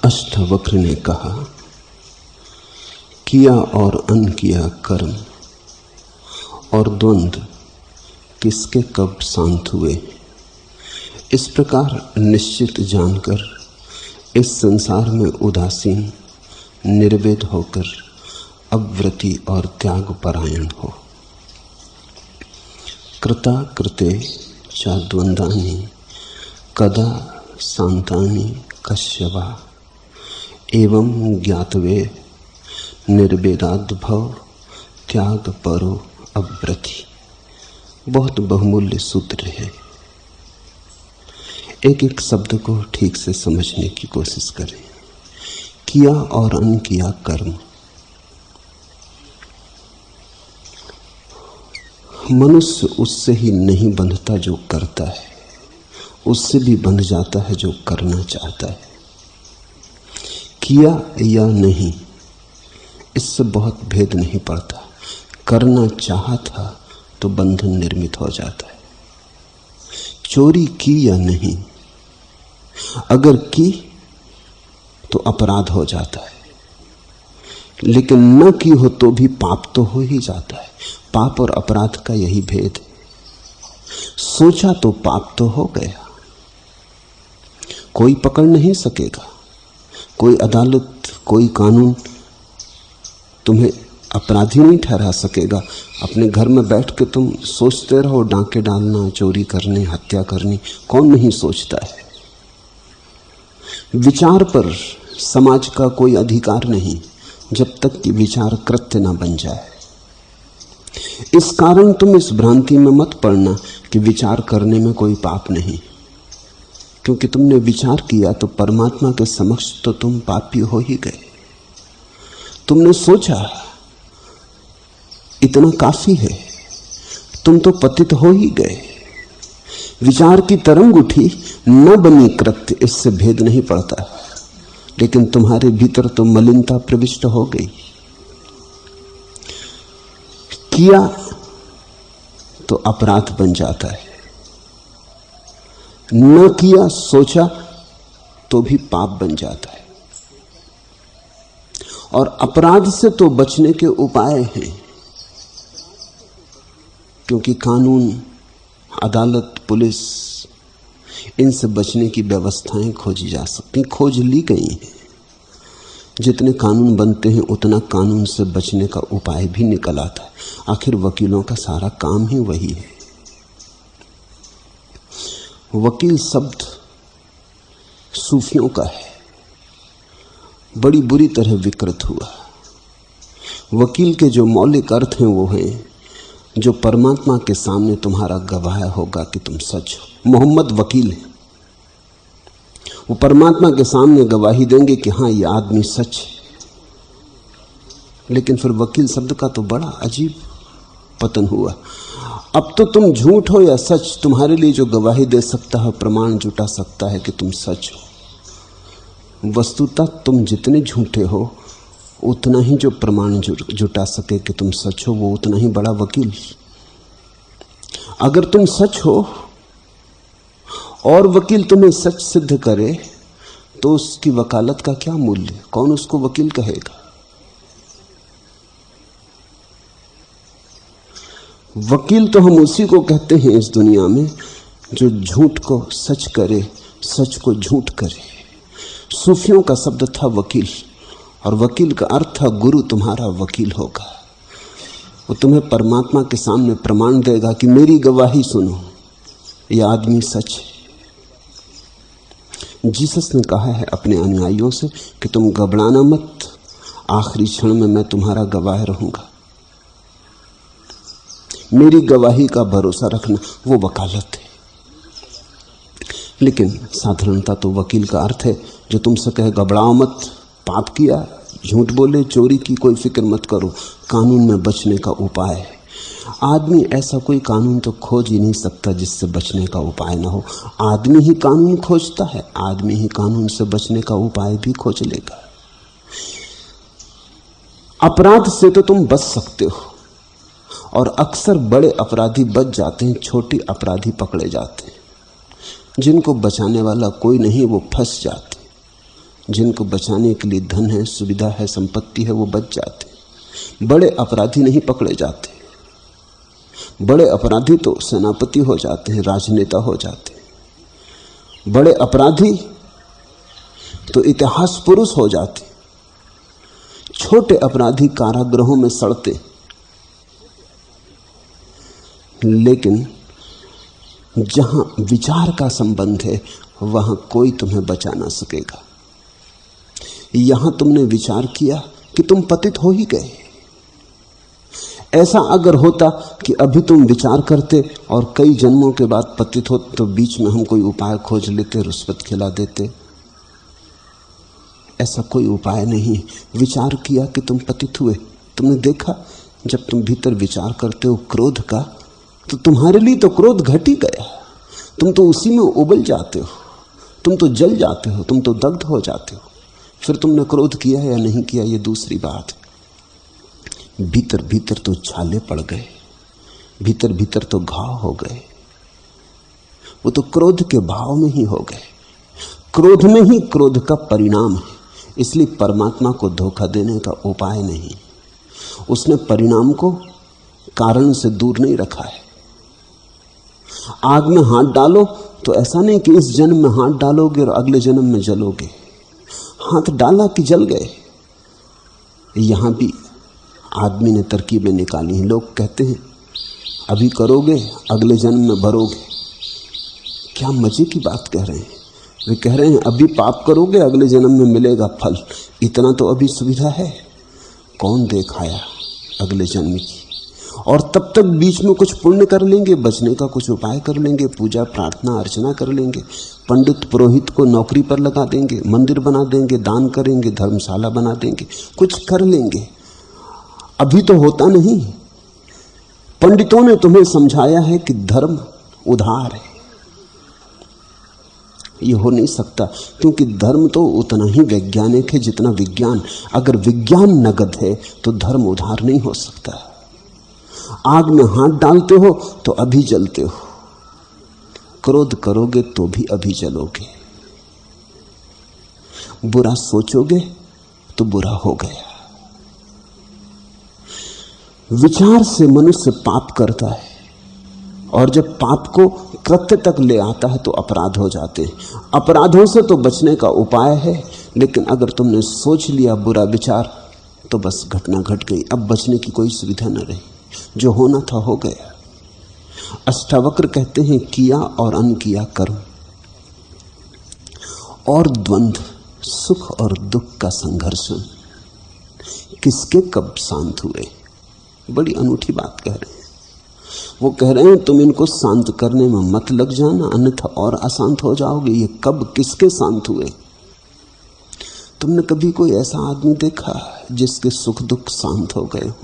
अष्टावक्र ने कहा, किया और अनकिया कर्म और द्वंद्व किसके कब शांत हुए। इस प्रकार निश्चित जानकर इस संसार में उदासीन निर्वेद होकर अव्रति और त्याग परायण हो। कृता कृते च द्वंद्वानि कदा शांतानि कश्यवा एवं ज्ञातवे निर्वेदाद्भव त्याग परो अव्रति। बहुत बहुमूल्य सूत्र है। एक एक शब्द को ठीक से समझने की कोशिश करें। किया और अनकिया कर्म। मनुष्य उससे ही नहीं बंधता जो करता है, उससे भी बंध जाता है जो करना चाहता है। किया या नहीं, इससे बहुत भेद नहीं पड़ता। करना चाहा था तो बंधन निर्मित हो जाता है। चोरी की या नहीं, अगर की तो अपराध हो जाता है, लेकिन न की हो तो भी पाप तो हो ही जाता है। पाप और अपराध का यही भेद है। सोचा तो पाप तो हो गया, कोई पकड़ नहीं सकेगा, कोई अदालत, कोई कानून तुम्हें अपराधी नहीं ठहरा सकेगा। अपने घर में बैठ के तुम सोचते रहो डांके डालना, चोरी करने, हत्या करनी, कौन नहीं सोचता है। विचार पर समाज का कोई अधिकार नहीं जब तक कि विचार कृत्य ना बन जाए। इस कारण तुम इस भ्रांति में मत पड़ना कि विचार करने में कोई पाप नहीं, क्योंकि तुमने विचार किया तो परमात्मा के समक्ष तो तुम पापी हो ही गए। तुमने सोचा इतना काफी है, तुम तो पतित हो ही गए। विचार की तरंग उठी, न बनी कृत्य, इससे भेद नहीं पड़ता, लेकिन तुम्हारे भीतर तो मलिनता प्रविष्ट हो गई। किया तो अपराध बन जाता है, न किया, सोचा तो भी पाप बन जाता है। और अपराध से तो बचने के उपाय हैं, क्योंकि कानून, अदालत, पुलिस, इनसे बचने की व्यवस्थाएं खोजी जा सकती, खोज ली गई हैं। जितने कानून बनते हैं उतना कानून से बचने का उपाय भी निकल आता है। आखिर वकीलों का सारा काम ही वही है। वकील शब्द सूफियों का है, बड़ी बुरी तरह विकृत हुआ। वकील के जो मौलिक अर्थ हैं वो हैं जो परमात्मा के सामने तुम्हारा गवाह होगा कि तुम सच हो। मोहम्मद वकील है, वो परमात्मा के सामने गवाही देंगे कि हाँ ये आदमी सच है। लेकिन फिर वकील शब्द का तो बड़ा अजीब पतन हुआ। अब तो तुम झूठ हो या सच, तुम्हारे लिए जो गवाही दे सकता है, प्रमाण जुटा सकता है कि तुम सच हो। वस्तुतः तुम जितने झूठे हो उतना ही जो प्रमाण जुटा सके कि तुम सच हो, वो उतना ही बड़ा वकील। अगर तुम सच हो और वकील तुम्हें सच सिद्ध करे तो उसकी वकालत का क्या मूल्य? कौन उसको वकील कहेगा? वकील तो हम उसी को कहते हैं इस दुनिया में जो झूठ को सच करे, सच को झूठ करे। सूफियों का शब्द था वकील, और वकील का अर्थ था गुरु तुम्हारा वकील होगा। वो तुम्हें परमात्मा के सामने प्रमाण देगा कि मेरी गवाही सुनो, यह आदमी सच है। जीसस ने कहा है अपने अनुयायियों से कि तुम घबराना मत, आखिरी क्षण में मैं तुम्हारा गवाह रहूंगा। मेरी गवाही का भरोसा रखना, वो वकालत है। लेकिन साधारणता तो वकील का अर्थ है जो तुमसे कहे घबराओ मत, पाप किया, झूठ बोले, चोरी की, कोई फिक्र मत करो, कानून में बचने का उपाय है। आदमी ऐसा कोई कानून तो खोज ही नहीं सकता जिससे बचने का उपाय ना हो। आदमी ही कानून खोजता है, आदमी ही कानून से बचने का उपाय भी खोज लेगा। अपराध से तो तुम बच सकते हो, और अक्सर बड़े अपराधी बच जाते हैं, छोटे अपराधी पकड़े जाते हैं। जिनको बचाने वाला कोई नहीं वो फंस जाते। जिनको बचाने के लिए धन है, सुविधा है, संपत्ति है, वो बच जाते। बड़े अपराधी नहीं पकड़े जाते। बड़े अपराधी तो सेनापति हो जाते हैं, राजनेता हो जाते हैं। बड़े अपराधी तो इतिहास पुरुष हो जाते। छोटे अपराधी कारागृहों में सड़ते। लेकिन जहां विचार का संबंध है वहां कोई तुम्हें बचा ना सकेगा। यहां तुमने विचार किया कि तुम पतित हो ही गए। ऐसा अगर होता कि अभी तुम विचार करते और कई जन्मों के बाद पतित हो, तो बीच में हम कोई उपाय खोज लेते, रुष्वत खिला देते। ऐसा कोई उपाय नहीं। विचार किया कि तुम पतित हुए। तुमने देखा जब तुम भीतर विचार करते हो क्रोध का, तो तुम्हारे लिए तो क्रोध घट ही गया। तुम तो उसी में उबल जाते हो, तुम तो जल जाते हो, तुम तो दग्ध हो जाते हो। फिर तुमने क्रोध किया या नहीं किया ये दूसरी बात है। भीतर भीतर तो छाले पड़ गए, भीतर भीतर तो घाव हो गए। वो तो क्रोध के भाव में ही हो गए। क्रोध में ही क्रोध का परिणाम है। इसलिए परमात्मा को धोखा देने का उपाय नहीं। उसने परिणाम को कारण से दूर नहीं रखा है। आग में हाथ डालो तो ऐसा नहीं कि इस जन्म में हाथ डालोगे और अगले जन्म में जलोगे। हाथ डाला कि जल गए। यहां भी आदमी ने तरकीबें निकाली हैं। लोग कहते हैं अभी करोगे अगले जन्म में भरोगे। क्या मजे की बात कह रहे हैं। वे कह रहे हैं अभी पाप करोगे अगले जन्म में मिलेगा फल। इतना तो अभी सुविधा है। कौन देखाया अगले जन्म की। और तब तक बीच में कुछ पुण्य कर लेंगे, बचने का कुछ उपाय कर लेंगे, पूजा प्रार्थना अर्चना कर लेंगे, पंडित पुरोहित को नौकरी पर लगा देंगे, मंदिर बना देंगे, दान करेंगे, धर्मशाला बना देंगे, कुछ कर लेंगे। अभी तो होता नहीं। पंडितों ने तुम्हें समझाया है कि धर्म उधार है। ये हो नहीं सकता, क्योंकि धर्म तो उतना ही वैज्ञानिक है जितना विज्ञान। अगर विज्ञान नगद है तो धर्म उधार नहीं हो सकता। आग में हाथ डालते हो तो अभी जलते हो, क्रोध करोगे तो भी अभी जलोगे, बुरा सोचोगे तो बुरा हो गया। विचार से मनुष्य पाप करता है, और जब पाप को कृत्य तक ले आता है तो अपराध हो जाते हैं। अपराधों से तो बचने का उपाय है, लेकिन अगर तुमने सोच लिया बुरा विचार तो बस घटना घट गई। अब बचने की कोई सुविधा न रही। जो होना था हो गया। अष्टावक्र कहते हैं किया और अनकिया कर्म और द्वंद्व, सुख और दुख का संघर्षण किसके कब शांत हुए। बड़ी अनूठी बात कह रहे हैं। वो कह रहे हैं तुम इनको शांत करने में मत लग जाना, अन्यथा और अशांत हो जाओगे। ये कब किसके शांत हुए। तुमने कभी कोई ऐसा आदमी देखा जिसके सुख दुख शांत हो गए हो।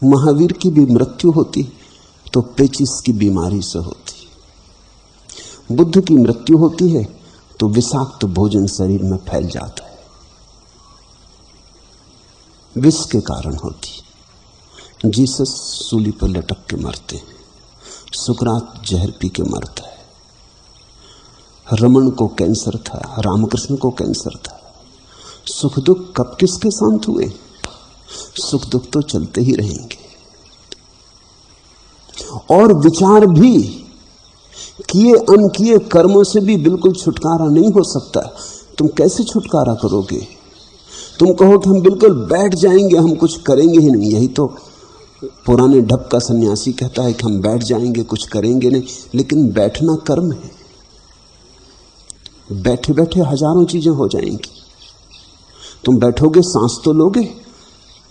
महावीर की भी मृत्यु होती तो पेचिस की बीमारी से होती। बुद्ध की मृत्यु होती है तो विषाक्त भोजन शरीर में फैल जाता है, विष के कारण होती। जीसस सूली पर लटक के मरते हैं, सुकरात जहर पी के मरता है, रमन को कैंसर था, रामकृष्ण को कैंसर था। सुख दुख कब किसके शांत हुए। सुख दुख तो चलते ही रहेंगे। और विचार भी किए अनकिए कर्मों से भी बिल्कुल छुटकारा नहीं हो सकता। तुम कैसे छुटकारा करोगे। तुम कहो कि हम बिल्कुल बैठ जाएंगे, हम कुछ करेंगे ही नहीं। यही तो पुराने ढप का सन्यासी कहता है कि हम बैठ जाएंगे, कुछ करेंगे नहीं। लेकिन बैठना कर्म है। बैठे बैठे हजारों चीजें हो जाएंगी। तुम बैठोगे, सांस तो लोगे।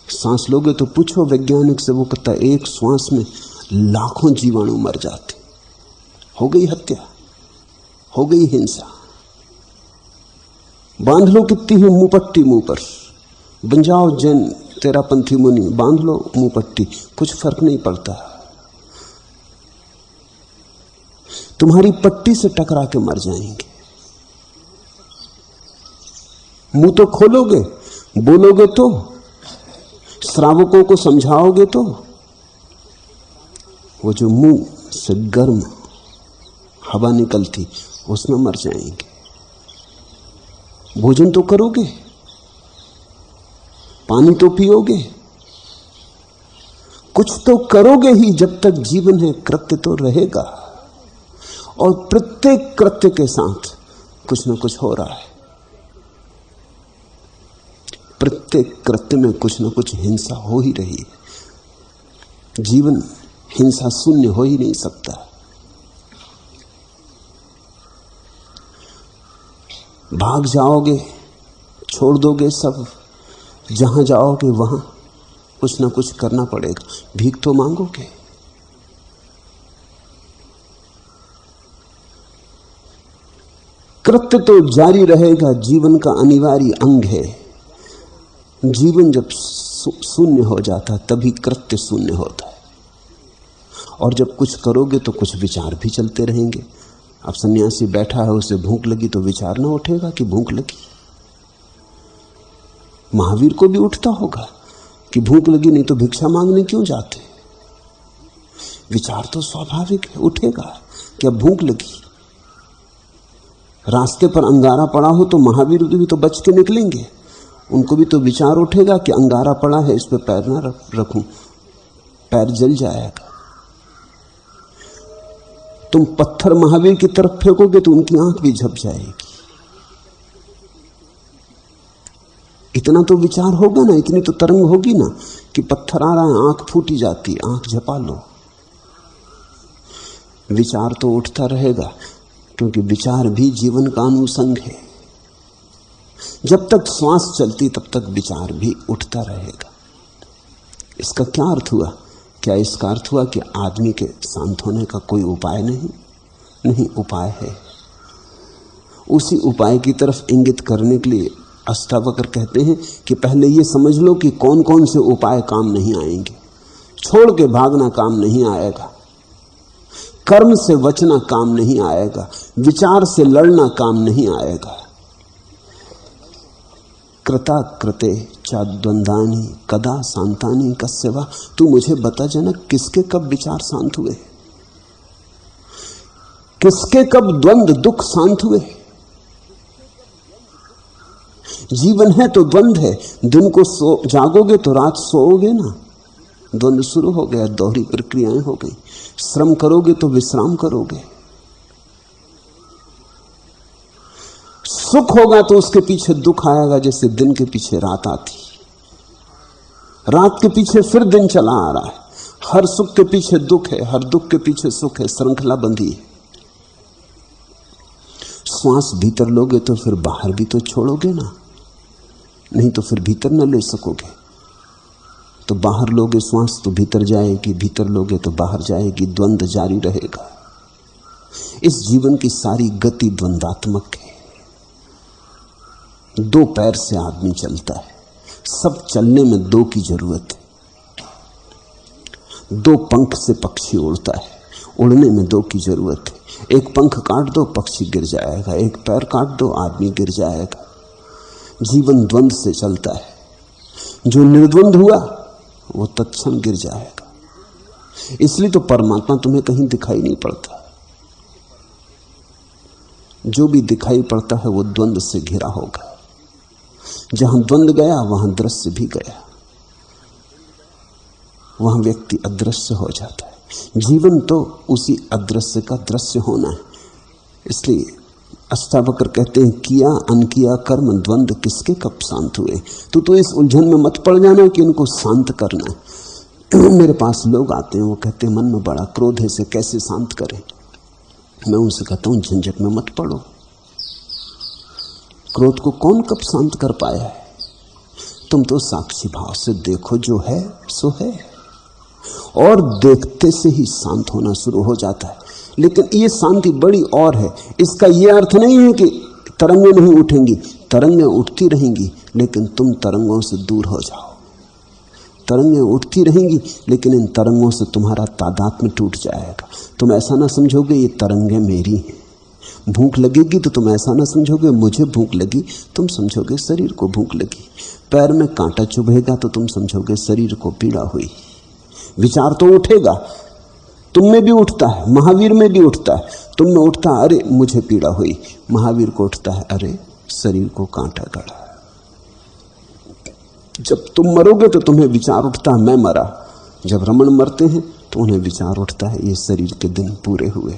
सांस लोगे तो पूछो वैज्ञानिक से, वो कहता है एक श्वास में लाखों जीवाणु मर जाते। हो गई हत्या, हो गई हिंसा। बांध लो कितनी है मुंहपट्टी मुंह पर, बन जाओ जैन तेरा पंथी मुनि, बांध लो मुंहपट्टी, कुछ फर्क नहीं पड़ता। तुम्हारी पट्टी से टकरा के मर जाएंगे। मुंह तो खोलोगे, बोलोगे तो, श्रावकों को समझाओगे तो, वो जो मुंह से गर्म हवा निकलती उसमें मर जाएंगे। भोजन तो करोगे, पानी तो पियोगे, कुछ तो करोगे ही। जब तक जीवन है कृत्य तो रहेगा, और प्रत्येक कृत्य के साथ कुछ ना कुछ हो रहा है। प्रत्येक कृत्य में कुछ ना कुछ हिंसा हो ही रही है। जीवन हिंसा शून्य हो ही नहीं सकता। भाग जाओगे, छोड़ दोगे सब, जहां जाओगे वहां कुछ ना कुछ करना पड़ेगा। भीख तो मांगोगे। कृत्य तो जारी रहेगा, जीवन का अनिवार्य अंग है। जीवन जब शून्य हो जाता है तभी कृत्य शून्य होता है। और जब कुछ करोगे तो कुछ विचार भी चलते रहेंगे। अब सन्यासी बैठा है, उसे भूख लगी तो विचार ना उठेगा कि भूख लगी। महावीर को भी उठता होगा कि भूख लगी, नहीं तो भिक्षा मांगने क्यों जाते। विचार तो स्वाभाविक है, उठेगा कि अब भूख लगी। रास्ते पर अंगारा पड़ा हो तो महावीर भी तो बच के निकलेंगे, उनको भी तो विचार उठेगा कि अंगारा पड़ा है, इस पे पैर ना रखूं, पैर जल जाएगा। तुम पत्थर महावीर की तरफ फेंकोगे तो उनकी आंख भी झप जाएगी। इतना तो विचार होगा ना, इतनी तो तरंग होगी ना कि पत्थर आ रहा है, आंख फूटी जाती, आंख झपा लो। विचार तो उठता रहेगा, क्योंकि विचार भी जीवन का अनुसंग है। जब तक श्वास चलती तब तक विचार भी उठता रहेगा। इसका क्या अर्थ हुआ? क्या इसका अर्थ हुआ कि आदमी के शांत होने का कोई उपाय नहीं? नहीं, उपाय है। उसी उपाय की तरफ इंगित करने के लिए अष्टावक्र कहते हैं कि पहले ये समझ लो कि कौन कौन से उपाय काम नहीं आएंगे। छोड़ के भागना काम नहीं आएगा, कर्म से बचना काम नहीं आएगा, विचार से लड़ना काम नहीं आएगा। कृता कृते चाद्वंदानी कदा शांतानी कस्यवा। तू मुझे बता जनक, किसके कब विचार शांत हुए, किसके कब द्वंद दुख शांत हुए? जीवन है तो द्वंद है। दिन को जागोगे तो रात सोओगे ना, द्वंद शुरू हो गया, दोहरी प्रक्रियाएं हो गई। श्रम करोगे तो विश्राम करोगे। सुख होगा तो उसके पीछे दुख आएगा, जैसे दिन के पीछे रात आती, रात के पीछे फिर दिन चला आ रहा है। हर सुख के पीछे दुख है, हर दुख के पीछे सुख है, श्रृंखला बंधी है। श्वास भीतर लोगे तो फिर बाहर भी तो छोड़ोगे ना, नहीं तो फिर भीतर न ले सकोगे। तो बाहर लोगे श्वास तो भीतर जाएगी, भीतर लोगे तो बाहर जाएगी, द्वंद्व जारी रहेगा। इस जीवन की सारी गति द्वंद्वात्मक है। दो पैर से आदमी चलता है, सब चलने में दो की जरूरत है। दो पंख से पक्षी उड़ता है, उड़ने में दो की जरूरत है। एक पंख काट दो पक्षी गिर जाएगा, एक पैर काट दो आदमी गिर जाएगा। जीवन द्वंद्व से चलता है। जो निर्द्वंद हुआ वो तत्क्षण गिर जाएगा। इसलिए तो परमात्मा तुम्हें कहीं दिखाई नहीं पड़ता। जो भी दिखाई पड़ता है वो द्वंद्व से घिरा होगा। जहां द्वंद्व गया वहां दृश्य भी गया, वहां व्यक्ति अदृश्य हो जाता है। जीवन तो उसी अदृश्य का दृश्य होना है। इसलिए अष्टावक्र कहते हैं, किया अनकिया कर्म द्वंद्व किसके कब शांत हुए। तो इस उलझन में मत पड़ जाना कि इनको शांत करना है। मेरे पास लोग आते हैं, वो कहते हैं मन में बड़ा क्रोध है, इसे कैसे शांत करें। मैं उनसे कहता हूं झंझट में मत पड़ो। क्रोध को कौन कब शांत कर पाया है? तुम तो साक्षी भाव से देखो, जो है सो है, और देखते से ही शांत होना शुरू हो जाता है। लेकिन ये शांति बड़ी और है। इसका यह अर्थ नहीं है कि तरंगें नहीं उठेंगी, तरंगें उठती रहेंगी, लेकिन तुम तरंगों से दूर हो जाओ। तरंगें उठती रहेंगी, लेकिन इन तरंगों से तुम्हारा तादात्म्य टूट जाएगा। तुम ऐसा ना समझोगे ये तरंगें मेरी हैं। भूख लगेगी तो तुम ऐसा ना समझोगे मुझे भूख लगी, तुम समझोगे शरीर को भूख लगी। पैर में कांटा चुभेगा तो तुम समझोगे शरीर को पीड़ा हुई। विचार तो उठेगा, तुम में भी उठता है, महावीर में भी उठता है। तुम में उठता है अरे मुझे पीड़ा हुई, महावीर को उठता है अरे शरीर को कांटा गड़ा। जब तुम मरोगे तो तुम्हें विचार उठता है मैं मरा। जब रमण मरते हैं तो उन्हें विचार उठता है ये शरीर के दिन पूरे हुए।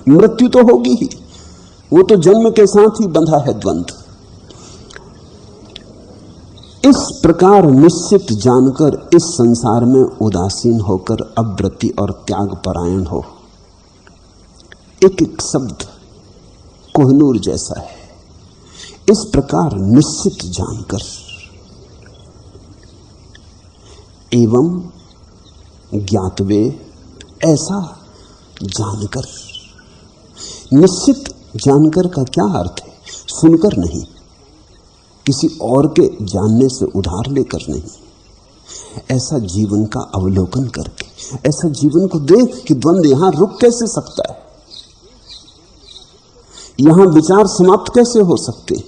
मृत्यु तो होगी ही, वो तो जन्म के साथ ही बंधा है द्वंद्व। इस प्रकार निश्चित जानकर इस संसार में उदासीन होकर अव्रति और त्याग परायण हो। एक एक शब्द कोहिनूर जैसा है। इस प्रकार निश्चित जानकर एवं ज्ञातवे, ऐसा जानकर। निश्चित जानकर का क्या अर्थ है? सुनकर नहीं, किसी और के जानने से उधार लेकर नहीं, ऐसा जीवन का अवलोकन करके, ऐसा जीवन को देख कि द्वंद्व यहां रुक कैसे सकता है, यहां विचार समाप्त कैसे हो सकते।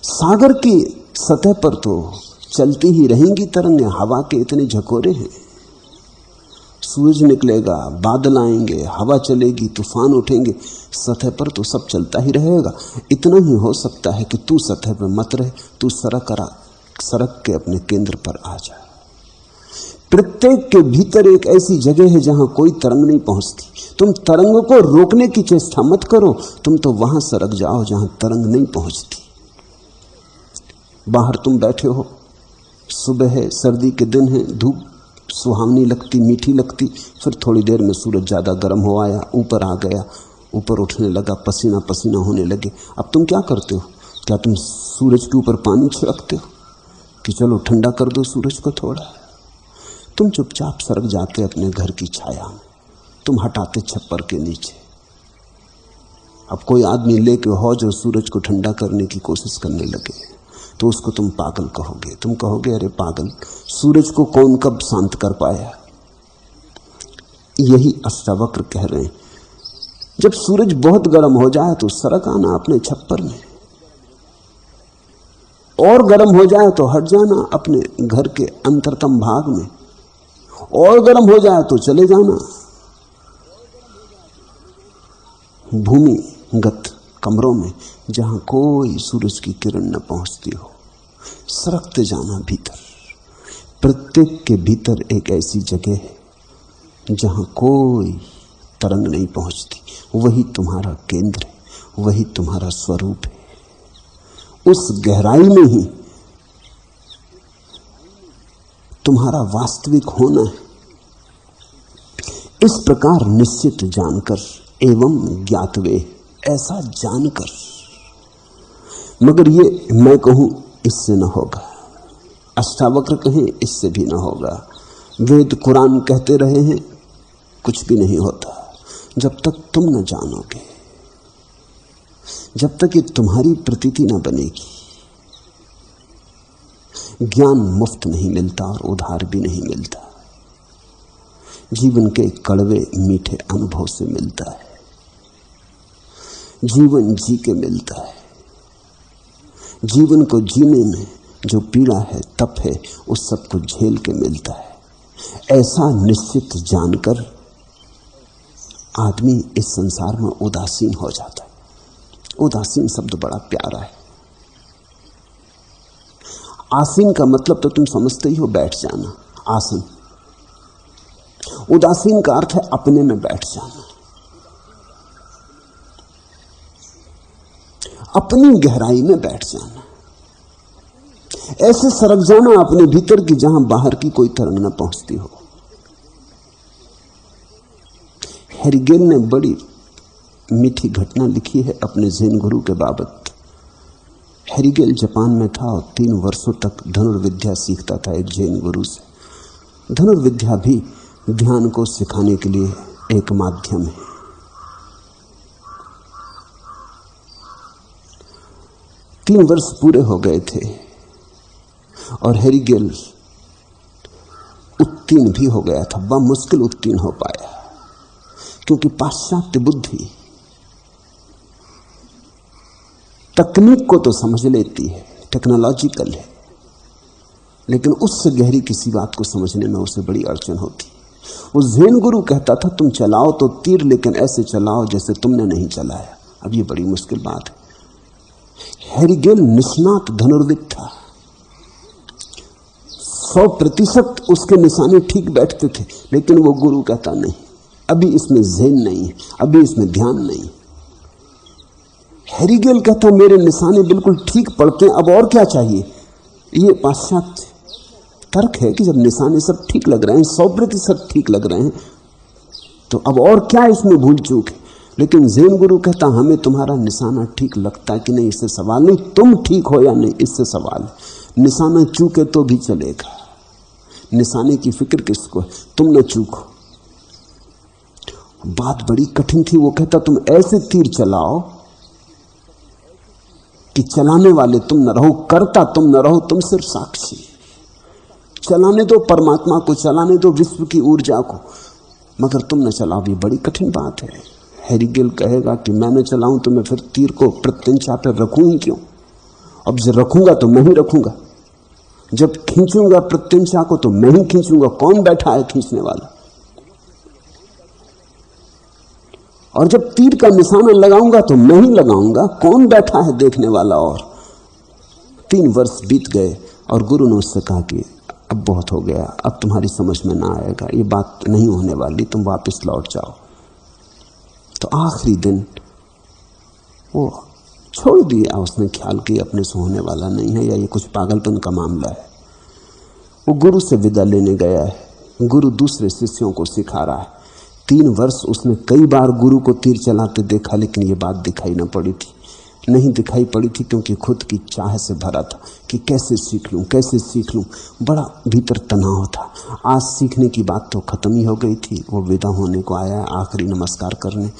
सागर की सतह पर तो चलती ही रहेंगी तरंगें, हवा के इतने झकोरे हैं। सूरज निकलेगा, बादल आएंगे, हवा चलेगी, तूफान उठेंगे, सतह पर तो सब चलता ही रहेगा। इतना ही हो सकता है कि तू सतह पर मत रहे, तू सड़क के अपने केंद्र पर आ जा। प्रत्येक के भीतर एक ऐसी जगह है जहां कोई तरंग नहीं पहुंचती। तुम तरंग को रोकने की चेष्टा मत करो, तुम तो वहां सरक जाओ जहां तरंग नहीं पहुंचती। बाहर तुम बैठे हो, सुबह है, सर्दी के दिन है, धूप सुहावनी लगती, मीठी लगती, फिर थोड़ी देर में सूरज ज्यादा गर्म हो आया, ऊपर आ गया, ऊपर उठने लगा, पसीना पसीना होने लगे। अब तुम क्या करते हो? क्या तुम सूरज के ऊपर पानी छिड़कते हो कि चलो ठंडा कर दो सूरज को थोड़ा? तुम चुपचाप सरक जाते अपने घर की छाया में, तुम हटाते छप्पर के नीचे। अब कोई आदमी लेके हो जो सूरज को ठंडा करने की कोशिश करने लगे तो उसको तुम पागल कहोगे। तुम कहोगे अरे पागल, सूरज को कौन कब शांत कर पाया। यही अष्टावक्र कह रहे हैं, जब सूरज बहुत गर्म हो जाए तो सरक आना अपने छप्पर में, और गर्म हो जाए तो हट जाना अपने घर के अंतरतम भाग में, और गर्म हो जाए तो चले जाना भूमिगत कमरों में जहां कोई सूरज की किरण न पहुंचती हो। सरकते जाना भीतर। प्रत्येक के भीतर एक ऐसी जगह है जहां कोई तरंग नहीं पहुंचती। वही तुम्हारा केंद्र है, वही तुम्हारा स्वरूप है। उस गहराई में ही तुम्हारा वास्तविक होना है। इस प्रकार निश्चित जानकर एवं ज्ञातवे, ऐसा जानकर। मगर ये मैं कहूं इससे न होगा, अष्टावक्र कहें इससे भी न होगा, वेद कुरान कहते रहे हैं कुछ भी नहीं होता जब तक तुम न जानोगे, जब तक ये तुम्हारी प्रतीति न बनेगी। ज्ञान मुफ्त नहीं मिलता और उधार भी नहीं मिलता, जीवन के कड़वे मीठे अनुभव से मिलता है। जीवन जी के मिलता है। जीवन को जीने में जो पीड़ा है, तप है, उस सब को झेल के मिलता है। ऐसा निश्चित जानकर आदमी इस संसार में उदासीन हो जाता है। उदासीन शब्द बड़ा प्यारा है। आसीन का मतलब तो तुम समझते ही हो, बैठ जाना, आसन। उदासीन का अर्थ है अपने में बैठ जाना, अपनी गहराई में बैठ जाना, ऐसे सरक जाना अपने भीतर की जहां बाहर की कोई तरंग न पहुंचती हो। हेरिगेल ने बड़ी मीठी घटना लिखी है अपने ज़ेन गुरु के बाबत। हेरिगेल जापान में था और 3 वर्षों तक धनुर्विद्या सीखता था एक जैन गुरु से। धनुर्विद्या भी ध्यान को सिखाने के लिए एक माध्यम है। तीन वर्ष पूरे हो गए थे और हेरिगेल उत्तीर्ण भी हो गया था। बड़ा मुश्किल उत्तीर्ण हो पाया क्योंकि पाश्चात्य बुद्धि तकनीक को तो समझ लेती है, टेक्नोलॉजिकल है, लेकिन उससे गहरी किसी बात को समझने में उसे बड़ी अड़चन होती। वो ज़ेन गुरु कहता था तुम चलाओ तो तीर, लेकिन ऐसे चलाओ जैसे तुमने नहीं चलाया। अब ये बड़ी मुश्किल बात है। हैरिगेल निष्णात धनुर्विद था, 100% उसके निशाने ठीक बैठते थे, लेकिन वो गुरु कहता नहीं, अभी इसमें ज़हन नहीं है, अभी इसमें ध्यान नहीं। हैरिगेल कहता मेरे निशाने बिल्कुल ठीक पड़ते हैं, अब और क्या चाहिए। ये पाश्चात्य तर्क है कि जब निशाने सब ठीक लग रहे हैं, 100% ठीक लग रहे हैं, तो अब और क्या इसमें भूल चूक है। लेकिन ज़ैन गुरु कहता हमें तुम्हारा निशाना ठीक लगता है कि नहीं, इससे सवाल नहीं, तुम ठीक हो या नहीं इससे सवाल है। निशाना चूके तो भी चलेगा, निशाने की फिक्र किसको है, तुम न चूको। बात बड़ी कठिन थी। वो कहता तुम ऐसे तीर चलाओ कि चलाने वाले तुम न रहो, करता तुम न रहो, तुम सिर्फ साक्षी। चलाने दो परमात्मा को, चलाने दो विश्व की ऊर्जा को, मगर तुम न चलाओ। भी बड़ी कठिन बात है। हैरिगेल कहेगा कि मैं न चलाऊं तो मैं फिर तीर को प्रत्यंचा पर रखूं ही क्यों। अब जब रखूंगा तो मैं ही रखूंगा, जब खींचूंगा प्रत्यंचा को तो मैं ही खींचूंगा। कौन बैठा है खींचने वाला। और जब तीर का निशाना लगाऊंगा तो मैं ही लगाऊंगा, कौन बैठा है देखने वाला। और 3 वर्ष बीत गए और गुरु ने उससे कहा कि अब बहुत हो गया, अब तुम्हारी समझ में ना आएगा, ये बात नहीं होने वाली, तुम वापस लौट जाओ। तो आखिरी दिन वो छोड़ दिया उसने ख्याल कि अपने से होने वाला नहीं है, या ये कुछ पागलपन का मामला है। वो गुरु से विदा लेने गया है। गुरु दूसरे शिष्यों को सिखा रहा है। 3 वर्ष उसने कई बार गुरु को तीर चलाते देखा, लेकिन ये बात दिखाई न पड़ी थी। नहीं दिखाई पड़ी थी क्योंकि खुद की चाह से भरा था कि कैसे सीख लूं, कैसे सीख लूं। बड़ा भीतर तनाव था। आज सीखने की बात तो खत्म ही हो गई थी। वो विदा होने को आया, आखिरी नमस्कार करने।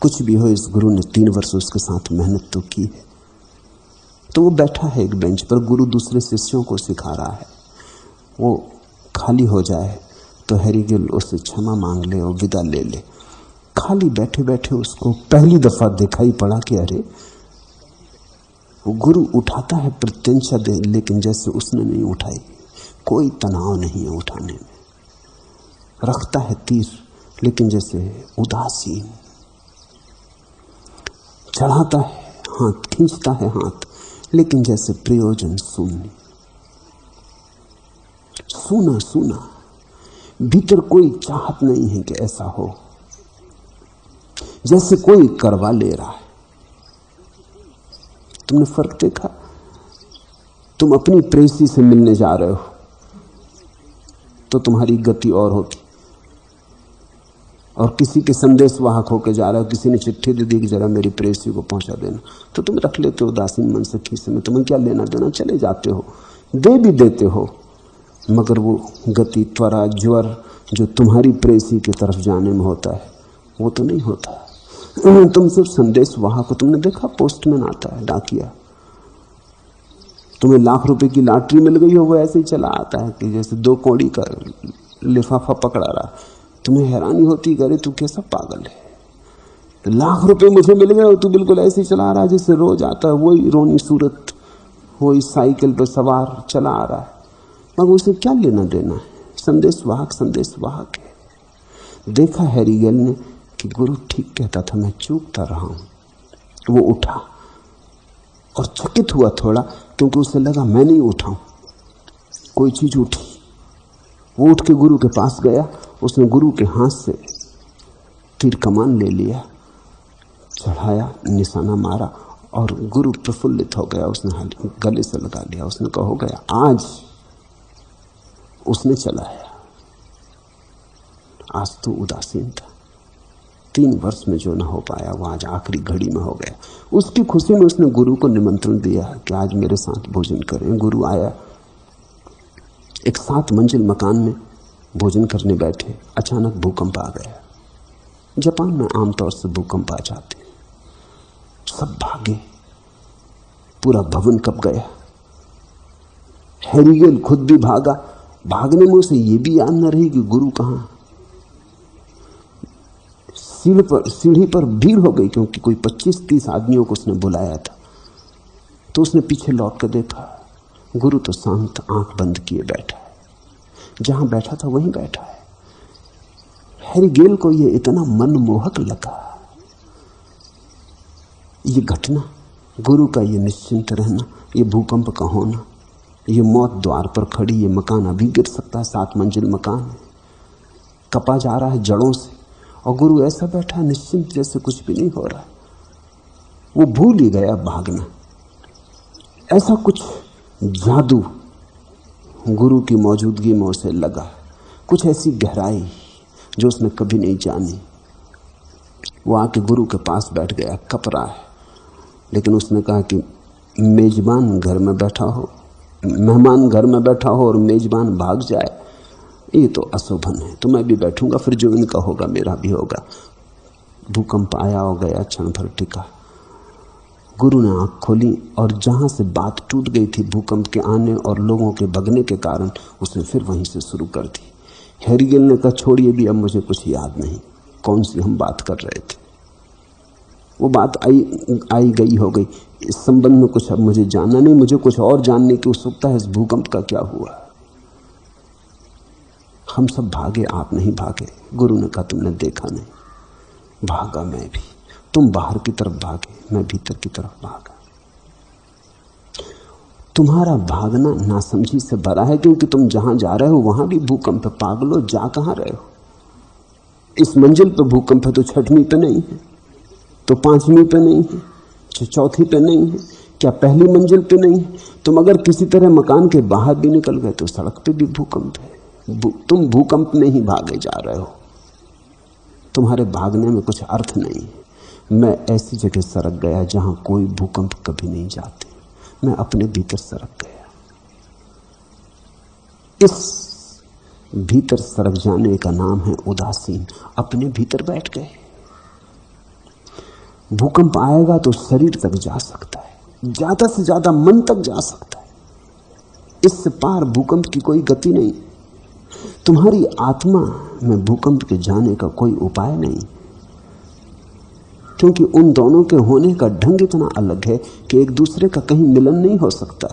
कुछ भी हो, इस गुरु ने 3 वर्ष उसके साथ मेहनत तो की है। तो वो बैठा है एक बेंच पर, गुरु दूसरे शिष्यों को सिखा रहा है। वो खाली हो जाए तो हैरिगेल उससे क्षमा मांग ले और विदा ले ले। खाली बैठे बैठे उसको पहली दफा दिखाई पड़ा कि अरे वो गुरु उठाता है प्रत्यंचा दे, लेकिन जैसे उसने नहीं उठाई। कोई तनाव नहीं है उठाने में। रखता है तीर, लेकिन जैसे उदासीन। चढ़ाता है हाथ, खींचता है हाथ, लेकिन जैसे प्रयोजन शून्य। सूना सूना, भीतर कोई चाहत नहीं है कि ऐसा हो, जैसे कोई करवा ले रहा है। तुमने फर्क देखा? तुम अपनी प्रेसी से मिलने जा रहे हो तो तुम्हारी गति और होती, और किसी के संदेश वाहक होकर जा रहे हो, किसी ने चिट्ठी दे दी कि जरा मेरी प्रेसी को पहुंचा देना, तो तुम रख लेते हो उदासीन मन से खीसे में। तुम्हें क्या लेना देना, चले जाते हो, दे भी देते हो, मगर वो गति, त्वरा, ज्वर जो तुम्हारी प्रेसी की तरफ जाने में होता है वो तो नहीं होता। तुम सिर्फ संदेश वाहक हो। तुमने देखा पोस्टमैन आता है, डाकिया, तुम्हें लाख रुपए की लॉटरी मिल गई हो, वो ऐसे ही चला आता है कि जैसे 2 कौड़ी का लिफाफा पकड़ा रहा। तुम्हें हैरानी होती, करे तू कैसा पागल है, लाख रुपए मुझे मिल गए और तू बिल्कुल ऐसे ही चला रहा जैसे रोज आता है, वही रोनी सूरत, वही साइकिल पर सवार चला आ रहा है, मगर उसे क्या लेना देना है। संदेश वाहक है। देखा हैरिगेल ने कि गुरु ठीक कहता था, मैं चूकता रहा हूं। वो उठा और चकित हुआ थोड़ा, क्योंकि उसे लगा मैं नहीं उठाऊं, कोई चीज उठी। वो उठ के गुरु के पास गया, उसने गुरु के हाथ से तीर कमान ले लिया, चढ़ाया, निशाना मारा और गुरु प्रफुल्लित हो गया। उसने गले से लगा लिया, उसने कहा हो गया। आज उसने चलाया, आज तो उदासीन था। 3 वर्ष में जो ना हो पाया वो आज आखिरी घड़ी में हो गया। उसकी खुशी में उसने गुरु को निमंत्रण दिया कि आज मेरे साथ भोजन करें। गुरु आया, एक 7 मंजिल मकान में भोजन करने बैठे। अचानक भूकंप आ गया। जापान में आमतौर से भूकंप आ जाते, सब भागे, पूरा भवन कब गया। हैरिगेल खुद भी भागा। भागने में उसे ये भी याद न रही कि गुरु कहां। सीढ़ी पर भीड़ हो गई, क्योंकि कोई 25-30 आदमियों को उसने बुलाया था। तो उसने पीछे लौट कर देखा, गुरु तो शांत आंख बंद किए बैठा है, जहां बैठा था वहीं बैठा है। हैरिगेल को यह इतना मनमोहक लगा, ये घटना गुरु का ये निश्चिंत रहना, ये भूकंप का होना, ये मौत द्वार पर खड़ी, ये मकान अभी गिर सकता है, 7 मंजिल मकान है, कपा जा रहा है जड़ों से, और गुरु ऐसा बैठा है निश्चिंत जैसे कुछ भी नहीं हो रहा। वो भूल ही गया भागना। ऐसा कुछ जादू गुरु की मौजूदगी में उसे लगा, कुछ ऐसी गहराई जो उसने कभी नहीं जानी। वो आके गुरु के पास बैठ गया, कप रहा है, लेकिन उसने कहा कि मेजबान घर में बैठा हो, मेहमान घर में बैठा हो और मेजबान भाग जाए, ये तो अशोभन है। तो मैं भी बैठूंगा, फिर जो इनका होगा मेरा भी होगा। भूकंप आया और गया, क्षण भर टिका। गुरु ने आंख खोली और जहां से बात टूट गई थी भूकंप के आने और लोगों के भगने के कारण, उसने फिर वहीं से शुरू कर दी। हैरिगेल ने कहा छोड़िए भी, अब मुझे कुछ याद नहीं कौन सी हम बात कर रहे थे। वो बात आई गई हो गई। इस संबंध में कुछ अब मुझे जानना नहीं, मुझे कुछ और जानने की उत्सुकता है। इस भूकंप का क्या हुआ? हम सब भागे, आप नहीं भागे। गुरु ने कहा तुमने देखा नहीं। भागा मैं भी। तुम बाहर की तरफ भागे, मैं भीतर की तरफ भागा। तुम्हारा भागना नासमझी से भरा है, क्योंकि तुम जहां जा रहे हो वहां भी भूकंप है। पागलो, जा कहां रहे हो? इस मंजिल पे भूकंप है तो 6वीं पे नहीं है, तो 5वीं पे नहीं है, 4थी पे नहीं है, क्या पहली मंजिल पे नहीं है? तुम अगर किसी तरह मकान के बाहर भी निकल गए तो सड़क पे भी भूकंप है। तुम भूकंप में ही भागे जा रहे हो। तुम्हारे भागने में कुछ अर्थ नहीं है। मैं ऐसी जगह सरक गया जहां कोई भूकंप कभी नहीं जाते। मैं अपने भीतर सरक गया। इस भीतर सरक जाने का नाम है उदासीन। अपने भीतर बैठ गए। भूकंप आएगा तो शरीर तक जा सकता है, ज्यादा से ज्यादा मन तक जा सकता है। इससे पार भूकंप की कोई गति नहीं। तुम्हारी आत्मा में भूकंप के जाने का कोई उपाय नहीं, क्योंकि उन दोनों के होने का ढंग इतना अलग है कि एक दूसरे का कहीं मिलन नहीं हो सकता।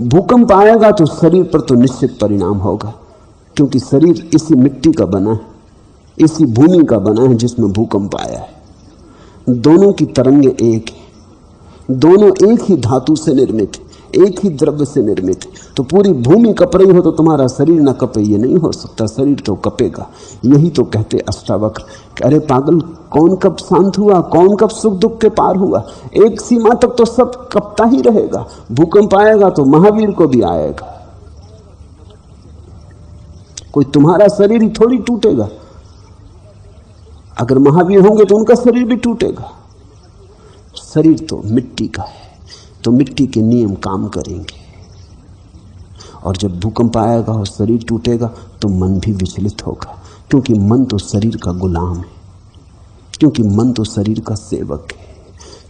भूकंप आएगा तो शरीर पर तो निश्चित परिणाम होगा, क्योंकि शरीर इसी मिट्टी का बना है, इसी भूमि का बना है जिसमें भूकंप आया है। दोनों की तरंगें एक है, दोनों एक ही धातु से निर्मित है, एक ही द्रव्य से निर्मित है। तो पूरी भूमि कप रही हो तो तुम्हारा शरीर ना कपे, ये नहीं हो सकता। शरीर तो कपेगा। यही तो कहते अष्टावक्र, अरे पागल, कौन कब शांत हुआ, कौन कब सुख दुख के पार हुआ? एक सीमा तक तो सब कपता ही रहेगा। भूकंप आएगा तो महावीर को भी आएगा। कोई तुम्हारा शरीर ही थोड़ी टूटेगा। अगर महावीर होंगे तो उनका शरीर भी टूटेगा। शरीर तो मिट्टी का है, तो मिट्टी के नियम काम करेंगे। और जब भूकंप आएगा और शरीर टूटेगा तो मन भी विचलित होगा, क्योंकि मन तो शरीर का गुलाम है, क्योंकि मन तो शरीर का सेवक है,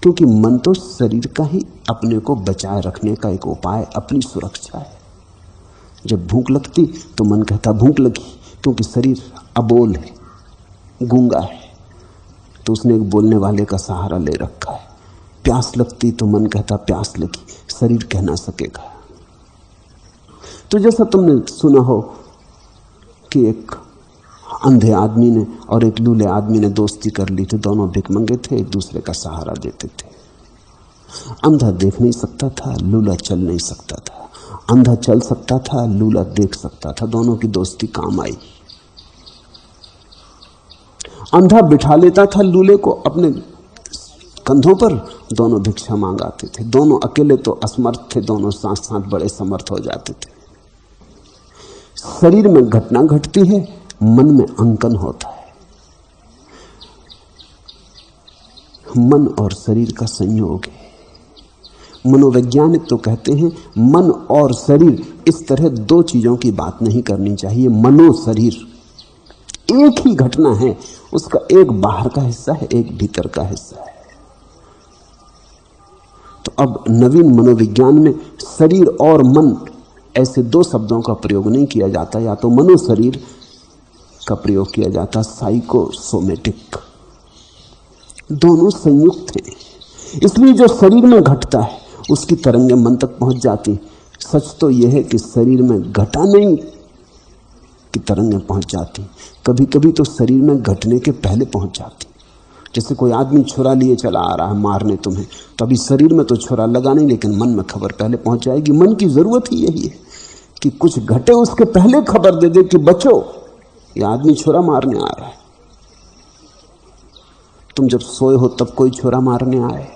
क्योंकि मन तो शरीर का ही अपने को बचाए रखने का एक उपाय, अपनी सुरक्षा है। जब भूख लगती तो मन कहता भूख लगी, क्योंकि शरीर अबोल है, गूंगा है, तो उसने एक बोलने वाले का सहारा ले रखा है। प्यास लगती तो मन कहता प्यास लगी, शरीर कह ना सकेगा। तो जैसा तुमने सुना हो कि एक अंधे आदमी ने और एक लूले आदमी ने दोस्ती कर ली थी। दोनों भिखमंगे थे, एक दूसरे का सहारा देते थे। अंधा देख नहीं सकता था, लूला चल नहीं सकता था। अंधा चल सकता था, लूला देख सकता था। दोनों की दोस्ती काम आई। अंधा बिठा लेता था लूले को अपने कंधों पर, दोनों भिक्षा मांग आते थे। दोनों अकेले तो असमर्थ थे, दोनों साथ साथ बड़े समर्थ हो जाते थे। शरीर में घटना घटती है, मन में अंकन होता है। मन और शरीर का संयोग है। मनोवैज्ञानिक तो कहते हैं मन और शरीर, इस तरह दो चीजों की बात नहीं करनी चाहिए। मनो शरीर एक ही घटना है, उसका एक बाहर का हिस्सा है, एक भीतर का हिस्सा है। तो अब नवीन मनोविज्ञान में शरीर और मन ऐसे दो शब्दों का प्रयोग नहीं किया जाता, या तो मनो शरीर का प्रयोग किया जाता, साइकोसोमेटिक। दोनों संयुक्त हैं। इसलिए जो शरीर में घटता है उसकी तरंगें मन तक पहुंच जाती। सच तो यह है कि शरीर में घटा नहीं की तरंगें पहुंच जाती, कभी कभी तो शरीर में घटने के पहले पहुंच जाती। जैसे कोई आदमी छुरा लिए चला आ रहा है मारने तुम्हें, तो अभी शरीर में तो छुरा लगा नहीं, लेकिन मन में खबर पहले पहुंच जाएगी। मन की जरूरत ही यही है कि कुछ घटे उसके पहले खबर दे दे कि बचो, ये आदमी छुरा मारने आ रहा है। तुम जब सोए हो तब कोई छुरा मारने आए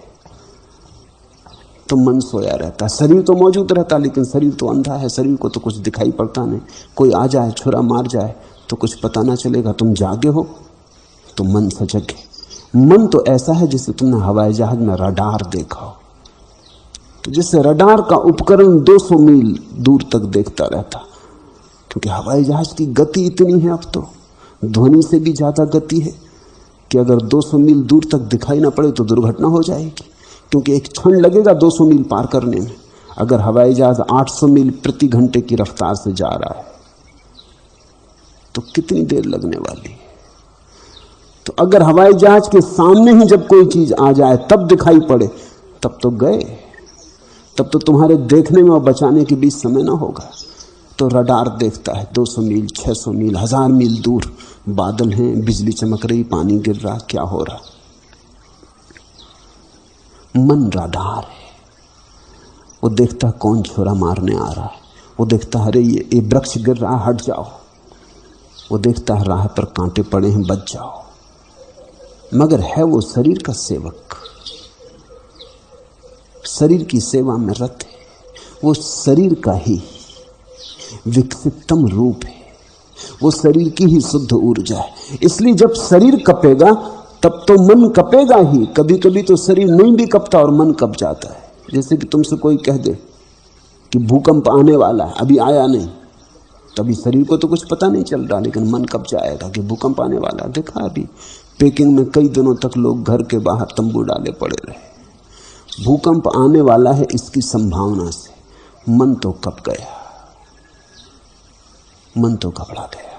तो मन सोया रहता, शरीर तो मौजूद रहता, लेकिन शरीर तो अंधा है, शरीर को तो कुछ दिखाई पड़ता नहीं। कोई आ जाए छुरा मार जाए तो कुछ पता ना चलेगा। तुम जागे हो तो मन सजग है। मन तो ऐसा है जैसे तुमने हवाई जहाज में रडार देखा हो, तो जैसे रडार का उपकरण 200 मील दूर तक देखता रहता, क्योंकि हवाई जहाज की गति इतनी है, अब तो ध्वनि से भी ज्यादा गति है कि अगर 200 मील दूर तक दिखाई ना पड़े तो दुर्घटना हो जाएगी, क्योंकि एक क्षण लगेगा 200 मील पार करने में। अगर हवाई जहाज 800 मील प्रति घंटे की रफ्तार से जा रहा है तो कितनी देर लगने वाली है। तो अगर हवाई जहाज के सामने ही जब कोई चीज आ जाए तब दिखाई पड़े, तब तो गए, तब तो तुम्हारे देखने में और बचाने के बीच समय ना होगा। तो रडार देखता है 200 मील, 600 मील, 1000 मील दूर बादल हैं, बिजली चमक रही, पानी गिर रहा, क्या हो रहा। मन रडार है, वो देखता कौन छुरा मारने आ रहा है, वो देखता अरे ये वृक्ष गिर रहा, हट जाओ, वो देखता है राह पर कांटे पड़े हैं, बच जाओ। मगर है वो शरीर का सेवक, शरीर की सेवा में रत है, वो शरीर का ही विकसिततम रूप है, वो शरीर की ही शुद्ध ऊर्जा है। इसलिए जब शरीर कपेगा तब तो मन कपेगा ही। कभी कभी तो शरीर नहीं भी कपता और मन कप जाता है। जैसे कि तुमसे कोई कह दे कि भूकंप आने वाला है, अभी आया नहीं, तभी शरीर को तो कुछ पता नहीं चल रहा, लेकिन मन कब जाएगा कि भूकंप आने वाला। देखा अभी पेकिंग में कई दिनों तक लोग घर के बाहर तंबू डाले पड़े रहे। भूकंप आने वाला है इसकी संभावना से मन तो कब गया, मन तो घबरा गया।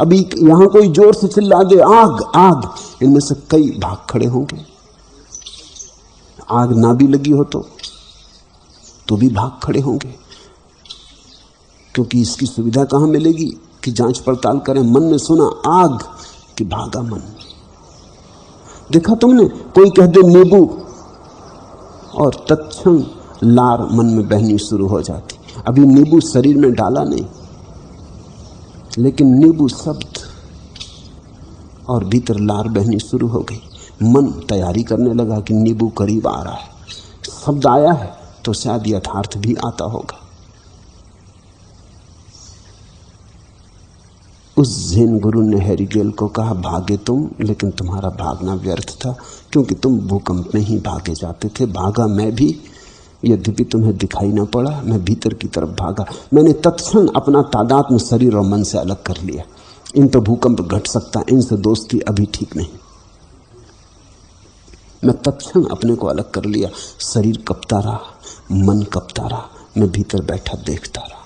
अभी यहां कोई जोर से चिल्ला दे आग आग, इनमें से कई भाग खड़े होंगे। आग ना भी लगी हो तो भी भाग खड़े होंगे, क्योंकि इसकी सुविधा कहां मिलेगी कि जांच पड़ताल करें। मन ने सुना आग कि भागा मन। देखा तुमने, कोई कह दे नींबू और तत्क्षण लार मन में बहनी शुरू हो जाती। अभी नींबू शरीर में डाला नहीं, लेकिन नींबू शब्द और भीतर लार बहनी शुरू हो गई। मन तैयारी करने लगा कि नींबू करीब आ रहा है। शब्द आया है तो शायद यथार्थ भी आता होगा। उस ज़ेन गुरु ने हैरीगेल को कहा भागे तुम, लेकिन तुम्हारा भागना व्यर्थ था, क्योंकि तुम भूकंप में ही भागे जाते थे। भागा मैं भी, यद्यपि तुम्हें दिखाई न पड़ा, मैं भीतर की तरफ भागा। मैंने तत्क्षण अपना तादात्म्य शरीर और मन से अलग कर लिया। इन पर भूकंप घट सकता, इनसे दोस्ती अभी ठीक नहीं। मैं तत्क्षण अपने को अलग कर लिया। शरीर कपता रहा, मन कपता रहा, मैं भीतर बैठा देखता रहा।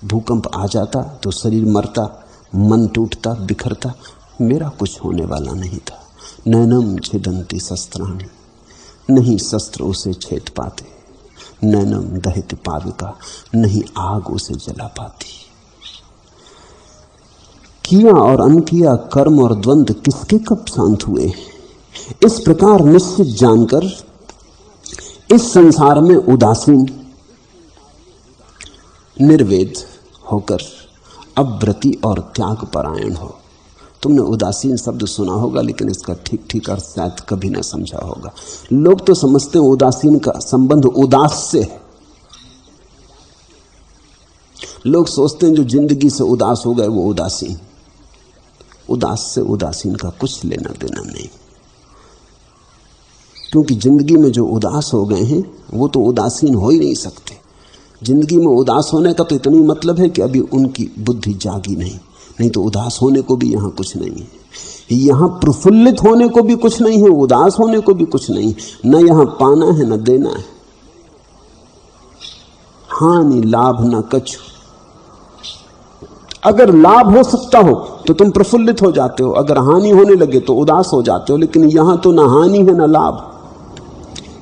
भूकंप आ जाता तो शरीर मरता, मन टूटता, बिखरता, मेरा कुछ होने वाला नहीं था। नैनम छिदंती शस्त्राणि, नहीं शस्त्र उसे छेद पाते। नैनम दहित पाविका, नहीं आग उसे जला पाती। किया और अनकिया कर्म और द्वंद्व किसके कब शांत हुए। इस प्रकार निश्चित जानकर इस संसार में उदासीन निर्वेद होकर अव्रति और त्याग परायण हो। तुमने उदासीन शब्द सुना होगा, लेकिन इसका ठीक ठीक अर्थ शायद कभी ना समझा होगा। लोग तो समझते हैं उदासीन का संबंध उदास से है। लोग सोचते हैं जो जिंदगी से उदास हो गए वो उदासीन। उदास से उदासीन का कुछ लेना देना नहीं, क्योंकि जिंदगी में जो उदास हो गए हैं वो तो उदासीन हो ही नहीं सकते। जिंदगी में उदास होने का तो इतना ही मतलब है कि अभी उनकी बुद्धि जागी नहीं तो उदास होने को भी यहाँ कुछ नहीं है। यहाँ प्रफुल्लित होने को भी कुछ नहीं है, उदास होने को भी कुछ नहीं। न यहाँ पाना है न देना है, हानि लाभ न कछु। अगर लाभ हो सकता हो तो तुम प्रफुल्लित हो जाते हो, अगर हानि होने लगे तो उदास हो जाते हो। लेकिन यहां तो ना हानि है ना लाभ।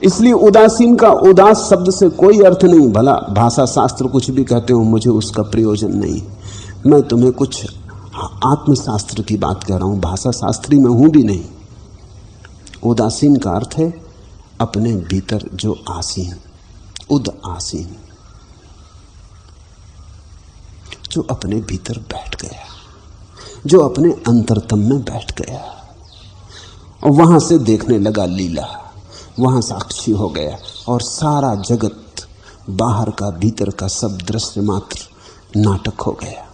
इसलिए उदासीन का उदास शब्द से कोई अर्थ नहीं। भला भाषा शास्त्र कुछ भी कहते हो, मुझे उसका प्रयोजन नहीं। मैं तुम्हें कुछ आत्मशास्त्र की बात कह रहा हूं, भाषा शास्त्री में हूं भी नहीं। उदासीन का अर्थ है अपने भीतर जो आसीन, उदासीन, जो अपने भीतर बैठ गया, जो अपने अंतरतम में बैठ गया और वहां से देखने लगा लीला, वहां साक्षी हो गया और सारा जगत बाहर का भीतर का सब दृश्य मात्र नाटक हो गया।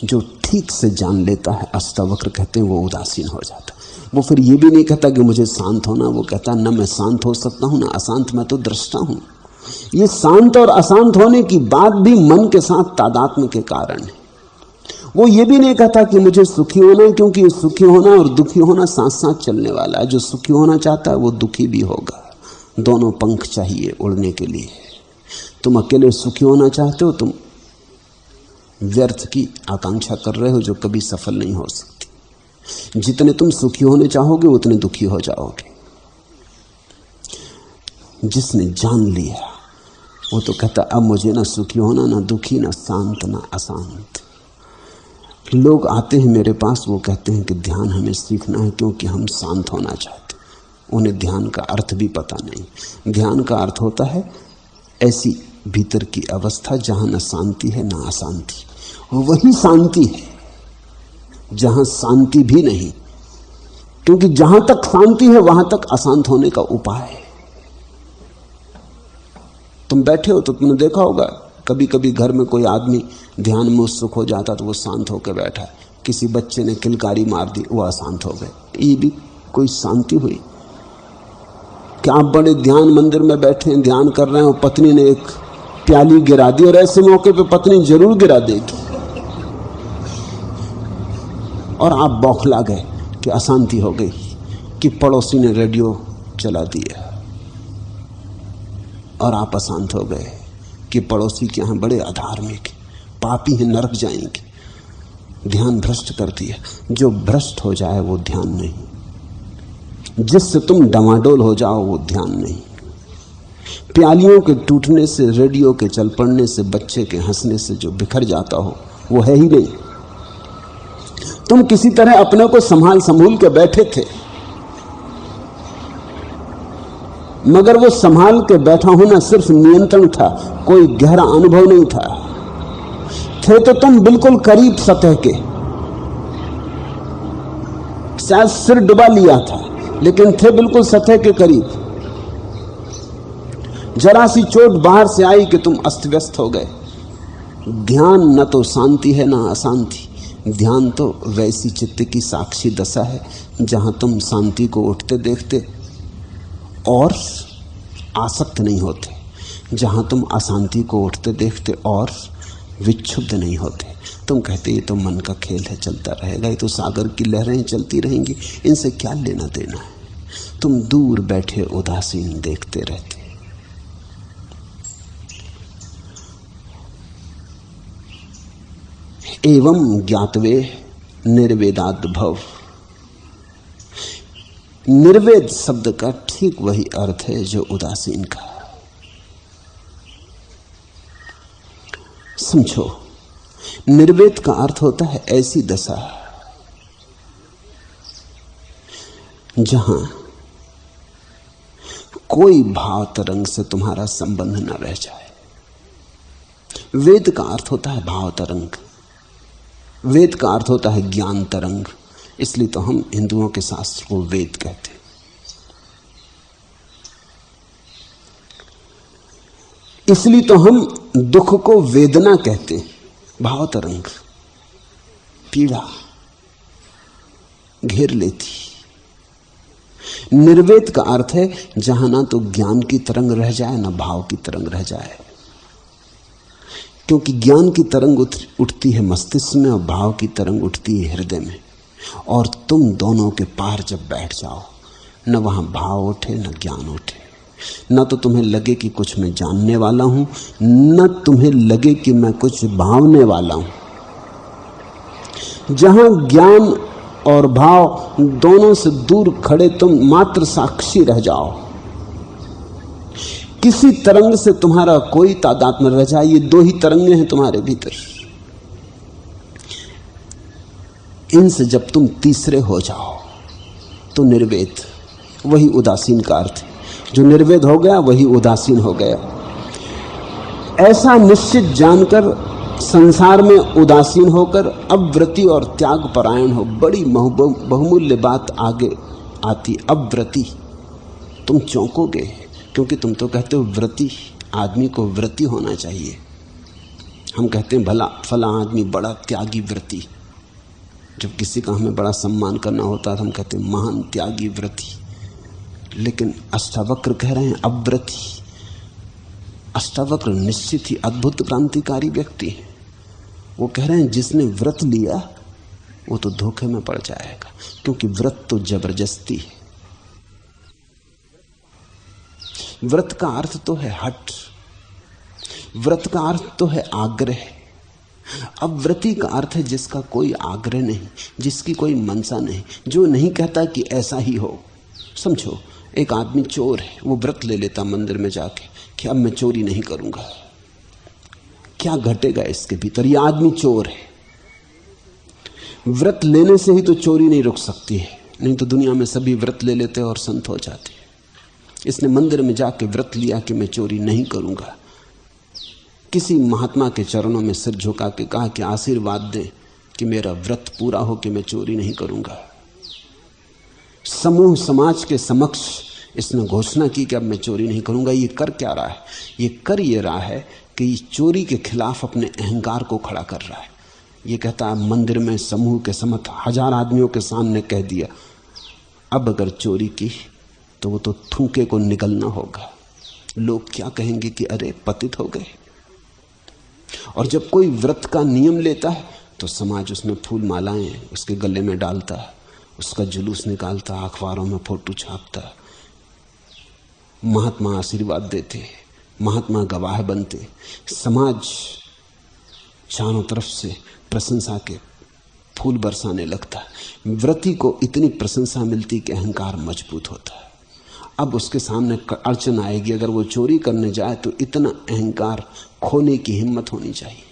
जो ठीक से जान लेता है, अष्टावक्र कहते हैं, वो उदासीन हो जाता। वो फिर ये भी नहीं कहता कि मुझे शांत होना, वो कहता न मैं शांत हो सकता हूं न अशांत, मैं तो दृष्टा हूं। ये शांत और अशांत होने की बात भी मन के साथ तादात्म्य के कारण है। वो ये भी नहीं कहता कि मुझे सुखी होना है, क्योंकि सुखी होना और दुखी होना साथ साथ चलने वाला है। जो सुखी होना चाहता है वो दुखी भी होगा, दोनों पंख चाहिए उड़ने के लिए। तुम अकेले सुखी होना चाहते हो, तुम व्यर्थ की आकांक्षा कर रहे हो जो कभी सफल नहीं हो सकती। जितने तुम सुखी होने चाहोगे उतने दुखी हो जाओगे। जिसने जान लिया वो तो कहता अब मुझे ना सुखी होना, ना दुखी, ना शांत, ना अशांत। लोग आते हैं मेरे पास, वो कहते हैं कि ध्यान हमें सीखना है क्योंकि हम शांत होना चाहते। उन्हें ध्यान का अर्थ भी पता नहीं। ध्यान का अर्थ होता है ऐसी भीतर की अवस्था जहां न शांति है न अशांति। वही शांति है जहां शांति भी नहीं, क्योंकि जहां तक शांति है वहां तक अशांत होने का उपाय है। तुम बैठे हो तो तुमने देखा होगा कभी कभी घर में कोई आदमी ध्यान में उत्सुक हो जाता तो वो शांत होकर बैठा है। किसी बच्चे ने किलकारी मार दी, वो अशांत हो गए। ये भी कोई शांति हुई? क्या आप बड़े ध्यान मंदिर में बैठे हैं, ध्यान कर रहे हैं और पत्नी ने एक प्याली गिरा दी, और ऐसे मौके पे पत्नी जरूर गिरा देगी और आप बौखला गए कि अशांति हो गई कि पड़ोसी ने रेडियो चला दिया, और आप अशांत हो गए कि पड़ोसी के यहां बड़े अधार्मिक पापी हैं, नरक जाएंगे। ध्यान भ्रष्ट कर दिया। जो भ्रष्ट हो जाए वो ध्यान नहीं, जिससे तुम डमाडोल हो जाओ वो ध्यान नहीं। प्यालियों के टूटने से, रेडियो के चल पड़ने से, बच्चे के हंसने से जो बिखर जाता हो वो है ही नहीं। तुम किसी तरह अपने को संभाल के बैठे थे, मगर वो संभाल के बैठा होना सिर्फ नियंत्रण था, कोई गहरा अनुभव नहीं था। थे तो तुम बिल्कुल करीब सतह के, शायद सिर डुबा लिया था, लेकिन थे बिल्कुल सतह के करीब। जरा सी चोट बाहर से आई कि तुम अस्त व्यस्त हो गए। ध्यान न तो शांति है ना अशांति। ध्यान तो वैसी चित्त की साक्षी दशा है जहां तुम शांति को उठते देखते और आसक्त नहीं होते, जहां तुम अशांति को उठते देखते और विक्षुब्ध नहीं होते। तुम कहते ये तो मन का खेल है, चलता रहेगा, ये तो सागर की लहरें चलती रहेंगी, इनसे क्या लेना देना है। तुम दूर बैठे उदासीन देखते रहते। एवं ज्ञातवे निर्वेदाद भव। निर्वेद शब्द का ठीक वही अर्थ है जो उदासीन का। समझो, निर्वेद का अर्थ होता है ऐसी दशा जहां कोई भाव तरंग से तुम्हारा संबंध न रह जाए। वेद का अर्थ होता है भाव तरंग, वेद का अर्थ होता है ज्ञान तरंग। इसलिए तो हम हिंदुओं के शास्त्र को वेद कहते हैं। इसलिए तो हम दुख को वेदना कहते हैं, भाव तरंग, पीड़ा घेर लेती। निर्वेद का अर्थ है जहां ना तो ज्ञान की तरंग रह जाए ना भाव की तरंग रह जाए, क्योंकि ज्ञान की तरंग उठती है मस्तिष्क में और भाव की तरंग उठती है हृदय में। और तुम दोनों के पार जब बैठ जाओ, न वहां भाव उठे न ज्ञान उठे, न तो तुम्हें लगे कि कुछ मैं जानने वाला हूं, न तुम्हें लगे कि मैं कुछ भावने वाला हूं। जहां ज्ञान और भाव दोनों से दूर खड़े तुम मात्र साक्षी रह जाओ, किसी तरंग से तुम्हारा कोई तादात्म्य रह जाए। ये दो ही तरंगें हैं तुम्हारे भीतर, इनसे जब तुम तीसरे हो जाओ तो निर्वेद, वही उदासीन का अर्थ है। जो निर्वेद हो गया वही उदासीन हो गया। ऐसा निश्चित जानकर संसार में उदासीन होकर अव्रति और त्याग परायण हो। बड़ी बहुमूल्य बात आगे आती, अव्रति। तुम चौंकोगे क्योंकि तुम तो कहते हो व्रति, आदमी को व्रति होना चाहिए। हम कहते हैं भला फला आदमी बड़ा त्यागी व्रति। जब किसी का हमें बड़ा सम्मान करना होता है तो हम कहते हैं महान त्यागी व्रति। लेकिन अष्टावक्र कह रहे हैं अव्रति। अष्टावक्र निश्चित ही अद्भुत क्रांतिकारी व्यक्ति है। वो कह रहे हैं जिसने व्रत लिया वो तो धोखे में पड़ जाएगा, क्योंकि व्रत तो जबरदस्ती है। व्रत का अर्थ तो है हठ, व्रत का अर्थ तो है आग्रह। अब व्रति का अर्थ है जिसका कोई आग्रह नहीं, जिसकी कोई मनसा नहीं, जो नहीं कहता कि ऐसा ही हो। समझो एक आदमी चोर है, वो व्रत ले लेता मंदिर में जाके कि अब मैं चोरी नहीं करूंगा। क्या घटेगा इसके भीतर? यह आदमी चोर है। व्रत लेने से ही तो चोरी नहीं रुक सकती है, नहीं तो दुनिया में सभी व्रत ले लेते और संत हो जाते। इसने मंदिर में जाके व्रत लिया कि मैं चोरी नहीं करूंगा। किसी महात्मा के चरणों में सिर झुका के कहा कि आशीर्वाद दें कि मेरा व्रत पूरा हो कि मैं चोरी नहीं करूंगा। समूह समाज के समक्ष इसने घोषणा की कि अब मैं चोरी नहीं करूंगा। ये कर क्या रहा है? ये कर ये रहा है कि ये चोरी के खिलाफ अपने अहंकार को खड़ा कर रहा है। ये कहता है मंदिर में समूह के समक्ष 1000 आदमियों के सामने कह दिया, अब अगर चोरी की तो वो तो थूके को निगलना होगा। लोग क्या कहेंगे कि अरे पतित हो गए। और जब कोई व्रत का नियम लेता है तो समाज उसमें फूल मालाएं उसके गले में डालता, उसका जुलूस निकालता, अखबारों में फोटो छापता, महात्मा आशीर्वाद देते, महात्मा गवाह बनते, समाज चारों तरफ से प्रशंसा के फूल बरसाने लगता। व्रती को इतनी प्रशंसा मिलती कि अहंकार मजबूत होता है। अब उसके सामने अड़चन आएगी, अगर वो चोरी करने जाए तो इतना अहंकार खोने की हिम्मत होनी चाहिए।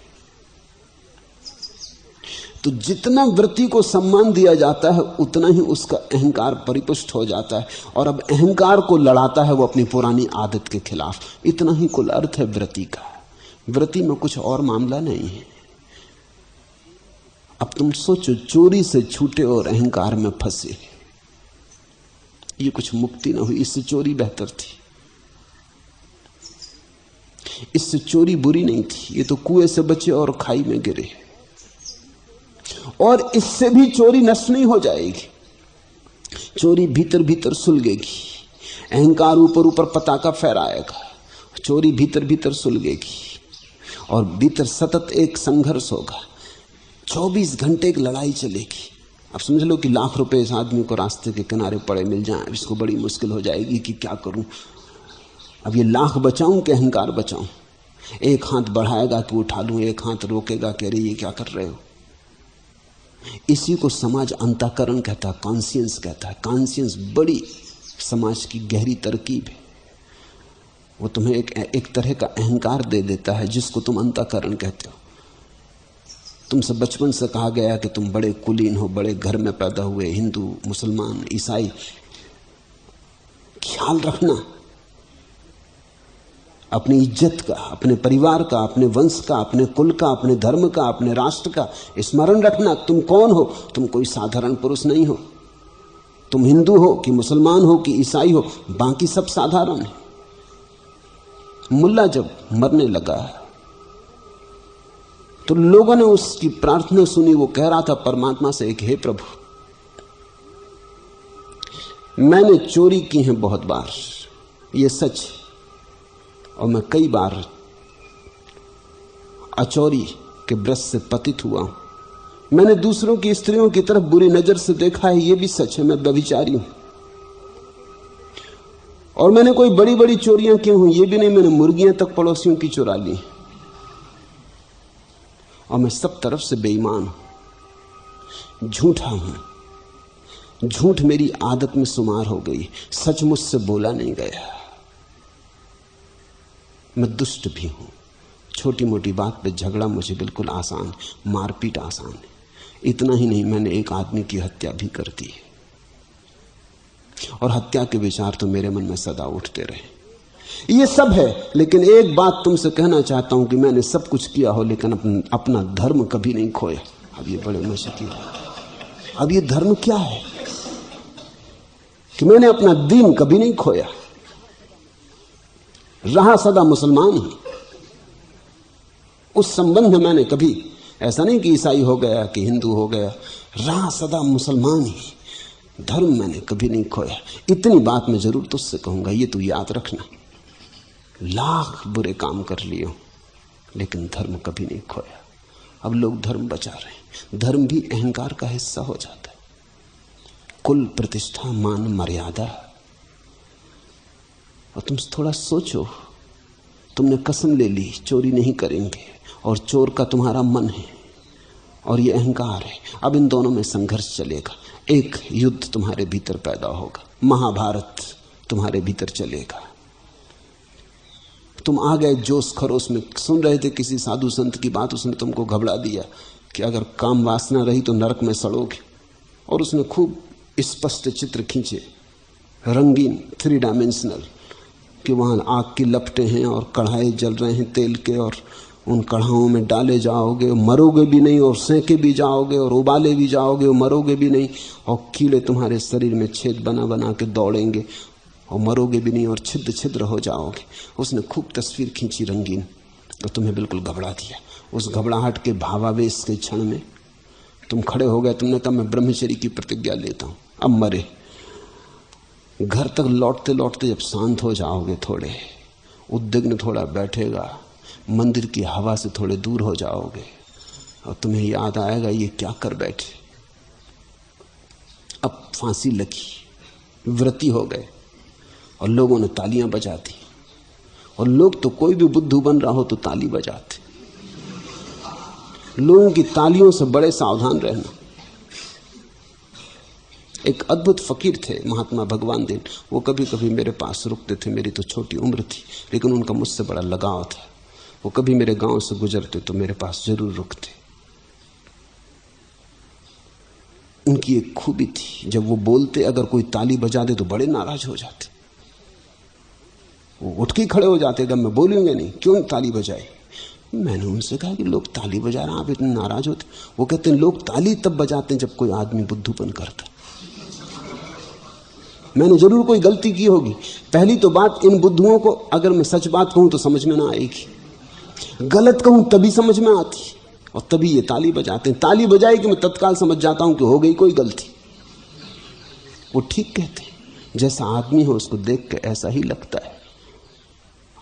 तो जितना व्रती को सम्मान दिया जाता है उतना ही उसका अहंकार परिपुष्ट हो जाता है और अब अहंकार को लड़ाता है वो अपनी पुरानी आदत के खिलाफ। इतना ही कुल अर्थ है व्रती का। व्रती में कुछ और मामला नहीं है। अब तुम सोचो, चोरी से छूटे और अहंकार में फंसे, ये कुछ मुक्ति ना हुई। इससे चोरी बेहतर थी, इससे चोरी बुरी नहीं थी। ये तो कुएं से बचे और खाई में गिरे। और इससे भी चोरी नष्ट नहीं हो जाएगी, चोरी भीतर भीतर सुलगेगी। अहंकार ऊपर ऊपर पताका फहराएगा, चोरी भीतर भीतर सुलगेगी और भीतर सतत एक संघर्ष होगा। 24 घंटे की लड़ाई चलेगी। अब समझ लो कि लाख रुपए इस आदमी को रास्ते के किनारे पड़े मिल जाएं, इसको बड़ी मुश्किल हो जाएगी कि क्या करूं। अब ये लाख बचाऊं कि अहंकार बचाऊं? एक हाथ बढ़ाएगा कि उठा लूं, एक हाथ रोकेगा कि अरे ये क्या कर रहे हो। इसी को समाज अंतःकरण कहता है, कॉन्शियंस कहता है। कॉन्शियंस बड़ी समाज की गहरी तरकीब है। वो तुम्हें एक तरह का अहंकार दे देता है जिसको तुम अंतःकरण कहते हो। तुमसे बचपन से कहा गया कि तुम बड़े कुलीन हो, बड़े घर में पैदा हुए, हिंदू मुसलमान ईसाई। ख्याल रखना अपनी इज्जत का, अपने परिवार का, अपने वंश का, अपने कुल का, अपने धर्म का, अपने राष्ट्र का स्मरण रखना। तुम कौन हो? तुम कोई साधारण पुरुष नहीं हो। तुम हिंदू हो कि मुसलमान हो कि ईसाई हो, बाकी सब साधारण है। मुल्ला जब मरने लगा तो लोगों ने उसकी प्रार्थना सुनी। वो कह रहा था परमात्मा से, एक हे प्रभु, मैंने चोरी की है बहुत बार, ये सच है, और मैं कई बार अचौरी के ब्रश से पतित हुआ हूं। मैंने दूसरों की स्त्रियों की तरफ बुरी नजर से देखा है, ये भी सच है, मैं व्यभिचारी हूं। और मैंने कोई बड़ी बड़ी चोरियां की हूं, ये भी नहीं, मैंने मुर्गियां तक पड़ोसियों की चुरा ली। और मैं सब तरफ से बेईमान हूं, झूठा हूं। झूठ मेरी आदत में शुमार हो गई, सच मुझसे बोला नहीं गया। मैं दुष्ट भी हूं। छोटी मोटी बात पे झगड़ा मुझे बिल्कुल आसान, मारपीट आसान है। इतना ही नहीं, मैंने एक आदमी की हत्या भी कर दी है, और हत्या के विचार तो मेरे मन में सदा उठते रहे। ये सब है, लेकिन एक बात तुमसे कहना चाहता हूं कि मैंने सब कुछ किया हो, लेकिन अपना धर्म कभी नहीं खोया। अब ये बड़े मजे की बात है। अब ये धर्म क्या है कि मैंने अपना दीन कभी नहीं खोया, रहा सदा मुसलमान ही। उस संबंध में मैंने कभी ऐसा नहीं कि ईसाई हो गया कि हिंदू हो गया, रहा सदा मुसलमान ही। धर्म मैंने कभी नहीं खोया। इतनी बात मैं जरूर तुझसे कहूंगा, ये तू याद रखना, लाख बुरे काम कर लिए लेकिन धर्म कभी नहीं खोया। अब लोग धर्म बचा रहे हैं। धर्म भी अहंकार का हिस्सा हो जाता है। कुल, प्रतिष्ठा, मान, मर्यादा। और तुम थोड़ा सोचो, तुमने कसम ले ली चोरी नहीं करेंगे, और चोर का तुम्हारा मन है और ये अहंकार है। अब इन दोनों में संघर्ष चलेगा। एक युद्ध तुम्हारे भीतर पैदा होगा, महाभारत तुम्हारे भीतर चलेगा। तुम आ गए जोश खरोश में, सुन रहे थे किसी साधु संत की बात, उसने तुमको घबरा दिया कि अगर काम वासना रही तो नरक में सड़ोगे, और उसने खूब स्पष्ट चित्र खींचे, रंगीन, 3 डायमेंशनल, कि वहां आग की लपटें हैं और कढ़ाई जल रहे हैं तेल के, और उन कढ़ाओं में डाले जाओगे, मरोगे भी नहीं, और सेंके भी जाओगे, और उबाले भी जाओगे, और मरोगे भी नहीं, और कीड़े तुम्हारे शरीर में छेद बना बना के दौड़ेंगे, और मरोगे भी नहीं, और छिद्र छिद्र हो जाओगे। उसने खूब तस्वीर खींची रंगीन, और तुम्हें बिल्कुल घबरा दिया। उस घबराहट के भावावेश के क्षण में तुम खड़े हो गए। तुमने कहा मैं ब्रह्मचर्य की प्रतिज्ञा लेता हूं, अब मरे। घर तक लौटते लौटते जब शांत हो जाओगे, थोड़े उद्विग्न थोड़ा बैठेगा, मंदिर की हवा से थोड़े दूर हो जाओगे, और तुम्हें याद आएगा ये क्या कर बैठे। अब फांसी लगी, व्रती हो गए, और लोगों ने तालियां बजा दी। और लोग तो कोई भी बुद्धू बन रहा हो तो ताली बजाते। लोगों की तालियों से बड़े सावधान रहना। एक अद्भुत फकीर थे महात्मा भगवान दीन, वो कभी कभी मेरे पास रुकते थे। मेरी तो छोटी उम्र थी, लेकिन उनका मुझसे बड़ा लगाव था। वो कभी मेरे गांव से गुजरते तो मेरे पास जरूर रुकते। उनकी एक खूबी थी, जब वो बोलते अगर कोई ताली बजा दे तो बड़े नाराज हो जाते। वो उठ के खड़े हो जाते, जब मैं बोलूंगा नहीं, क्यों ताली बजाई। मैंने उनसे कहा कि लोग ताली बजा रहे हैं, आप इतने नाराज होते। वो कहते हैं लोग ताली तब बजाते हैं जब कोई आदमी बुद्धूपन करता। मैंने जरूर कोई गलती की होगी। पहली तो बात, इन बुद्धुओं को अगर मैं सच बात कहूं तो समझ में ना आएगी, गलत कहूं तभी समझ में आती, और तभी ये ताली बजाते हैं। ताली बजाई कि मैं तत्काल समझ जाता हूं कि हो गई कोई गलती। वो ठीक कहते हैं, जैसा आदमी हो उसको देख के ऐसा ही लगता है।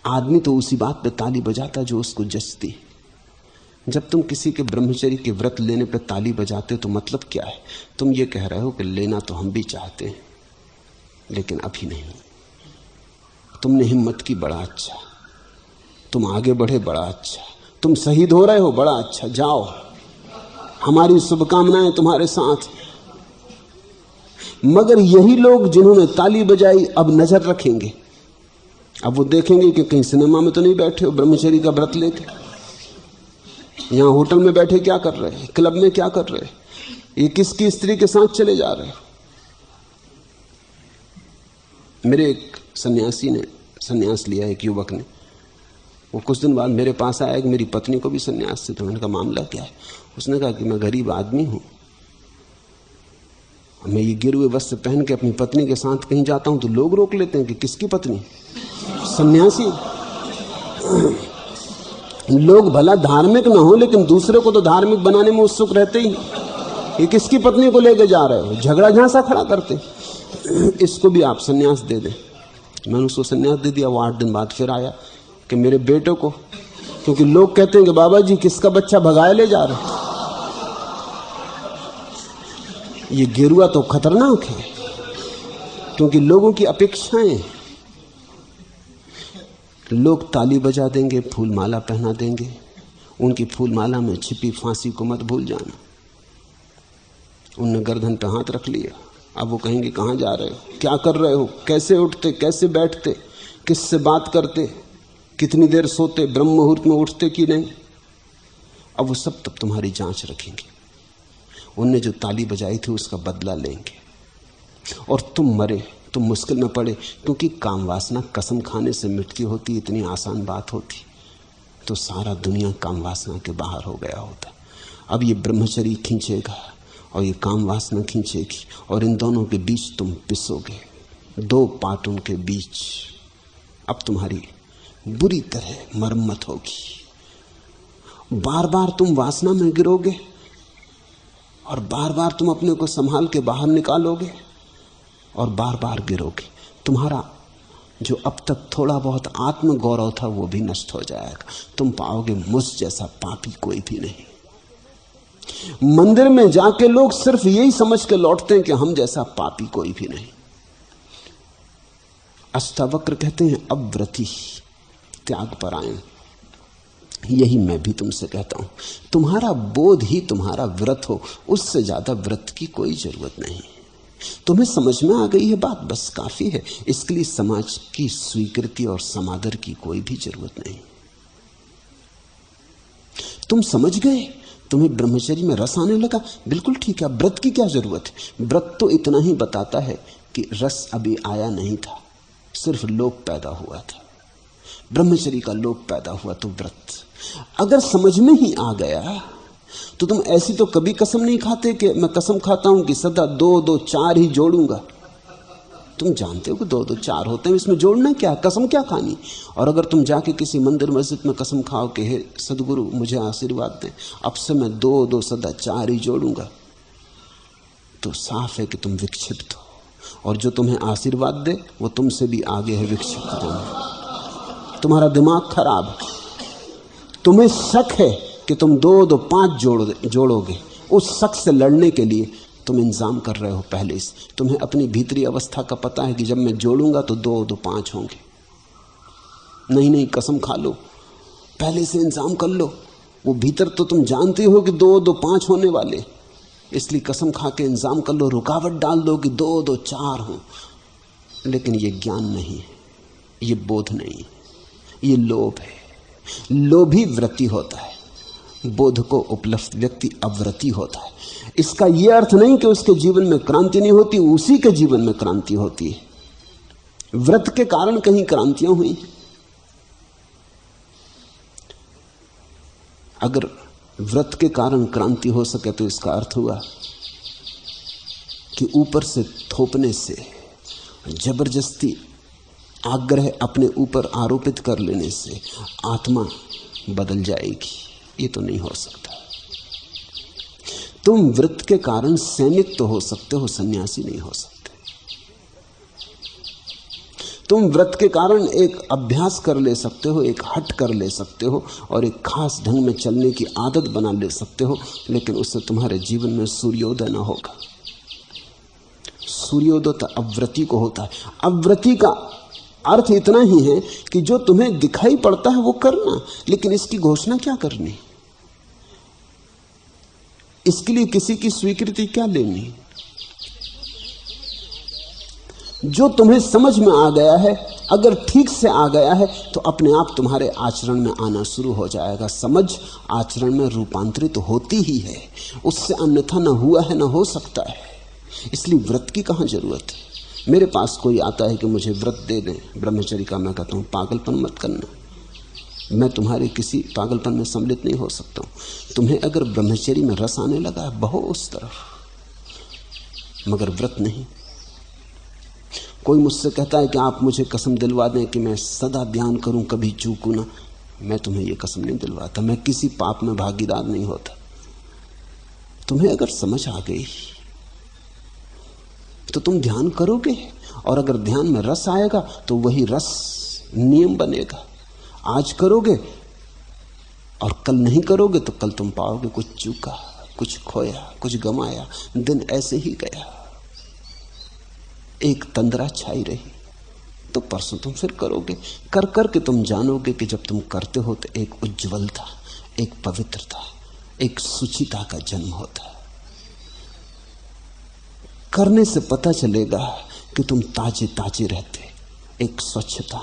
आदमी तो उसी बात पे ताली बजाता जो उसको जचती है। जब तुम किसी के ब्रह्मचर्य के व्रत लेने पे ताली बजाते हो तो मतलब क्या है? तुम ये कह रहे हो कि लेना तो हम भी चाहते हैं, लेकिन अभी नहीं। तुमने हिम्मत की, बड़ा अच्छा। तुम आगे बढ़े, बड़ा अच्छा। तुम शहीद हो रहे हो, बड़ा अच्छा। जाओ, हमारी शुभकामनाएं तुम्हारे साथ। मगर यही लोग जिन्होंने ताली बजाई अब नजर रखेंगे। अब वो देखेंगे कि कहीं सिनेमा में तो नहीं बैठे हो ब्रह्मचर्य का व्रत लेके, यहां होटल में बैठे क्या कर रहे हैं, क्लब में क्या कर रहे हैं, ये किसकी स्त्री के साथ चले जा रहे हो। मेरे एक सन्यासी ने सन्यास लिया, एक युवक ने। वो कुछ दिन बाद मेरे पास आया कि मेरी पत्नी को भी सन्यास से। तो मैंने कहा मामला क्या है? उसने कहा कि मैं गरीब आदमी हूं, मैं ये गिरवे वस्त्र पहन के अपनी पत्नी के साथ कहीं जाता हूं तो लोग रोक लेते हैं कि किसकी पत्नी? सन्यासी। लोग भला धार्मिक ना हो, लेकिन दूसरे को तो धार्मिक बनाने में उत्सुक रहते ही। ये किसकी पत्नी को लेके जा रहे हो? झगड़ा झांसा खड़ा करते। इसको भी आप सन्यास दे दें। मैंने उसको सन्यास दे दिया। वो 8 दिन बाद फिर आया कि मेरे बेटे को, क्योंकि लोग कहते हैं कि बाबा जी किसका बच्चा भगाए ले जा रहे। ये गिरुआ तो खतरनाक है, क्योंकि लोगों की अपेक्षाएं। लोग ताली बजा देंगे, फूल माला पहना देंगे, उनकी फूल माला में छिपी फांसी को मत भूल जाना। उनने गर्दन पे हाथ रख लिया। अब वो कहेंगे कहां जा रहे हो, क्या कर रहे हो, कैसे उठते, कैसे बैठते, किससे बात करते, कितनी देर सोते, ब्रह्म मुहूर्त में उठते कि नहीं। अब वो सब तब तुम्हारी जांच रखेंगे। उनने जो ताली बजाई थी उसका बदला लेंगे। और तुम मरे, तुम मुश्किल में पड़े, क्योंकि काम वासना कसम खाने से मिटती होती, इतनी आसान बात होती तो सारा दुनिया काम वासना के बाहर हो गया होता। अब ये ब्रह्मचर्य खींचेगा और ये काम वासना खींचेगी, और इन दोनों के बीच तुम पिसोगे, दो पाटों के बीच। अब तुम्हारी बुरी तरह मरम्मत होगी। बार बार तुम वासना में गिरोगे और बार बार तुम अपने को संभाल के बाहर निकालोगे और बार बार गिरोगे। तुम्हारा जो अब तक थोड़ा बहुत आत्म गौरव था वो भी नष्ट हो जाएगा। तुम पाओगे मुझ जैसा पापी कोई भी नहीं। मंदिर में जाके लोग सिर्फ यही समझ के लौटते हैं कि हम जैसा पापी कोई भी नहीं। अष्टावक्र कहते हैं अव्रति त्याग परायण। यही मैं भी तुमसे कहता हूं, तुम्हारा बोध ही तुम्हारा व्रत हो, उससे ज्यादा व्रत की कोई जरूरत नहीं। तुम्हें समझ में आ गई है बात, बस काफी है। इसके लिए समाज की स्वीकृति और समादर की कोई भी जरूरत नहीं। तुम समझ गए, तुम्हें ब्रह्मचर्य में रस आने लगा, बिल्कुल ठीक है। व्रत की क्या जरूरत है? व्रत तो इतना ही बताता है कि रस अभी आया नहीं था, सिर्फ लोभ पैदा हुआ था। ब्रह्मचर्य का लोभ पैदा हुआ तो व्रत अगर समझ में ही आ गया तो तुम ऐसी तो कभी कसम नहीं खाते कि मैं कसम खाता हूं कि सदा 2 2 4 ही जोड़ूंगा। तुम जानते हो कि 2 2 4 होते हैं, इसमें जोड़ना क्या, कसम क्या खानी। और अगर तुम जाके किसी मंदिर मस्जिद में कसम खाओ कि हे सदगुरु मुझे आशीर्वाद दें, अब से मैं 2 2 सदा 4 ही जोड़ूंगा, तो साफ है कि तुम विक्षिप्त हो। और जो तुम्हें आशीर्वाद दे वो तुमसे भी आगे है विक्षिप्त होने। तुम्हारा दिमाग खराब है। तुम्हें शक है कि तुम 2 2 5 जोड़ोगे। उस शक से लड़ने के लिए तुम इंतजाम कर रहे हो पहले से। तुम्हें अपनी भीतरी अवस्था का पता है कि जब मैं जोड़ूंगा तो 2 2 5 होंगे। नहीं, कसम खा लो, पहले से इंतजाम कर लो। वो भीतर तो तुम जानते हो कि 2 2 5 होने वाले, इसलिए कसम खा के इंतजाम कर लो, रुकावट डाल दो कि 2 2 4 हो। लेकिन ये ज्ञान नहीं है, ये बोध नहीं है, ये लोभ है। लोभी व्रती होता है, बोध को उपलब्ध व्यक्ति अव्रती होता है। इसका यह अर्थ नहीं कि उसके जीवन में क्रांति नहीं होती, उसी के जीवन में क्रांति होती है। व्रत के कारण कहीं क्रांतियां हुई। अगर व्रत के कारण क्रांति हो सके तो इसका अर्थ हुआ कि ऊपर से थोपने से, जबरदस्ती आग्रह अपने ऊपर आरोपित कर लेने से आत्मा बदल जाएगी। ये तो नहीं हो सकता। तुम व्रत के कारण सैनिक तो हो सकते हो, सन्यासी नहीं हो सकते। तुम व्रत के कारण एक अभ्यास कर ले सकते हो, एक हट कर ले सकते हो और एक खास ढंग में चलने की आदत बना ले सकते हो, लेकिन उससे तुम्हारे जीवन में सूर्योदय ना होगा। सूर्योदय तो अव्रती को होता है। अव्रती का अर्थ इतना ही है कि जो तुम्हें दिखाई पड़ता है वो करना, लेकिन इसकी घोषणा क्या करनी, इसके लिए किसी की स्वीकृति क्या लेनी। जो तुम्हें समझ में आ गया है, अगर ठीक से आ गया है तो अपने आप तुम्हारे आचरण में आना शुरू हो जाएगा। समझ आचरण में रूपांतरित होती ही है, उससे अन्यथा न हुआ है न हो सकता है। इसलिए व्रत की कहां जरूरत है। मेरे पास कोई आता है कि मुझे व्रत दे दें ब्रह्मचर्य का, मैं कहता हूं पागलपन मत करना, मैं तुम्हारे किसी पागलपन में सम्मिलित नहीं हो सकता हूं। तुम्हें अगर ब्रह्मचर्य में रस आने लगा बहो उस तरफ, मगर व्रत नहीं। कोई मुझसे कहता है कि आप मुझे कसम दिलवा दें कि मैं सदा ध्यान करूं, कभी चूकूं ना। मैं तुम्हें यह कसम नहीं दिलवाता, मैं किसी पाप में भागीदार नहीं होता। तुम्हें अगर समझ आ गई तो तुम ध्यान करोगे, और अगर ध्यान में रस आएगा तो वही रस नियम बनेगा। आज करोगे और कल नहीं करोगे तो कल तुम पाओगे कुछ चूका, कुछ खोया, कुछ गंवाया, दिन ऐसे ही गया, एक तंद्रा छाई रही। तो परसों तुम फिर करोगे। कर करके तुम जानोगे कि जब तुम करते हो तो एक उज्ज्वलता, एक पवित्रता, एक सुचिता का जन्म होता है। करने से पता चलेगा कि तुम ताजे ताजे रहते, एक स्वच्छता,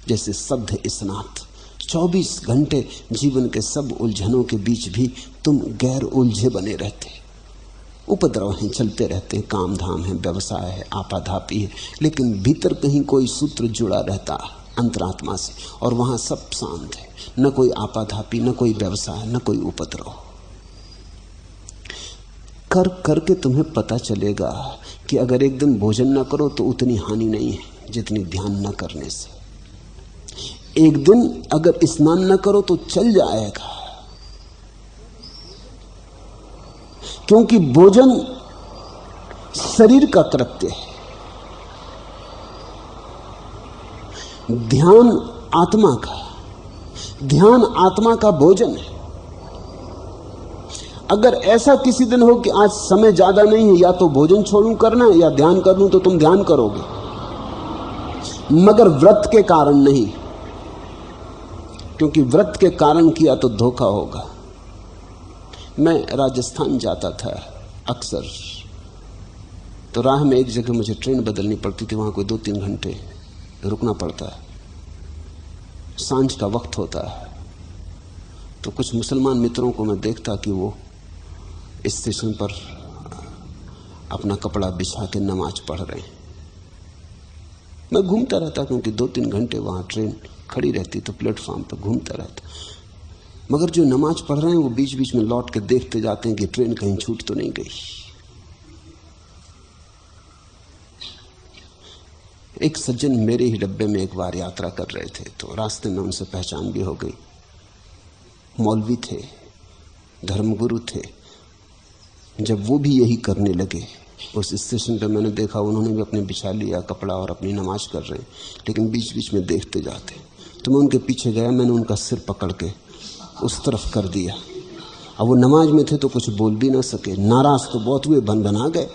जैसे सद्ध स्नात। 24 घंटे जीवन के सब उलझनों के बीच भी तुम गैर उलझे बने रहते। उपद्रव हैं, चलते रहते हैं, काम धाम है, व्यवसाय है, आपाधापी है, लेकिन भीतर कहीं कोई सूत्र जुड़ा रहता अंतरात्मा से, और वहां सब शांत है। न कोई आपाधापी, न कोई व्यवसाय, न कोई उपद्रव। कर करके तुम्हें पता चलेगा कि अगर एक दिन भोजन न करो तो उतनी हानि नहीं है जितनी ध्यान न करने से। एक दिन अगर स्नान न करो तो चल जाएगा, क्योंकि भोजन शरीर का कृत्य है, ध्यान आत्मा का, ध्यान आत्मा का भोजन है। अगर ऐसा किसी दिन हो कि आज समय ज्यादा नहीं है, या तो भोजन छोड़ूं करना या ध्यान कर लूं, तो तुम ध्यान करोगे, मगर व्रत के कारण नहीं, क्योंकि व्रत के कारण किया तो धोखा होगा। मैं राजस्थान जाता था अक्सर, तो राह में एक जगह मुझे ट्रेन बदलनी पड़ती थी, वहां कोई 2-3 घंटे रुकना पड़ता है। सांझ का वक्त होता है, तो कुछ मुसलमान मित्रों को मैं देखता कि वो स्टेशन पर अपना कपड़ा बिछा के नमाज पढ़ रहे हैं। मैं घूमता रहता, क्योंकि 2-3 घंटे वहां ट्रेन खड़ी रहती, तो प्लेटफॉर्म पर घूमता रहता। मगर जो नमाज पढ़ रहे हैं वो बीच बीच में लौट के देखते जाते हैं कि ट्रेन कहीं छूट तो नहीं गई। एक सज्जन मेरे ही डब्बे में एक बार यात्रा कर रहे थे, तो रास्ते में उनसे पहचान भी हो गई। मौलवी थे, धर्मगुरु थे। जब वो भी यही करने लगे, उस स्टेशन पे मैंने देखा उन्होंने भी अपने बिछा लिया कपड़ा और अपनी नमाज कर रहे, लेकिन बीच बीच में देखते जाते। तो मैं उनके पीछे गया, मैंने उनका सिर पकड़ के उस तरफ कर दिया। अब वो नमाज में थे तो कुछ बोल भी ना सके, नाराज तो बहुत हुए, बना गए,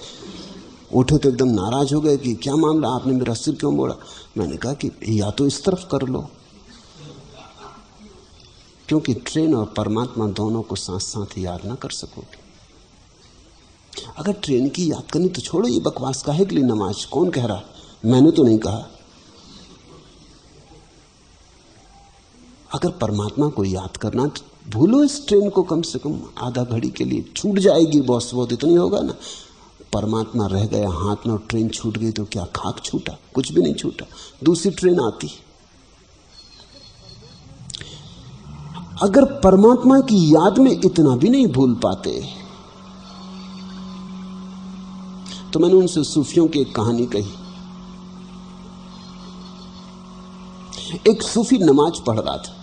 उठे तो एकदम नाराज हो गए कि क्या मामला, आपने मेरा सिर क्यों मोड़ा। मैंने कहा कि या तो इस तरफ कर लो, क्योंकि ट्रेन और परमात्मा दोनों को साथ साथ याद ना कर सकोगे। अगर ट्रेन की याद करनी तो छोड़ो, ये बकवास काहे के लिए नमाज, कौन कह रहा, मैंने तो नहीं कहा। अगर परमात्मा को याद करना तो भूलो इस ट्रेन को, कम से कम आधा घड़ी के लिए छूट जाएगी, बहुत इतनी होगा ना। परमात्मा रह गया हाथ में और ट्रेन छूट गई तो क्या खाक छूटा, कुछ भी नहीं छूटा, दूसरी ट्रेन आती। अगर परमात्मा की याद में इतना भी नहीं भूल पाते, तो मैंने उनसे सूफियों की एक कहानी कही। एक सूफी नमाज पढ़ रहा था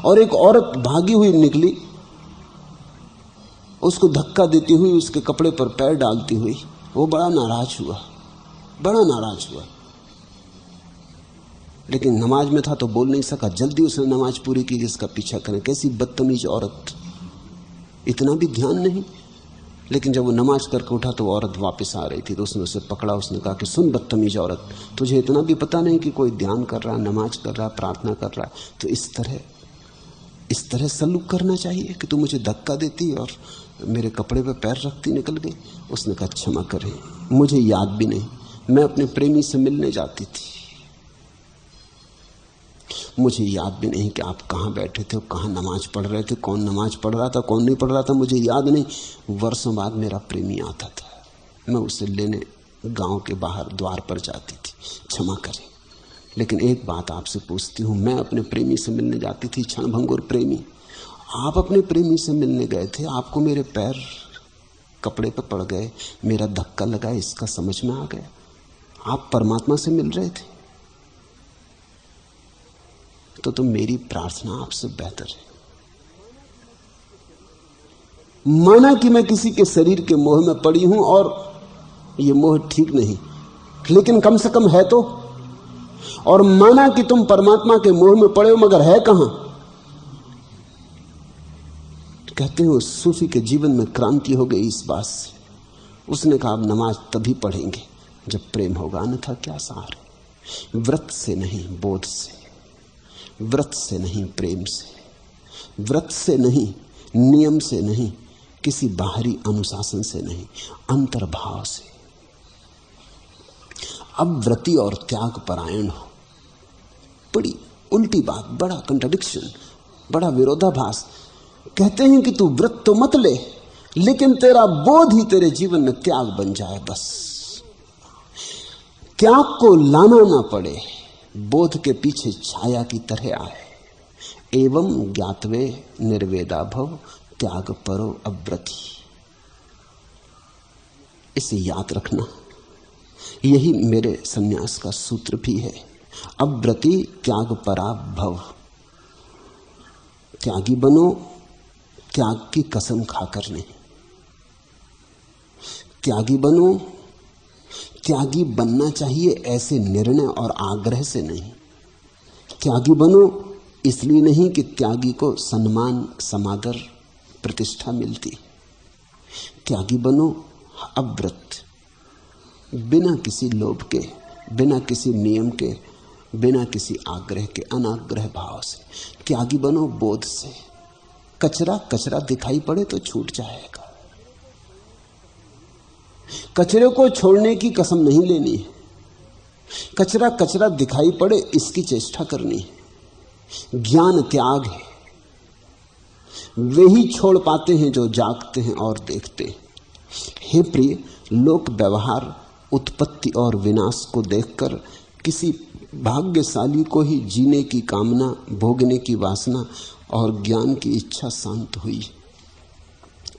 और एक औरत भागी हुई निकली, उसको धक्का देती हुई, उसके कपड़े पर पैर डालती हुई। वो बड़ा नाराज हुआ, लेकिन नमाज में था तो बोल नहीं सका। जल्दी उसने नमाज पूरी की, जिसका पीछा करें, कैसी बदतमीज औरत, इतना भी ध्यान नहीं। लेकिन जब वो नमाज करके उठा तो वो औरत वापस आ रही थी, तो उसने उसे पकड़ा। उसने कहा कि सुन बदतमीज औरत, तुझे इतना भी पता नहीं कि कोई ध्यान कर रहा है, नमाज कर रहा है, प्रार्थना कर रहा है, तो इस तरह सलूक करना चाहिए कि तू मुझे धक्का देती और मेरे कपड़े पे पैर रखती निकल गई। उसने कहा क्षमा करें, मुझे याद भी नहीं, मैं अपने प्रेमी से मिलने जाती थी, मुझे याद भी नहीं कि आप कहाँ बैठे थे, कहाँ नमाज पढ़ रहे थे, कौन नमाज पढ़ रहा था, कौन नहीं पढ़ रहा था, मुझे याद नहीं। वर्षों बाद मेरा प्रेमी आता था, मैं उसे लेने गांव के बाहर द्वार पर जाती थी, क्षमा करें। लेकिन एक बात आपसे पूछती हूँ, मैं अपने प्रेमी से मिलने जाती थी, क्षणभंगुर प्रेमी, आप अपने प्रेमी से मिलने गए थे, आपको मेरे पैर कपड़े पर पड़ गए, मेरा धक्का लगा, इसका समझ में आ गया, आप परमात्मा से मिल रहे थे, तो मेरी प्रार्थना आपसे बेहतर है। माना कि मैं किसी के शरीर के मोह में पड़ी हूं और ये मोह ठीक नहीं, लेकिन कम से कम है तो। और माना कि तुम परमात्मा के मोह में पड़े हो, मगर है कहां। कहते हो सूफी के जीवन में क्रांति हो गई इस बात से। उसने कहा अब नमाज तभी पढ़ेंगे जब प्रेम होगा, अन्यथा क्या सार है। व्रत से नहीं, बोध से, व्रत से नहीं, प्रेम से, व्रत से नहीं, नियम से नहीं, किसी बाहरी अनुशासन से नहीं, अंतर्भाव से। अब व्रती और त्याग परायण हो, बड़ी उल्टी बात, बड़ा कंट्राडिक्शन, बड़ा विरोधाभास। कहते हैं कि तू व्रत तो मत ले, लेकिन तेरा बोध ही तेरे जीवन में त्याग बन जाए। बस त्याग को लाना ना पड़े, बोध के पीछे छाया की तरह आए। एवं ज्ञातवे निर्वेदा भव त्याग परो अव्रति। इसे याद रखना, यही मेरे सन्यास का सूत्र भी है। अव्रति त्याग परा भव। त्यागी बनो, त्याग की कसम खाकर नहीं। त्यागी बनो, त्यागी बनना चाहिए ऐसे निर्णय और आग्रह से नहीं। त्यागी बनो इसलिए नहीं कि त्यागी को सम्मान, समादर, प्रतिष्ठा मिलती। त्यागी बनो अव्रत, बिना किसी लोभ के, बिना किसी नियम के, बिना किसी आग्रह के, अनाग्रह भाव से। त्यागी बनो बोध से। कचरा कचरा दिखाई पड़े तो छूट जाएगा। कचरे को छोड़ने की कसम नहीं लेनी है। कचरा कचरा दिखाई पड़े इसकी चेष्टा करनी है। ज्ञान त्याग है। वे ही छोड़ पाते हैं जो जागते हैं और देखते हैं। हे प्रिय, लोक व्यवहार उत्पत्ति और विनाश को देखकर किसी भाग्यशाली को ही जीने की कामना, भोगने की वासना और ज्ञान की इच्छा शांत हुई।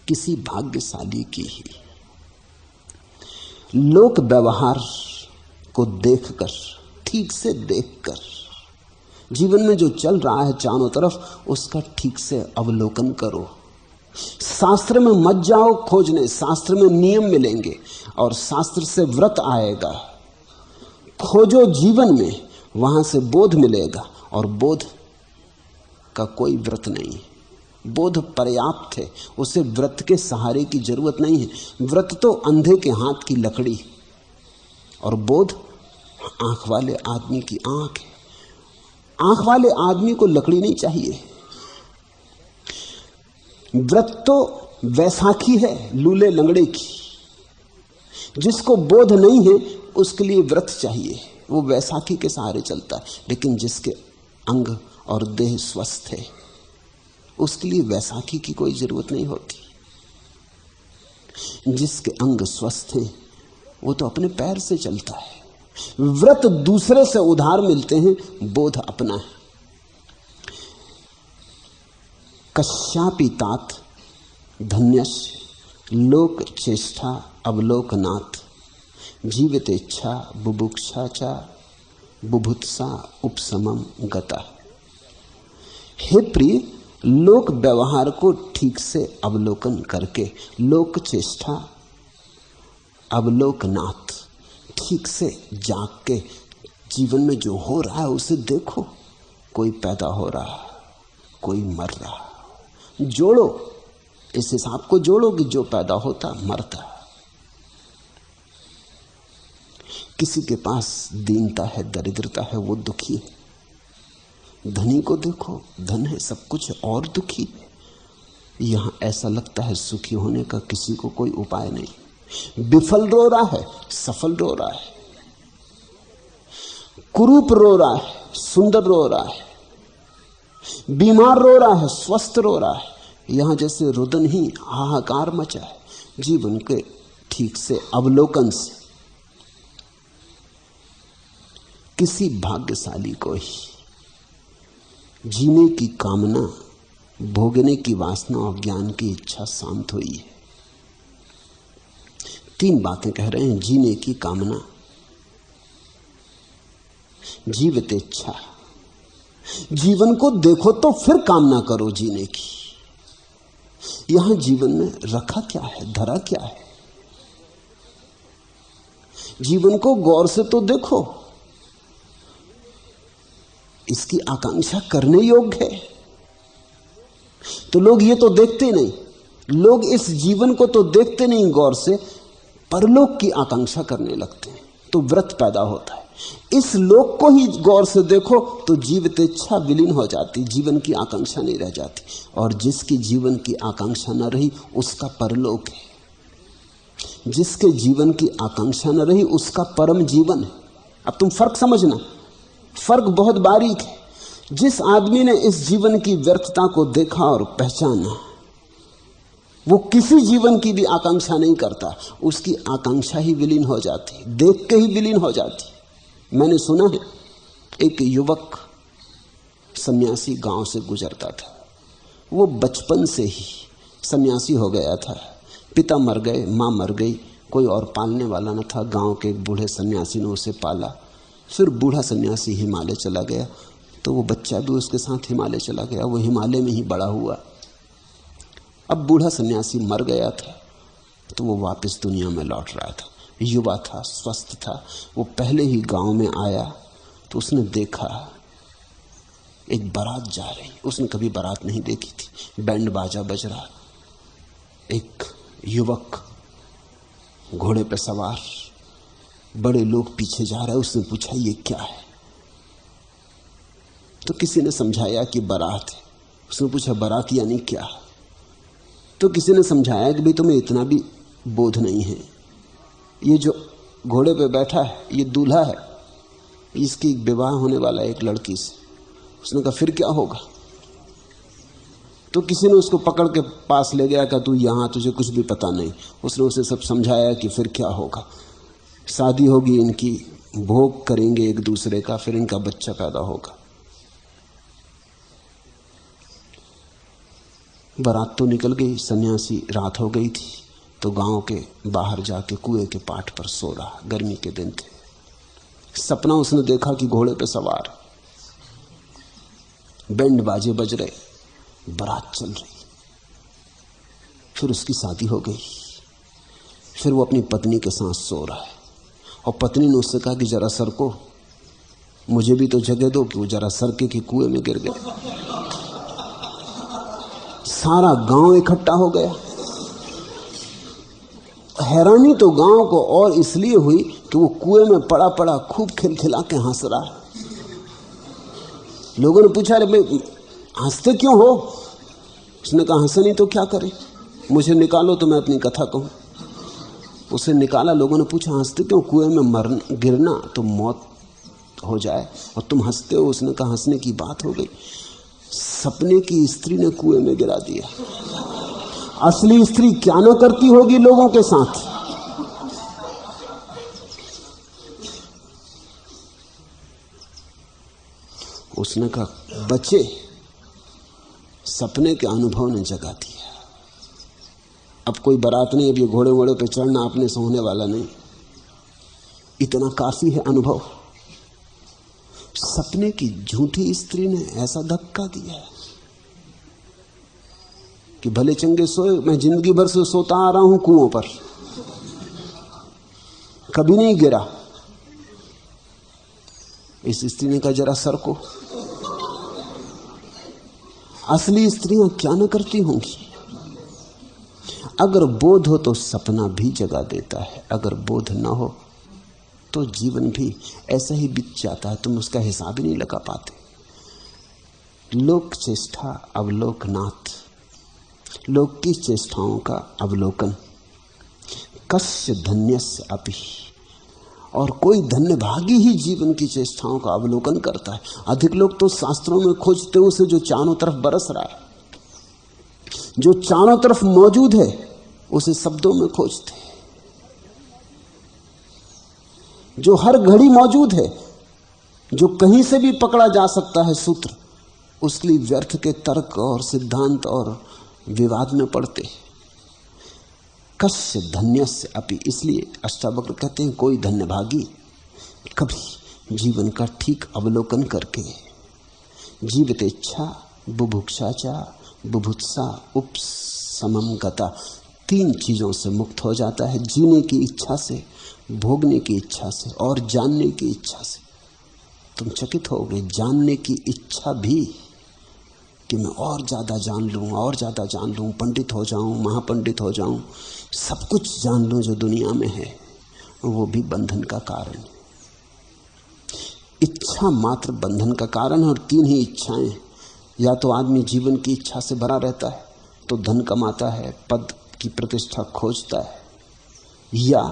किसी भाग्यशाली की ही। लोक व्यवहार को देखकर, ठीक से देखकर, जीवन में जो चल रहा है चारों तरफ, उसका ठीक से अवलोकन करो। शास्त्र में मत जाओ खोजने, शास्त्र में नियम मिलेंगे और शास्त्र से व्रत आएगा। खोजो जीवन में, वहां से बोध मिलेगा। और बोध का कोई व्रत नहीं है। बोध पर्याप्त है, उसे व्रत के सहारे की जरूरत नहीं है। व्रत तो अंधे के हाथ की लकड़ी और बोध आंख वाले आदमी की आंख है। आंख वाले आदमी को लकड़ी नहीं चाहिए। व्रत तो वैसाखी है लूले लंगड़े की। जिसको बोध नहीं है उसके लिए व्रत चाहिए, वो वैसाखी के सहारे चलता है। लेकिन जिसके अंग और देह स्वस्थ है उसके लिए वैसाखी की कोई जरूरत नहीं होती। जिसके अंग स्वस्थ हैं वो तो अपने पैर से चलता है। व्रत दूसरे से उधार मिलते हैं, बोध अपना है। कश्यापि तात धन्यस्य लोक चेष्टा अवलोकनाथ जीवितेच्छा बुभुक्षा चा बुभुत्सा उपशमम गता। हे प्रिय, लोक व्यवहार को ठीक से अवलोकन करके, लोक चेष्टा अवलोकनाथ, ठीक से जाग के जीवन में जो हो रहा है उसे देखो। कोई पैदा हो रहा, कोई मर रहा, जोड़ो, इस हिसाब को जोड़ो कि जो पैदा होता मरता। किसी के पास दीनता है, दरिद्रता है, वो दुखी है। धनी को देखो, धन है, सब कुछ है, और दुखी है। यहां ऐसा लगता है सुखी होने का किसी को कोई उपाय नहीं। विफल रो रहा है, सफल रो रहा है, कुरूप रो रहा है, सुंदर रो रहा है, बीमार रो रहा है, स्वस्थ रो रहा है। यहां जैसे रुदन ही हाहाकार मचा है। जीवन के ठीक से अवलोकन से किसी भाग्यशाली को ही जीने की कामना, भोगने की वासना और ज्ञान की इच्छा शांत हुई है। 3 बातें कह रहे हैं। जीने की कामना, जीवितेच्छा, जीवन को देखो तो फिर कामना करो जीने की। यहां जीवन में रखा क्या है, धरा क्या है? जीवन को गौर से तो देखो, इसकी आकांक्षा करने योग्य है। तो लोग ये तो देखते नहीं, लोग इस जीवन को तो देखते नहीं गौर से, परलोक की आकांक्षा करने लगते हैं, तो व्रत पैदा होता है। इस लोक को ही गौर से देखो तो जीवितेच्छा विलीन हो जाती, जीवन की आकांक्षा नहीं रह जाती। और जिसकी जीवन की आकांक्षा न रही उसका परलोक है। जिसके जीवन की आकांक्षा न रही उसका परम जीवन है। अब तुम फर्क समझना, फर्क बहुत बारीक है। जिस आदमी ने इस जीवन की व्यर्थता को देखा और पहचाना, वो किसी जीवन की भी आकांक्षा नहीं करता। उसकी आकांक्षा ही विलीन हो जाती, देख के ही विलीन हो जाती। मैंने सुना है एक युवक सन्यासी गांव से गुजरता था। वो बचपन से ही सन्यासी हो गया था। पिता मर गए, माँ मर गई, कोई और पालने वाला न था। गांव के एक बूढ़े सन्यासी ने उसे पाला। फिर बूढ़ा सन्यासी हिमालय चला गया तो वो बच्चा भी उसके साथ हिमालय चला गया। वो हिमालय में ही बड़ा हुआ। अब बूढ़ा सन्यासी मर गया था तो वो वापस दुनिया में लौट रहा था। युवा था, स्वस्थ था। वो पहले ही गांव में आया तो उसने देखा एक बारात जा रही। उसने कभी बारात नहीं देखी थी। बैंड बाजा बज रहा, एक युवक घोड़े पर सवार, बड़े लोग पीछे जा रहे हैं। उसने पूछा ये क्या है? तो किसी ने समझाया कि बारात है। उसने पूछा बारात यानी क्या? तो किसी ने समझाया कि भाई तुम्हें इतना भी बोध नहीं है, ये जो घोड़े पे बैठा है ये दूल्हा है, इसकी विवाह होने वाला है एक लड़की से। उसने कहा फिर क्या होगा? तो किसी ने उसको पकड़ के पास ले गया कि तू यहाँ, तुझे कुछ भी पता नहीं। उसने उसे सब समझाया कि फिर क्या होगा, शादी होगी इनकी, भोग करेंगे एक दूसरे का, फिर इनका बच्चा पैदा होगा। बारात तो निकल गई, सन्यासी, रात हो गई थी तो गांव के बाहर जाके कुएं के पाट पर सो रहा। गर्मी के दिन थे। सपना उसने देखा कि घोड़े पे सवार, बैंड बाजे बज रहे, बारात चल रही। फिर उसकी शादी हो गई। फिर वो अपनी पत्नी के साथ सो रहा है और पत्नी ने उससे कहा कि जरा सरको, मुझे भी तो जगह दो। कि वो जरा सरके कि कुएं में गिर गए। सारा गांव इकट्ठा हो गया। हैरानी तो गांव को और इसलिए हुई कि वो कुएं में पड़ा पड़ा खूब खिलखिला के हंस रहा। लोगों ने पूछा अरे भाई हंसते क्यों हो? उसने कहा हंसे नहीं तो क्या करें, मुझे निकालो तो मैं अपनी कथा कहूं। उसे निकाला। लोगों ने पूछा हंसते क्यों? कुएं में मरना, गिरना तो मौत हो जाए और तुम हंसते हो। उसने कहा हंसने की बात हो गई, सपने की स्त्री ने कुएं में गिरा दिया। असली स्त्री क्या न करती होगी लोगों के साथ। उसने कहा बच्चे, सपने के अनुभव ने जगा दिया। अब कोई बारात नहीं, अब ये घोड़े वोड़े पे चढ़ना अपने से होने वाला नहीं, इतना काफी है अनुभव। सपने की झूठी स्त्री ने ऐसा धक्का दिया कि भले चंगे सोए, मैं जिंदगी भर से सोता आ रहा हूं कुओं पर, कभी नहीं गिरा। इस स्त्री ने कहा जरा सर को। असली स्त्रियां क्या न करती होंगी। अगर बोध हो तो सपना भी जगा देता है, अगर बोध ना हो तो जीवन भी ऐसा ही बीत जाता है, तुम उसका हिसाब ही नहीं लगा पाते। लोक चेष्टा अवलोकनाथ, लोक की चेष्टाओं का अवलोकन। कस्य धन्यस्य अपि, और कोई धन्यभागी ही जीवन की चेष्टाओं का अवलोकन करता है। अधिक लोग तो शास्त्रों में खोजते उसे जो चारों तरफ बरस रहा है, जो चारों तरफ मौजूद है उसे शब्दों में खोजते, जो हर घड़ी मौजूद है, जो कहीं से भी पकड़ा जा सकता है सूत्र, उसके लिए व्यर्थ के तर्क और सिद्धांत और विवाद में पड़ते। कस्य धन्यस्य अपि, इसलिए अष्टावक्र कहते हैं कोई धन्यभागी कभी जीवन का ठीक अवलोकन करके जीवितेच्छा बुभुक्षा चा बुभुत्सा उपशमं गता, 3 चीजों से मुक्त हो जाता है, जीने की इच्छा से, भोगने की इच्छा से और जानने की इच्छा से। तुम चकित होगे, जानने की इच्छा भी कि मैं और ज्यादा जान लूं, और ज्यादा जान लूं, पंडित हो जाऊं, महापंडित हो जाऊं, सब कुछ जान लूं जो दुनिया में है, वो भी बंधन का कारण है। इच्छा मात्र बंधन का कारण है। और 3 ही इच्छाएं, या तो आदमी जीवन की इच्छा से भरा रहता है तो धन कमाता है, पद की प्रतिष्ठा खोजता है, या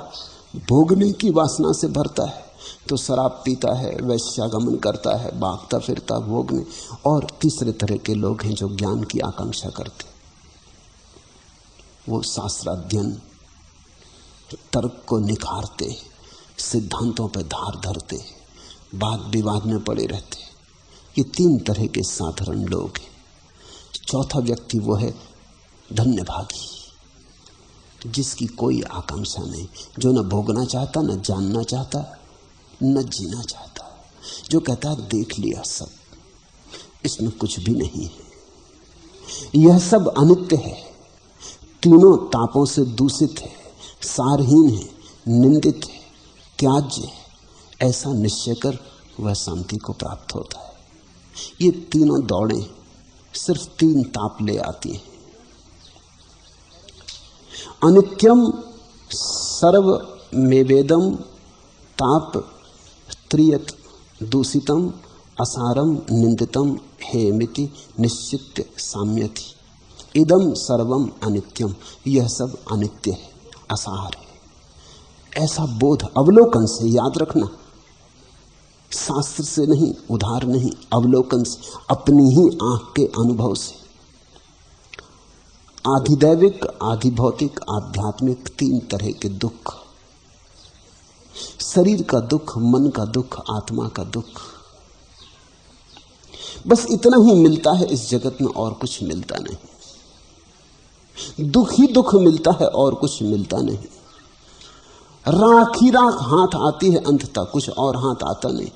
भोगने की वासना से भरता है तो शराब पीता है, वैश्यागमन करता है, भागता फिरता भोगने। और तीसरे तरह के लोग हैं जो ज्ञान की आकांक्षा करते, वो शास्त्राध्ययन, तर्क को निखारते, सिद्धांतों पर धार धरते, वाद विवाद में पड़े रहते। ये तीन तरह के साधारण लोग हैं। चौथा व्यक्ति वो है धन्यभागी, जिसकी कोई आकांक्षा नहीं, जो न भोगना चाहता, न जानना चाहता, न जीना चाहता, जो कहता है देख लिया सब, इसमें कुछ भी नहीं है, यह सब अनित्य है, तीनों तापों से दूषित है, सारहीन है, निंदित है, त्याज्य है। ऐसा निश्चय कर वह शांति को प्राप्त होता है। ये तीनों दौड़ें सिर्फ तीन ताप ले आती हैं। अनित्यम सर्वमेवेदम ताप त्रियत दूषितम असारम निंदितम हेमिति निश्चित्य साम्यति। इदम सर्वम अनित्यम, यह सब अनित्य है, असार है। ऐसा बोध अवलोकन से, याद रखना, शास्त्र से नहीं, उधार नहीं, अवलोकन से, अपनी ही आंख के अनुभव से। आधिदैविक, आधिभौतिक, आध्यात्मिक, तीन तरह के दुख, शरीर का दुख, मन का दुख, आत्मा का दुख, बस इतना ही मिलता है इस जगत में, और कुछ मिलता नहीं। दुख ही दुख मिलता है, और कुछ मिलता नहीं। राख ही राख हाथ आती है अंततः, कुछ और हाथ आता नहीं।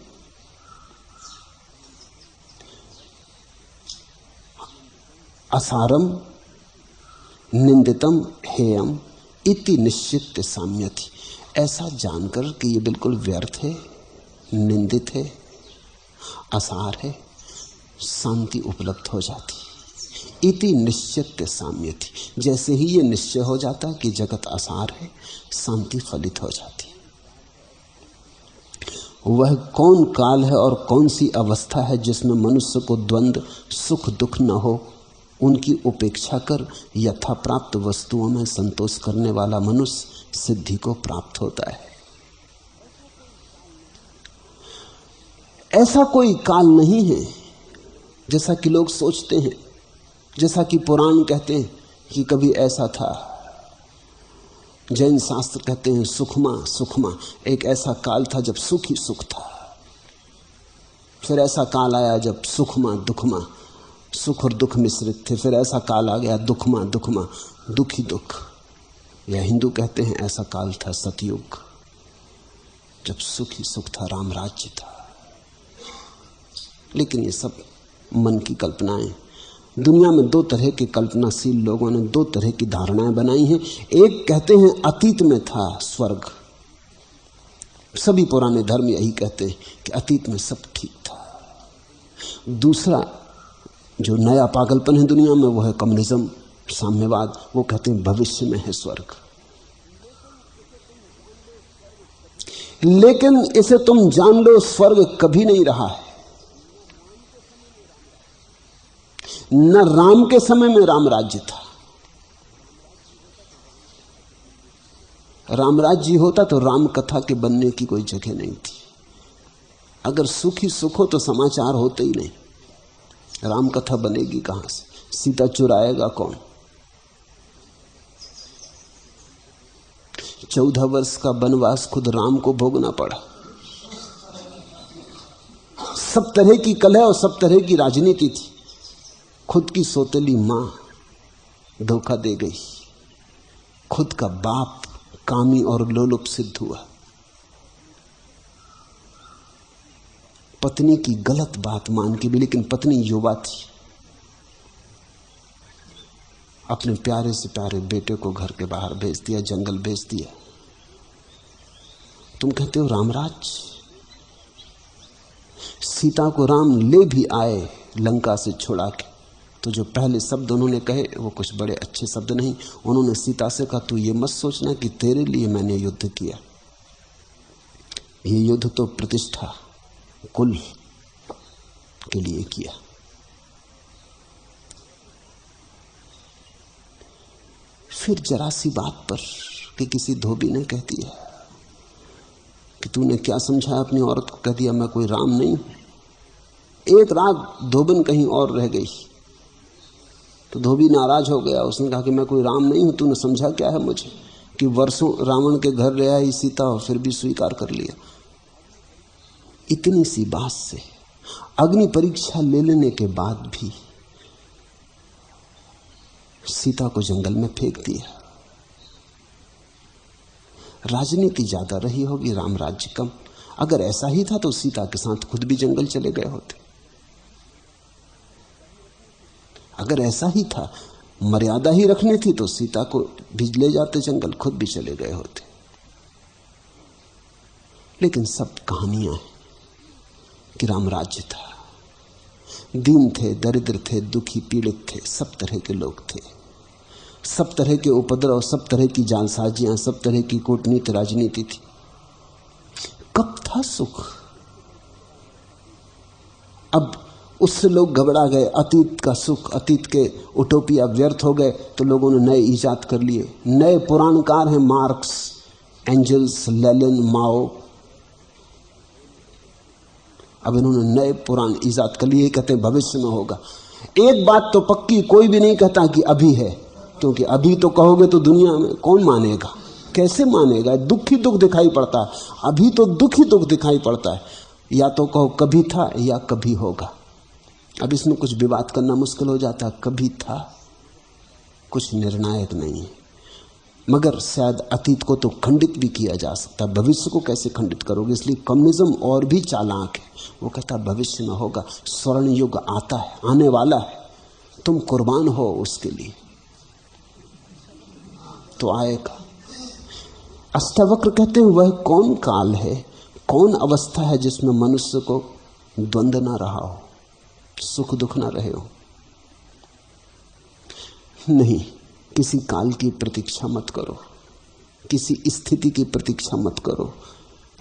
असारम निंदितम हेयम इति निश्चित साम्यति। ऐसा जानकर कि ये बिल्कुल व्यर्थ है, निंदित है, असार है, शांति उपलब्ध हो जाती। इति निश्चित साम्यति। जैसे ही ये निश्चय हो जाता कि जगत असार है, शांति फलित हो जाती। वह कौन काल है और कौन सी अवस्था है जिसमें मनुष्य को द्वंद्व, सुख दुख न हो, उनकी उपेक्षा कर यथा प्राप्त वस्तुओं में संतोष करने वाला मनुष्य सिद्धि को प्राप्त होता है। ऐसा कोई काल नहीं है जैसा कि लोग सोचते हैं, जैसा कि पुराण कहते हैं कि कभी ऐसा था। जैन शास्त्र कहते हैं सुखमा सुखमा, एक ऐसा काल था जब सुख ही सुख था। फिर ऐसा काल आया जब सुखमा दुखमा, सुख और दुख मिश्रित थे। फिर ऐसा काल आ गया दुखमा दुखमा, दुख ही दुख। या हिंदू कहते हैं ऐसा काल था सतयुग, जब सुख ही सुख था, राम राज्य था। लेकिन ये सब मन की कल्पनाएं। दुनिया में दो तरह के कल्पनाशील लोगों ने दो तरह की धारणाएं बनाई हैं। एक कहते हैं अतीत में था स्वर्ग, सभी पुराने धर्म यही कहते हैं कि अतीत में सब ठीक था। दूसरा जो नया पागलपन है दुनिया में, वो है कम्युनिज्म, साम्यवाद। वो कहते हैं भविष्य में है स्वर्ग। लेकिन इसे तुम जान लो, स्वर्ग कभी नहीं रहा है। न राम के समय में राम राज्य था। राम राज्य होता तो राम कथा के बनने की कोई जगह नहीं थी। अगर सुख ही सुख हो तो समाचार होते ही नहीं। राम कथा बनेगी कहां से? सीता चुराएगा कौन? 14 वर्ष का वनवास खुद राम को भोगना पड़ा। सब तरह की कलह और सब तरह की राजनीति थी। खुद की सौतेली मां धोखा दे गई, खुद का बाप कामी और लोलुप सिद्ध हुआ, पत्नी की गलत बात मान के भी, लेकिन पत्नी युवा थी, अपने प्यारे से प्यारे बेटे को घर के बाहर भेज दिया, जंगल भेज दिया। तुम कहते हो रामराज। सीता को राम ले भी आए लंका से छुड़ा के, तो जो पहले शब्द उन्होंने कहे वो कुछ बड़े अच्छे शब्द नहीं। उन्होंने सीता से कहा, तू ये मत सोचना कि तेरे लिए मैंने युद्ध किया, ये युद्ध तो प्रतिष्ठा कुल के लिए किया। फिर जरा सी बात पर कि किसी धोबी ने कह दिया कि तूने क्या समझाया अपनी औरत को? कह दिया मैं कोई राम नहीं हूं। एक रात धोबन कहीं और रह गई तो धोबी नाराज हो गया। उसने कहा कि मैं कोई राम नहीं हूं, तूने समझा क्या है मुझे कि वर्षों रावण के घर रह आई सीता और फिर भी स्वीकार कर लिया। इतनी सी बात से अग्नि परीक्षा ले लेने के बाद भी सीता को जंगल में फेंक दिया। राजनीति ज्यादा रही होगी, राम राज्य कम। अगर ऐसा ही था तो सीता के साथ खुद भी जंगल चले गए होते। अगर ऐसा ही था, मर्यादा ही रखनी थी, तो सीता को भी ले जाते जंगल, खुद भी चले गए होते। लेकिन सब कहानियां हैं कि राम राज्य था, दीन थे, दरिद्र थे, दुखी पीड़ित थे, सब तरह के लोग थे, सब तरह के उपद्रव, सब तरह की जालसाजियां, सब तरह की कूटनीति राजनीति थी। कब था सुख? अब उससे लोग घबरा गए। अतीत का सुख, अतीत के उटोपिया व्यर्थ हो गए तो लोगों ने नए इजाद कर लिए। नए पुराणकार हैं, मार्क्स, एंजल्स, लेनिन, माओ। अब इन्होंने नए पुराण इजाद कर लिए, कहते हैं भविष्य में होगा। एक बात तो पक्की, कोई भी नहीं कहता कि अभी है, क्योंकि अभी तो कहोगे तो दुनिया में कौन मानेगा, कैसे मानेगा? दुख ही दुख दिखाई पड़ता है, अभी तो दुख ही दुख दिखाई पड़ता है। या तो कहो कभी था या कभी होगा। अब इसमें कुछ विवाद करना मुश्किल हो जाता है। कभी था कुछ निर्णायक नहीं है, मगर शायद अतीत को तो खंडित भी किया जा सकता है, भविष्य को कैसे खंडित करोगे? इसलिए कम्युनिज्म और भी चालाक है। वो कहता है भविष्य में होगा, स्वर्ण युग आता है, आने वाला है, तुम कुर्बान हो उसके लिए तो आएगा। अष्टावक्र कहते हैं वह कौन काल है, कौन अवस्था है जिसमें मनुष्य को द्वंद्व ना रहा हो, सुख दुख ना रहे हो। नहीं, किसी काल की प्रतीक्षा मत करो, किसी स्थिति की प्रतीक्षा मत करो।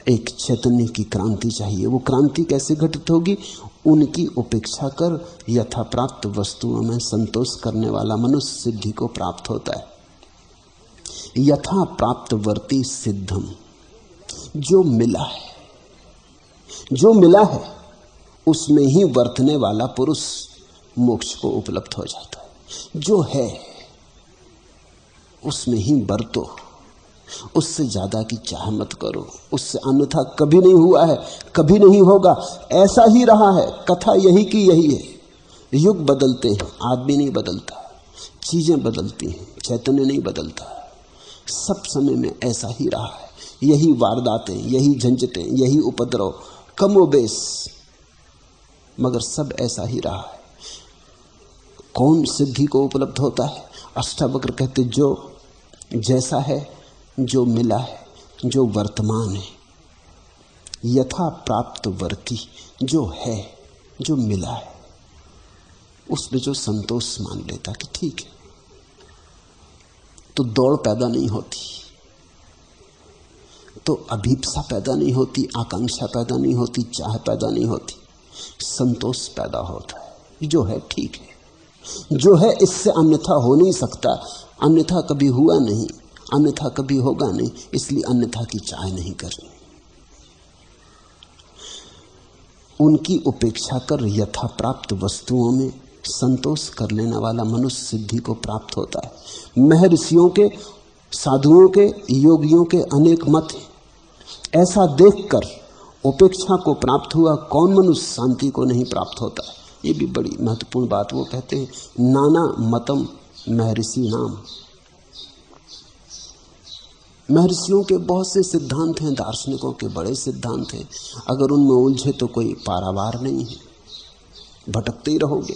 एक चैतन्य की क्रांति चाहिए। वो क्रांति कैसे घटित होगी? उनकी उपेक्षा कर यथा प्राप्त वस्तुओं में संतोष करने वाला मनुष्य सिद्धि को प्राप्त होता है। यथा प्राप्त वर्ती सिद्धम, जो मिला है, जो मिला है उसमें ही वर्तने वाला पुरुष मोक्ष को उपलब्ध हो जाता है। जो है उसमें ही बरतो, उससे ज्यादा की चाह मत करो, उससे अन्यथा कभी नहीं हुआ है, कभी नहीं होगा, ऐसा ही रहा है। कथा यही की यही है। युग बदलते हैं, आदमी नहीं बदलता, चीजें बदलती हैं, चैतन्य नहीं बदलता। सब समय में ऐसा ही रहा है। यही वारदातें, यही झंझटें, यही उपद्रव, कमोबेश, मगर सब ऐसा ही रहा है। कौन सिद्धि को उपलब्ध होता है? अष्टावक्र कहते जो जैसा है, जो मिला है, जो वर्तमान है, यथा प्राप्त वर्ती, जो है, जो मिला है, उसमें जो संतोष मान लेता कि ठीक है, तो दौड़ पैदा नहीं होती, तो अभीप्सा पैदा नहीं होती, आकांक्षा पैदा नहीं होती, चाह पैदा नहीं होती, संतोष पैदा होता है। जो है ठीक है, जो है इससे अन्यथा हो नहीं सकता, अन्यथा कभी हुआ नहीं, अन्यथा कभी होगा नहीं, इसलिए अन्यथा की चाह नहीं करनी। उनकी उपेक्षा कर यथा प्राप्त वस्तुओं में संतोष कर लेने वाला मनुष्य सिद्धि को प्राप्त होता है। महर्षियों के, साधुओं के, योगियों के अनेक मत हैं। ऐसा देखकर उपेक्षा को प्राप्त हुआ कौन मनुष्य शांति को नहीं प्राप्त होता? ये भी बड़ी महत्वपूर्ण बात। वो कहते हैं नाना मतम महर्षि नाम। महर्षियों के बहुत से सिद्धांत हैं, दार्शनिकों के बड़े सिद्धांत हैं। अगर उनमें उलझे तो कोई पारावार नहीं है, भटकते ही रहोगे।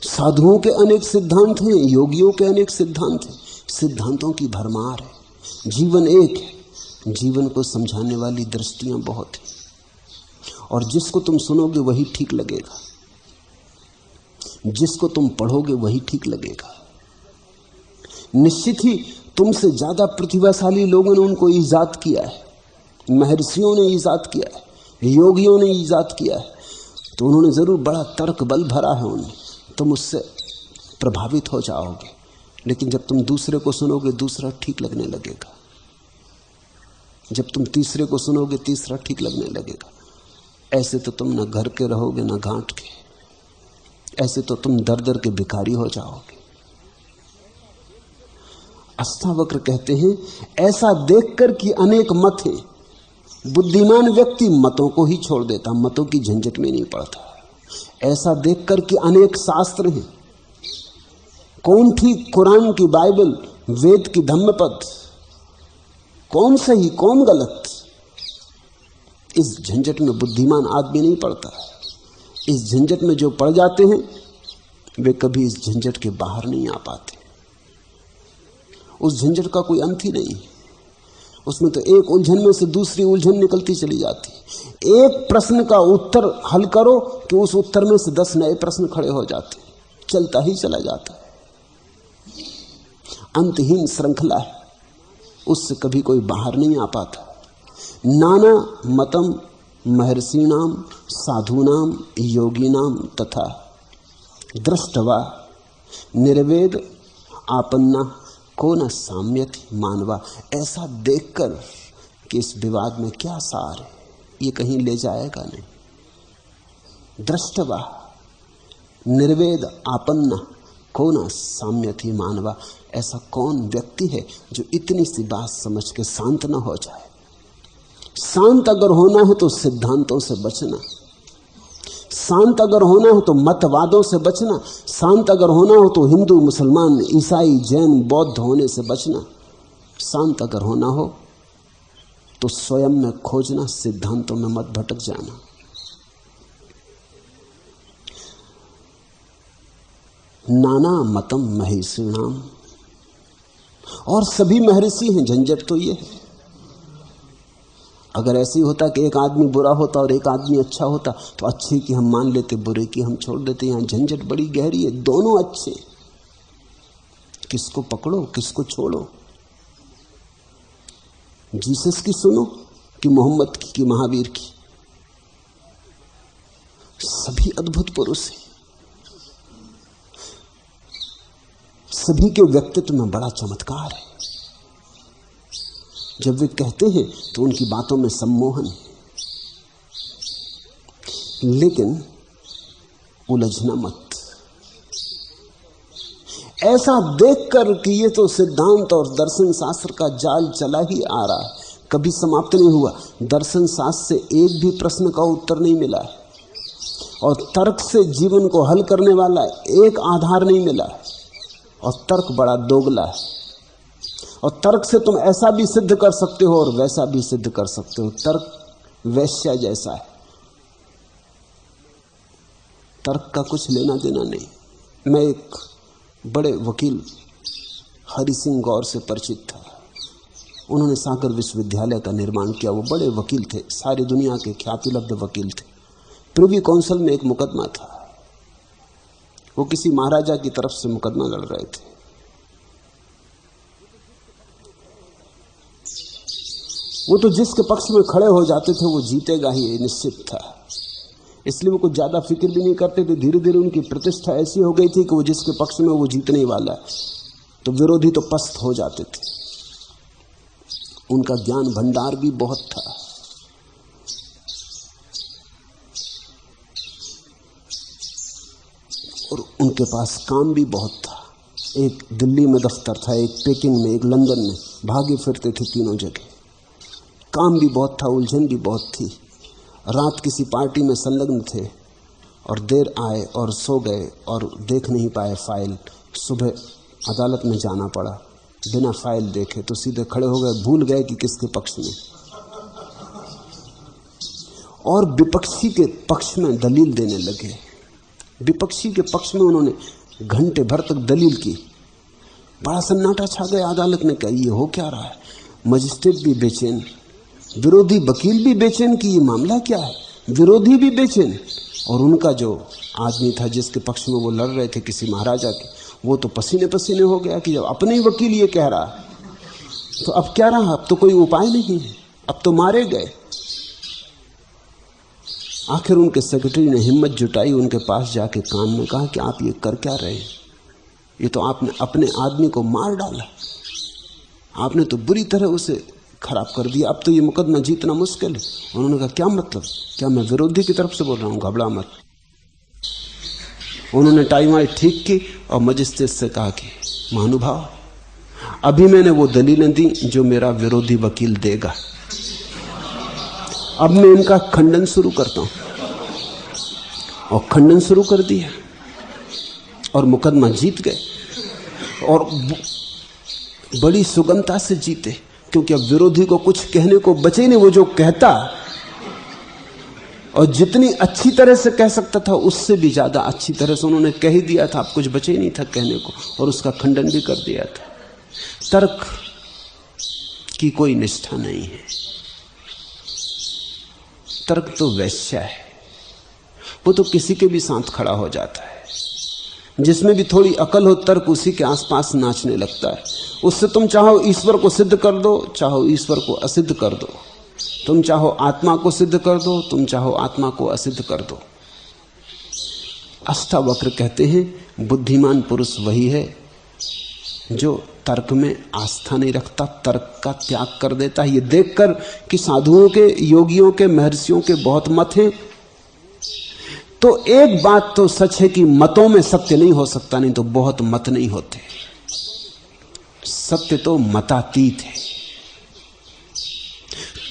साधुओं के अनेक सिद्धांत हैं, योगियों के अनेक सिद्धांत हैं, सिद्धांतों की भरमार है। जीवन एक है, जीवन को समझाने वाली दृष्टियां बहुत हैं, और जिसको तुम सुनोगे वही ठीक लगेगा, जिसको तुम पढ़ोगे वही ठीक लगेगा। निश्चित ही तुमसे ज्यादा प्रतिभाशाली लोगों ने उनको ईजाद किया है, महर्षियों ने ईजाद किया है, योगियों ने ईजाद किया है, तो उन्होंने जरूर बड़ा तर्क बल भरा है उनमें, तुम उससे प्रभावित हो जाओगे। लेकिन जब तुम दूसरे को सुनोगे दूसरा ठीक लगने लगेगा। जब तुम तीसरे को सुनोगे तीसरा ठीक लगने लगेगा। ऐसे तो तुम न घर के रहोगे न घाट के, ऐसे तो तुम दर दर के भिखारी हो जाओगे। अष्टावक्र कहते हैं ऐसा देखकर कि अनेक मत हैं, बुद्धिमान व्यक्ति मतों को ही छोड़ देता, मतों की झंझट में नहीं पड़ता। ऐसा देखकर कि अनेक शास्त्र हैं, कौन ठीक, कुरान की बाइबल, वेद की धम्मपद, कौन सही कौन गलत, इस झंझट में बुद्धिमान आदमी नहीं पड़ता। इस झंझट में जो पड़ जाते हैं वे कभी इस झंझट के बाहर नहीं आ पाते। उस झंझट का कोई अंत ही नहीं, उसमें तो एक उलझन में से दूसरी उलझन निकलती चली जाती। एक प्रश्न का उत्तर हल करो कि उस उत्तर में से 10 नए प्रश्न खड़े हो जाते, चलता ही चला जाता है। अंतहीन श्रृंखला है, उससे कभी कोई बाहर नहीं आ पाता। नाना मतम महर्षिणाम साधूनाम योगिनाम तथा दृष्टवा निर्वेद आपन्ना को न साम्यत मानवा। ऐसा देखकर कि इस विवाद में क्या सार है, ये कहीं ले जाएगा नहीं। दृष्टवा निर्वेद आपन्ना को न साम्यत मानवा। ऐसा कौन व्यक्ति है जो इतनी सी बात समझ के शांत न हो जाए। शांत अगर होना है तो सिद्धांतों से बचना, शांत अगर होना हो तो मतवादों से बचना, शांत अगर होना हो तो हिंदू मुसलमान ईसाई जैन बौद्ध होने से बचना, शांत अगर होना हो तो स्वयं में खोजना, सिद्धांतों में मत भटक जाना। नाना मतम महर्षिणाम, और सभी महर्षि हैं। झंझट तो ये है, अगर ऐसी होता कि एक आदमी बुरा होता और एक आदमी अच्छा होता तो अच्छे की हम मान लेते, बुरे की हम छोड़ देते। यहां झंझट बड़ी गहरी है, दोनों अच्छे, किसको पकड़ो किसको छोड़ो, जीसस की सुनो कि मोहम्मद की कि महावीर की, सभी अद्भुत पुरुष हैं। सभी के व्यक्तित्व में बड़ा चमत्कार है। जब वे कहते हैं तो उनकी बातों में सम्मोहन है, लेकिन उलझना मत। ऐसा देखकर कि ये तो सिद्धांत और दर्शन शास्त्र का जाल चला ही आ रहा है, कभी समाप्त नहीं हुआ। दर्शन शास्त्र से एक भी प्रश्न का उत्तर नहीं मिला है, और तर्क से जीवन को हल करने वाला एक आधार नहीं मिला है, और तर्क बड़ा दोगला है। और तर्क से तुम ऐसा भी सिद्ध कर सकते हो और वैसा भी सिद्ध कर सकते हो। तर्क वैश्या जैसा है, तर्क का कुछ लेना देना नहीं। मैं एक बड़े वकील हरि सिंह गौर से परिचित था। उन्होंने सागर विश्वविद्यालय का निर्माण किया। वो बड़े वकील थे, सारी दुनिया के ख्यातिलब्ध वकील थे। प्रिवी काउंसिल में एक मुकदमा था, वो किसी महाराजा की तरफ से मुकदमा लड़ रहे थे। वो तो जिसके पक्ष में खड़े हो जाते थे वो जीतेगा ही, निश्चित था। इसलिए वो कुछ ज्यादा फिक्र भी नहीं करते थे। धीरे धीरे उनकी प्रतिष्ठा ऐसी हो गई थी कि वो जिसके पक्ष में वो जीतने ही वाला है, तो विरोधी तो पस्त हो जाते थे। उनका ज्ञान भंडार भी बहुत था। और उनके पास काम भी बहुत था। एक दिल्ली में दफ्तर था, एक पेकिंग में, एक लंदन में, भागे फिरते थे तीनों जगह। काम भी बहुत था, उलझन भी बहुत थी। रात किसी पार्टी में संलग्न थे और देर आए और सो गए और देख नहीं पाए फाइल। सुबह अदालत में जाना पड़ा, बिना फाइल देखे तो सीधे खड़े हो गए, भूल गए कि किसके पक्ष में। और विपक्षी के पक्ष में दलील देने लगे। विपक्षी के पक्ष में उन्होंने घंटे भर तक दलील की। बड़ा सन्नाटा छा गया अदालत में। क्या ये हो क्या रहा है? मजिस्ट्रेट भी बेचैन, विरोधी वकील भी बेचैन कि ये मामला क्या है, विरोधी भी बेचैन। और उनका जो आदमी था जिसके पक्ष में वो लड़ रहे थे किसी महाराजा के, वो तो पसीने पसीने हो गया कि जब अपने ही वकील ये कह रहा है तो अब क्या रहा, अब तो कोई उपाय नहीं है, अब तो मारे गए। आखिर उनके सेक्रेटरी ने हिम्मत जुटाई, उनके पास जाके कान में कहा कि आप ये कर क्या रहे हैं? ये तो आपने अपने आदमी को मार डाला, आपने तो बुरी तरह उसे खराब कर दिया, अब तो ये मुकदमा जीतना मुश्किल है। उन्होंने कहा क्या मतलब, क्या मैं विरोधी की तरफ से बोल रहा हूं? घबरा मत। उन्होंने टाई वाई ठीक की और मजिस्ट्रेट से कहा कि महानुभाव, अभी मैंने वो दलीलें दी जो मेरा विरोधी वकील देगा, अब मैं इनका खंडन शुरू करता हूं। और खंडन शुरू कर दिया और मुकदमा जीत गए, और बड़ी सुगमता से जीते, क्योंकि अब विरोधी को कुछ कहने को बचे नहीं। वो जो कहता और जितनी अच्छी तरह से कह सकता था उससे भी ज्यादा अच्छी तरह से उन्होंने कह ही दिया था, अब कुछ बचे नहीं था कहने को, और उसका खंडन भी कर दिया था। तर्क की कोई निष्ठा नहीं है, तर्क तो वैश्या है, वो तो किसी के भी साथ खड़ा हो जाता है। जिसमें भी थोड़ी अकल हो तर्क उसी के आसपास नाचने लगता है। उससे तुम चाहो ईश्वर को सिद्ध कर दो, चाहो ईश्वर को असिद्ध कर दो, तुम चाहो आत्मा को सिद्ध कर दो, तुम चाहो आत्मा को असिद्ध कर दो। अष्टावक्र कहते हैं बुद्धिमान पुरुष वही है जो तर्क में आस्था नहीं रखता, तर्क का त्याग कर देता है। ये देखकर कि साधुओं के, योगियों के, महर्षियों के बहुत मत हैं, तो एक बात तो सच है कि मतों में सत्य नहीं हो सकता, नहीं तो बहुत मत नहीं होते। सत्य तो मतातीत है।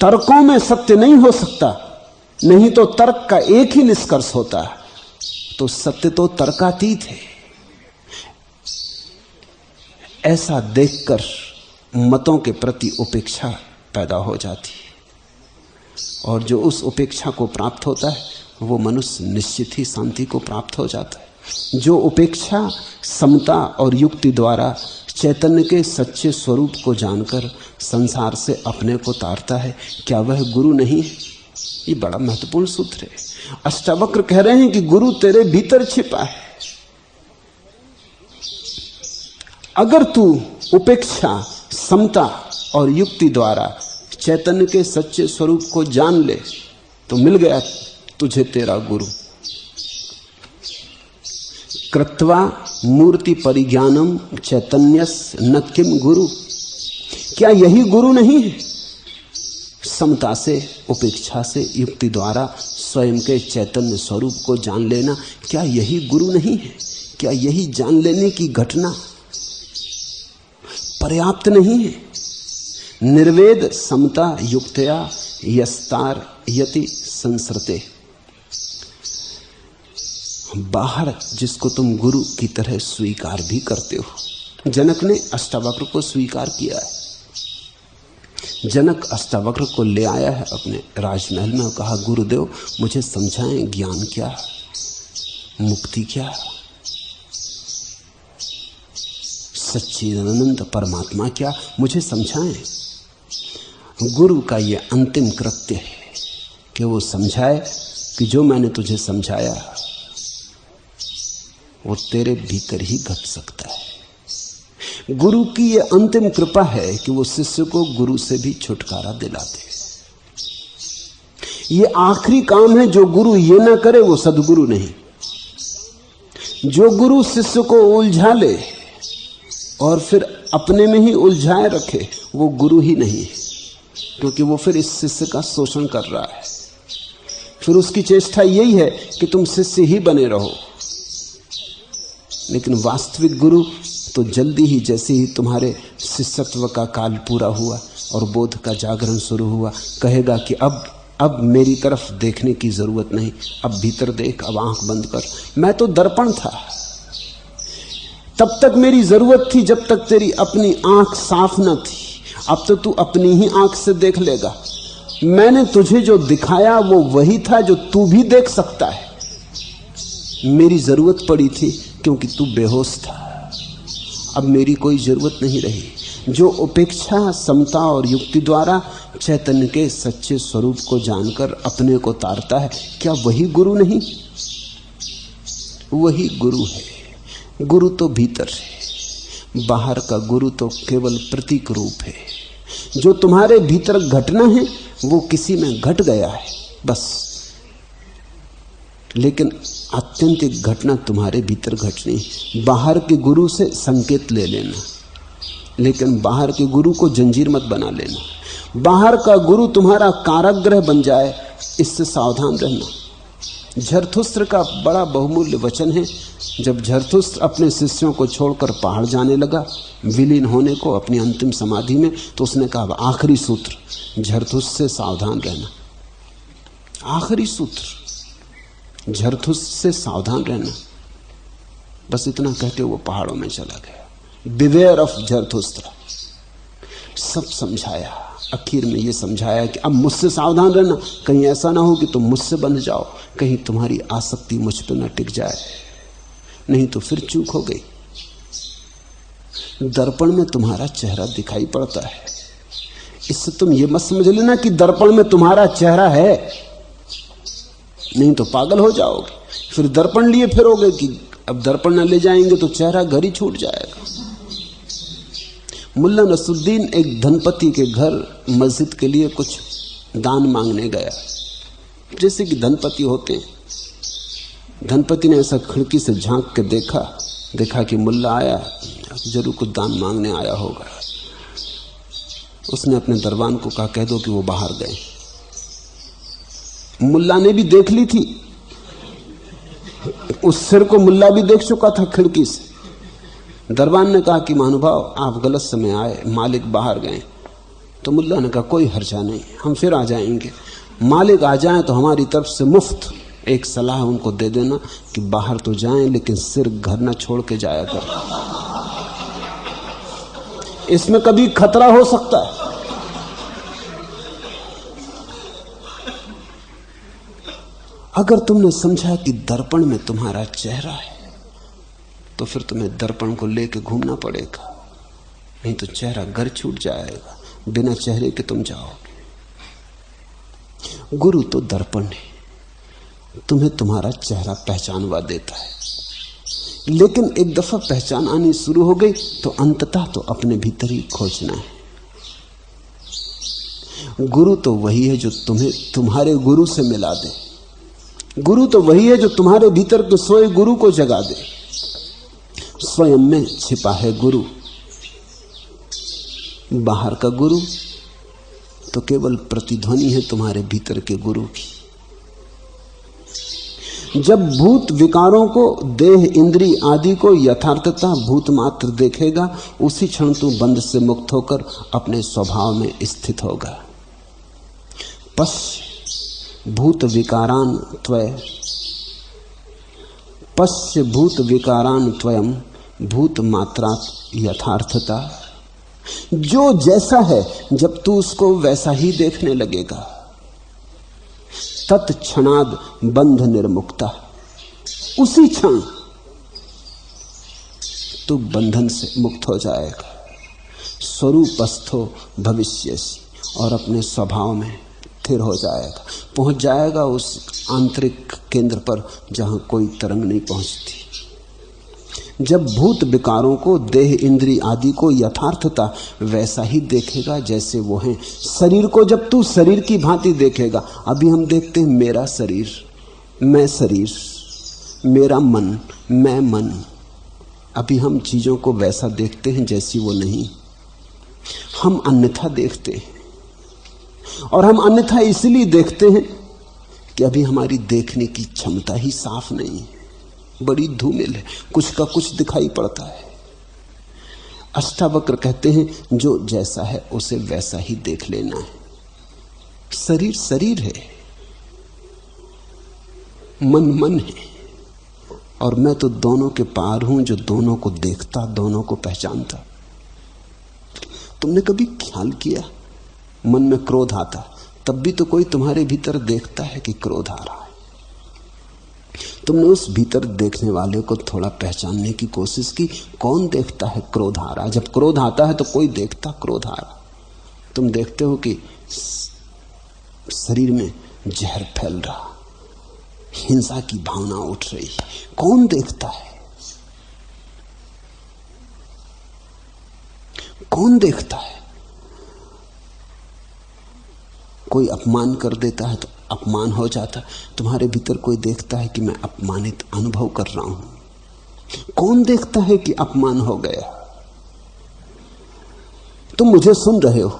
तर्कों में सत्य नहीं हो सकता, नहीं तो तर्क का एक ही निष्कर्ष होता है, तो सत्य तो तर्कातीत है। ऐसा देखकर मतों के प्रति उपेक्षा पैदा हो जाती है, और जो उस उपेक्षा को प्राप्त होता है वो मनुष्य निश्चित ही शांति को प्राप्त हो जाता है। जो उपेक्षा समता और युक्ति द्वारा चैतन्य के सच्चे स्वरूप को जानकर संसार से अपने को तारता है, क्या वह गुरु नहीं है? ये बड़ा महत्वपूर्ण सूत्र है। अष्टावक्र कह रहे हैं कि गुरु तेरे भीतर छिपा है। अगर तू उपेक्षा समता और युक्ति द्वारा चैतन्य के सच्चे स्वरूप को जान ले तो मिल गया तुझे तेरा गुरु। कृत्वा मूर्ति परिज्ञानम चैतन्यस न किम गुरु, क्या यही गुरु नहीं है? समता से, उपेक्षा से, युक्ति द्वारा स्वयं के चैतन्य स्वरूप को जान लेना, क्या यही गुरु नहीं है? क्या यही जान लेने की घटना पर्याप्त नहीं है? निर्वेद समता युक्तया यस्तार यति संसरते। बाहर जिसको तुम गुरु की तरह स्वीकार भी करते हो, जनक ने अष्टावक्र को स्वीकार किया है। जनक अष्टावक्र को ले आया है अपने राजमहल में और कहा, गुरुदेव मुझे समझाएं ज्ञान क्या, मुक्ति क्या, सच्चिदानंद परमात्मा क्या, मुझे समझाएं। गुरु का यह अंतिम कृत्य है कि वो समझाए कि जो मैंने तुझे समझाया वो तेरे भीतर ही घट सकता है। गुरु की यह अंतिम कृपा है कि वो शिष्य को गुरु से भी छुटकारा दिलाते। ये आखिरी काम है। जो गुरु ये ना करे वो सदगुरु नहीं। जो गुरु शिष्य को उलझा ले और फिर अपने में ही उलझाए रखे वो गुरु ही नहीं है, क्योंकि वो फिर इस शिष्य का शोषण कर रहा है। फिर उसकी चेष्टा यही है कि तुम शिष्य ही बने रहो। लेकिन वास्तविक गुरु तो जल्दी ही, जैसे ही तुम्हारे शिष्यत्व का काल पूरा हुआ और बोध का जागरण शुरू हुआ, कहेगा कि अब मेरी तरफ देखने की जरूरत नहीं, अब भीतर देख, अब आंख बंद कर। मैं तो दर्पण था, तब तक मेरी जरूरत थी जब तक तेरी अपनी आंख साफ न थी। अब तो तू अपनी ही आंख से देख लेगा। मैंने तुझे जो दिखाया वो वही था जो तू भी देख सकता है। मेरी जरूरत पड़ी थी क्योंकि तू बेहोश था, अब मेरी कोई जरूरत नहीं रही। जो उपेक्षा समता और युक्ति द्वारा चैतन्य के सच्चे स्वरूप को जानकर अपने को तारता है, क्या वही गुरु नहीं? वही गुरु है। गुरु तो भीतर है, बाहर का गुरु तो केवल प्रतीक रूप है। जो तुम्हारे भीतर घटना है वो किसी में घट गया है बस, लेकिन आत्यंतिक घटना तुम्हारे भीतर घटनी। बाहर के गुरु से संकेत ले लेना, लेकिन बाहर के गुरु को जंजीर मत बना लेना। बाहर का गुरु तुम्हारा कारागृह बन जाए, इससे सावधान रहना। झरथुस्त्र का बड़ा बहुमूल्य वचन है। जब झरथुस्त्र अपने शिष्यों को छोड़कर पहाड़ जाने लगा विलीन होने को अपनी अंतिम समाधि में, तो उसने कहा आखिरी सूत्र झरथुस्त्र से सावधान रहना। आखिरी सूत्र झरथुस्त्र से सावधान रहना। बस इतना कहते वो पहाड़ों में चला गया। Beware of Zarathustra. सब समझाया, आखिर में ये समझाया कि अब मुझसे सावधान रहना, कहीं ऐसा ना हो कि तुम मुझसे बंध जाओ, कहीं तुम्हारी आसक्ति मुझ पर न टिक जाए, नहीं तो फिर चूक हो गई। दर्पण में तुम्हारा चेहरा दिखाई पड़ता है, इससे तुम ये मत समझ लेना कि दर्पण में तुम्हारा चेहरा है, नहीं तो पागल हो जाओगे। फिर दर्पण लिए फिरोगे कि अब दर्पण न ले जाएंगे तो चेहरा घर ही छूट जाएगा। मुल्ला नसरुद्दीन एक धनपति के घर मस्जिद के लिए कुछ दान मांगने गया, जैसे कि धनपति होते हैं। धनपति ने ऐसा खिड़की से झांक के देखा कि मुल्ला आया, जरूर कुछ दान मांगने आया होगा। उसने अपने दरबान को कहा कह दो कि वो बाहर गए। मुल्ला ने भी देख ली थी, उस सिर को मुल्ला भी देख चुका था खिड़की से। दरबान ने कहा कि महानुभाव आप गलत समय आए, मालिक बाहर गए। तो मुल्ला ने कहा कोई हर्जा नहीं, हम फिर आ जाएंगे। मालिक आ जाएं तो हमारी तरफ से मुफ्त एक सलाह उनको दे देना कि बाहर तो जाएं लेकिन सिर घर न छोड़ के जाया कर, इसमें कभी खतरा हो सकता है। अगर तुमने समझा कि दर्पण में तुम्हारा चेहरा है तो फिर तुम्हें दर्पण को लेके घूमना पड़ेगा, नहीं तो चेहरा घर छूट जाएगा, बिना चेहरे के तुम जाओगे। गुरु तो दर्पण है, तुम्हें तुम्हारा चेहरा पहचानवा देता है, लेकिन एक दफा पहचान आनी शुरू हो गई तो अंततः तो अपने भीतर ही खोजना है। गुरु तो वही है जो तुम्हें तुम्हारे गुरु से मिला दे। गुरु तो वही है जो तुम्हारे भीतर के सोए गुरु को जगा दे। स्वयं में छिपा है गुरु। बाहर का गुरु तो केवल प्रतिध्वनि है तुम्हारे भीतर के गुरु की। जब भूत विकारों को, देह इंद्री आदि को यथार्थता भूत मात्र देखेगा, उसी क्षण तू बंध से मुक्त होकर अपने स्वभाव में स्थित होगा। पश्य भूत विकारान त्वय, पश्य भूत विकारान त्वयं भूत मात्रात यथार्थता। जो जैसा है जब तू उसको वैसा ही देखने लगेगा, तत्क्षणाद बंध निर्मुक्ता, उसी क्षण तू बंधन से मुक्त हो जाएगा। स्वरूपस्थो भविष्यसि, और अपने स्वभाव में स्थिर हो जाएगा, पहुंच जाएगा उस आंतरिक केंद्र पर जहां कोई तरंग नहीं पहुंचती। जब भूत विकारों को, देह इंद्री आदि को यथार्थता वैसा ही देखेगा जैसे वो हैं। शरीर को जब तू शरीर की भांति देखेगा, अभी हम देखते हैं मेरा शरीर, मैं शरीर, मेरा मन, मैं मन, अभी हम चीजों को वैसा देखते हैं जैसी वो नहीं। हम अन्यथा देखते हैं, और हम अन्यथा इसलिए देखते हैं कि अभी हमारी देखने की क्षमता ही साफ नहीं है, बड़ी धूमिल है, कुछ का कुछ दिखाई पड़ता है। अष्टावक्र कहते हैं जो जैसा है उसे वैसा ही देख लेना है। शरीर शरीर है, मन मन है, और मैं तो दोनों के पार हूं, जो दोनों को देखता, दोनों को पहचानता। तुमने कभी ख्याल किया मन में क्रोध आता, तब भी तो कोई तुम्हारे भीतर देखता है कि क्रोध आ रहा है। तुमने उस भीतर देखने वाले को थोड़ा पहचानने की कोशिश की, कौन देखता है क्रोध आ रहा है? जब क्रोध आता है तो कोई देखता क्रोध आ रहा। तुम देखते हो कि शरीर में जहर फैल रहा, हिंसा की भावना उठ रही, कौन देखता है? कौन देखता है? कोई अपमान कर देता है तो अपमान हो जाता, तुम्हारे भीतर कोई देखता है कि मैं अपमानित अनुभव कर रहा हूं। कौन देखता है कि अपमान हो गया? तुम मुझे सुन रहे हो,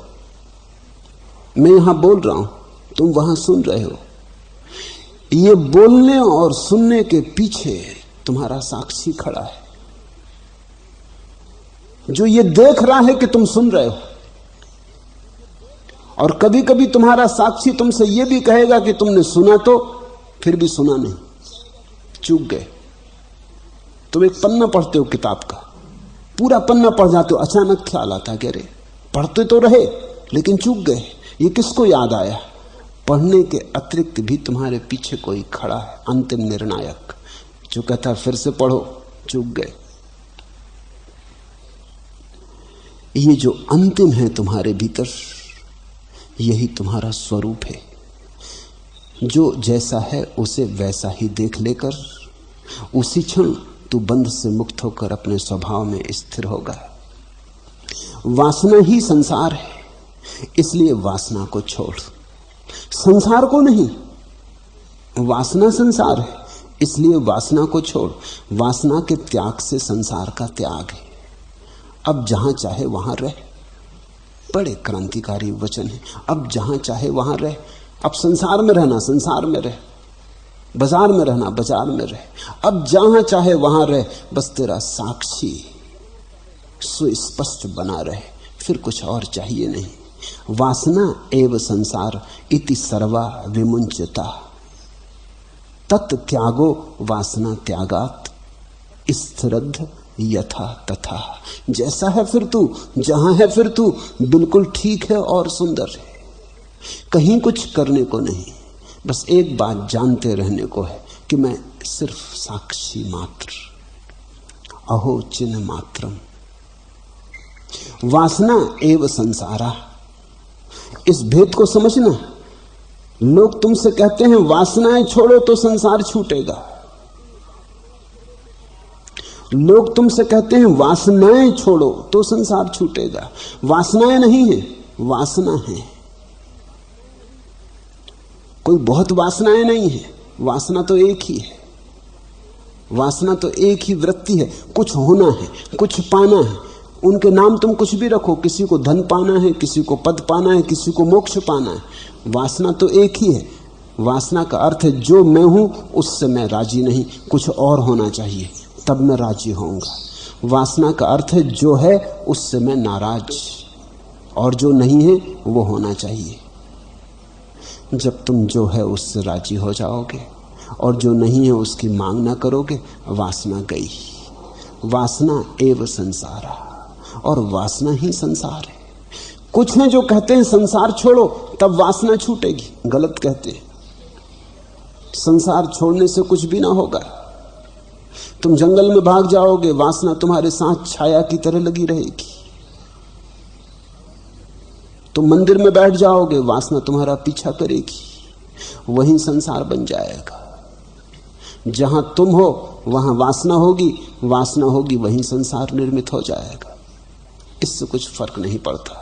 मैं यहां बोल रहा हूं, तुम वहां सुन रहे हो। ये बोलने और सुनने के पीछे तुम्हारा साक्षी खड़ा है, जो ये देख रहा है कि तुम सुन रहे हो। और कभी कभी तुम्हारा साक्षी तुमसे यह भी कहेगा कि तुमने सुना तो, फिर भी सुना नहीं, चूक गए। तुम एक पन्ना पढ़ते हो किताब का, पूरा पन्ना पढ़ जाते हो, अचानक ख्याल आता है कि अरे पढ़ते तो रहे लेकिन चूक गए। ये किसको याद आया? पढ़ने के अतिरिक्त भी तुम्हारे पीछे कोई खड़ा है, अंतिम निर्णायक, जो कहता है फिर से पढ़ो, चूक गए। ये जो अंतिम है तुम्हारे भीतर, यही तुम्हारा स्वरूप है। जो जैसा है उसे वैसा ही देख लेकर उसी क्षण तू बंध से मुक्त होकर अपने स्वभाव में स्थिर होगा। वासना ही संसार है, इसलिए वासना को छोड़, संसार को नहीं। वासना संसार है, इसलिए वासना को छोड़। वासना के त्याग से संसार का त्याग है। अब जहां चाहे वहां रह, बड़े क्रांतिकारी वचन है। अब जहां चाहे वहां रह। अब संसार में रहना संसार में रह, बाजार में रहना बाजार में रह। अब जहां चाहे वहां रह, बस तेरा साक्षी सुस्पष्ट बना रहे, फिर कुछ और चाहिए नहीं। वासना एव संसार इति सर्वा विमुंचता तत् त्यागो वासना त्यागात स्थिरद्ध यथा तथा। जैसा है फिर तू, जहां है फिर तू, बिल्कुल ठीक है और सुंदर है। कहीं कुछ करने को नहीं, बस एक बात जानते रहने को है कि मैं सिर्फ साक्षी मात्र, अहो चिन्ह मात्रम। वासना एव संसारा, इस भेद को समझना। लोग तुमसे कहते हैं वासनाएं छोड़ो तो संसार छूटेगा। लोग तुमसे कहते हैं वासनाएं छोड़ो तो संसार छूटेगा। वासनाएं नहीं है, वासना है। कोई बहुत वासनाएं नहीं है, वासना तो एक ही है। वासना तो एक ही वृत्ति है, कुछ होना है, कुछ पाना है। उनके नाम तुम कुछ भी रखो, किसी को धन पाना है, किसी को पद पाना है, किसी को मोक्ष पाना है। वासना तो एक ही है। वासना का अर्थ है जो मैं हूं उससे मैं राजी नहीं, कुछ और होना चाहिए, तब मैं राजी होऊंगा। वासना का अर्थ है जो है उससे मैं नाराज, और जो नहीं है वो होना चाहिए। जब तुम जो है उससे राजी हो जाओगे और जो नहीं है उसकी मांग ना करोगे, वासना गई। वासना एव संसारा, और वासना ही संसार है। कुछ हैं जो कहते हैं संसार छोड़ो तब वासना छूटेगी, गलत कहते हैं। संसार छोड़ने से कुछ भी ना होगा। तुम जंगल में भाग जाओगे, वासना तुम्हारे साथ छाया की तरह लगी रहेगी। तुम मंदिर में बैठ जाओगे, वासना तुम्हारा पीछा करेगी, वहीं संसार बन जाएगा। जहां तुम हो वहां वासना होगी, वासना होगी वहीं संसार निर्मित हो जाएगा। इससे कुछ फर्क नहीं पड़ता।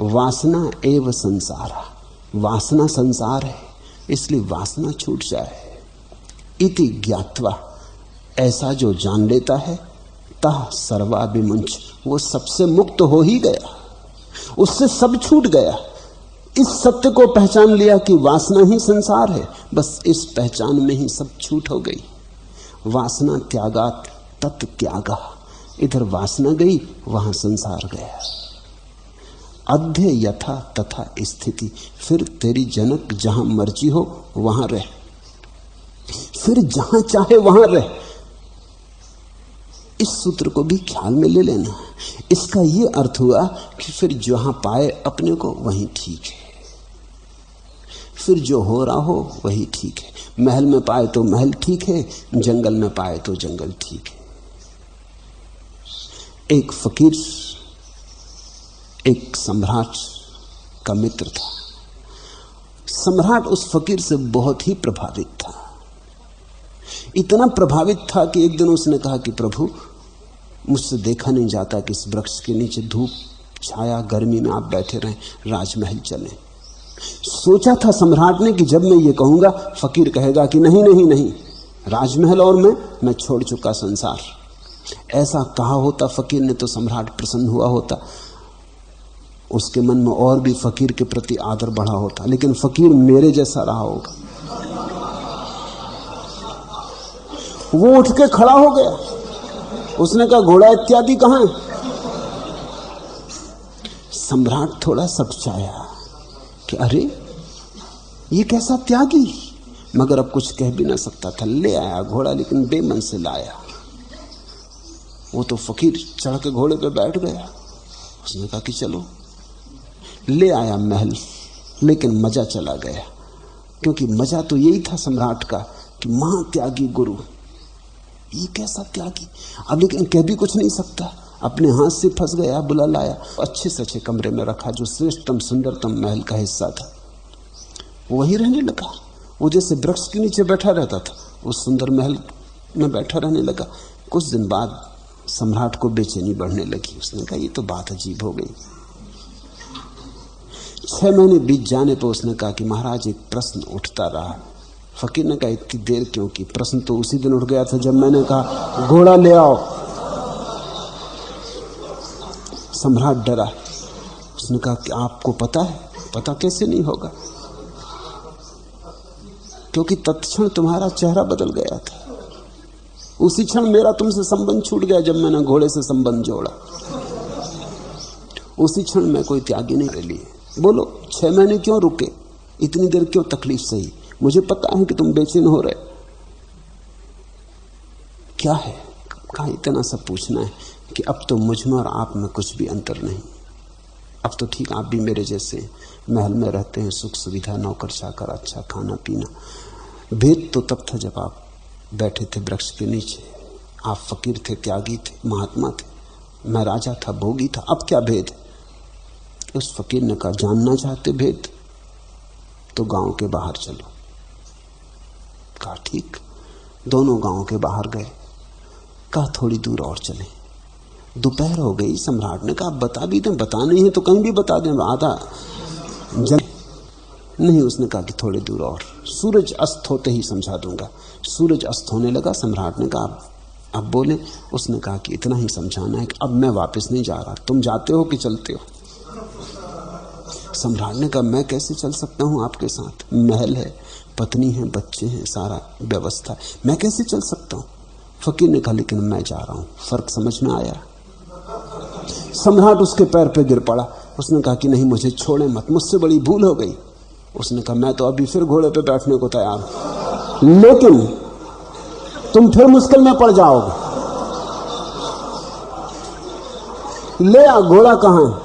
वासना एव संसारा, वासना संसार है, इसलिए वासना छूट जाए। इति ज्ञात्वा, ऐसा जो जान लेता है, तह सर्वा विमुंच, वो सबसे मुक्त हो ही गया, उससे सब छूट गया। इस सत्य को पहचान लिया कि वासना ही संसार है, बस इस पहचान में ही सब छूट हो गई। वासना त्यागात तत् त्यागा, इधर वासना गई वहां संसार गया। अध्य यथा तथा स्थिति, फिर तेरी जनक जहां मर्जी हो वहां रह, फिर जहां चाहे वहां रह। इस सूत्र को भी ख्याल में ले लेना। इसका यह अर्थ हुआ कि फिर जहां पाए अपने को वहीं ठीक है, फिर जो हो रहा हो वही ठीक है। महल में पाए तो महल ठीक है, जंगल में पाए तो जंगल ठीक है। एक फकीर एक सम्राट का मित्र था। सम्राट उस फकीर से बहुत ही प्रभावित था। इतना प्रभावित था कि एक दिन उसने कहा कि प्रभु, मुझसे देखा नहीं जाता कि इस वृक्ष के नीचे धूप छाया गर्मी में आप बैठे रहें, राजमहल चलें। सोचा था सम्राट ने कि जब मैं ये कहूंगा फकीर कहेगा कि नहीं नहीं नहीं, राजमहल और मैं छोड़ चुका संसार। ऐसा कहा होता फकीर ने तो सम्राट प्रसन्न हुआ होता। उसके मन में और भी फकीर के प्रति आदर बढ़ा होता, लेकिन फकीर मेरे जैसा रहा होगा। वो उठ के खड़ा हो गया, उसने कहा घोड़ा इत्यादि कहां है? सम्राट थोड़ा सकुचाया कि अरे ये कैसा त्यागी, मगर अब कुछ कह भी ना सकता था। ले आया घोड़ा, लेकिन बेमन से लाया। वो तो फकीर चढ़ के घोड़े पे बैठ गया। उसने कहा कि चलो। ले आया महल, लेकिन मजा चला गया, क्योंकि मजा तो यही था सम्राट का कि महात्यागी गुरु, ये कैसा त्यागी। अब लेकिन कह भी कुछ नहीं सकता, अपने हाथ से फंस गया। बुला लाया, अच्छे से अच्छे कमरे में रखा, जो श्रेष्ठतम सुंदरतम महल का हिस्सा था। वो वहीं रहने लगा। वो जैसे वृक्ष के नीचे बैठा रहता था, उस सुंदर महल में बैठा रहने लगा। कुछ दिन बाद सम्राट को बेचैनी बढ़ने लगी। उसने कहा ये तो बात अजीब हो गई। 6 महीने बीत जाने पर उसने कहा कि महाराज एक प्रश्न उठता रहा। फकीर ने कहा इतनी देर क्यों की? प्रश्न तो उसी दिन उठ गया था जब मैंने कहा घोड़ा ले आओ। सम्राट डरा। उसने कहा कि आपको पता है? पता कैसे नहीं होगा, क्योंकि तत्क्षण तुम्हारा चेहरा बदल गया था। उसी क्षण मेरा तुमसे संबंध छूट गया जब मैंने घोड़े से संबंध जोड़ा। उसी क्षण मैं कोई त्यागी नहीं रह लिए। बोलो 6 महीने क्यों रुके? इतनी देर क्यों तकलीफ सही? मुझे पता है कि तुम बेचैन हो रहे। क्या है? कहा इतना सब पूछना है कि अब तो मुझ में और आप में कुछ भी अंतर नहीं। अब तो ठीक आप भी मेरे जैसे महल में रहते हैं, सुख सुविधा, नौकर चाकर, अच्छा खाना पीना। भेद तो तब था जब आप बैठे थे वृक्ष के नीचे। आप फकीर थे, त्यागी थे, महात्मा थे। मैं राजा था, भोगी था। अब क्या भेद? उस फकीर ने कहा जानना चाहते भेद तो गांव के बाहर चलो। कहा ठीक। दोनों गांव के बाहर गए। कहा थोड़ी दूर और चले। दोपहर हो गई। सम्राट ने कहा बता भी दें, बता नहीं है तो कहीं भी बता दें, आधा नहीं। उसने कहा कि थोड़ी दूर और। सूरज अस्त होते ही समझा दूंगा। सूरज अस्त होने लगा। सम्राट ने कहा अब बोले। उसने कहा कि इतना ही समझाना है कि अब मैं वापस नहीं जा रहा, तुम जाते हो कि चलते हो? सम्राट ने कहा मैं कैसे चल सकता हूं आपके साथ? महल है, पत्नी है, बच्चे हैं, सारा व्यवस्था है, मैं कैसे चल सकता हूं? फकीर ने कहा लेकिन मैं जा रहा हूं। फर्क समझ में आया? सम्राट उसके पैर पे गिर पड़ा। उसने कहा कि नहीं मुझे छोड़े मत, मुझसे बड़ी भूल हो गई। उसने कहा मैं तो अभी फिर घोड़े पे बैठने को तैयार हूं, लेकिन तुम फिर मुश्किल में पड़ जाओगे। ले आ घोड़ा कहां है?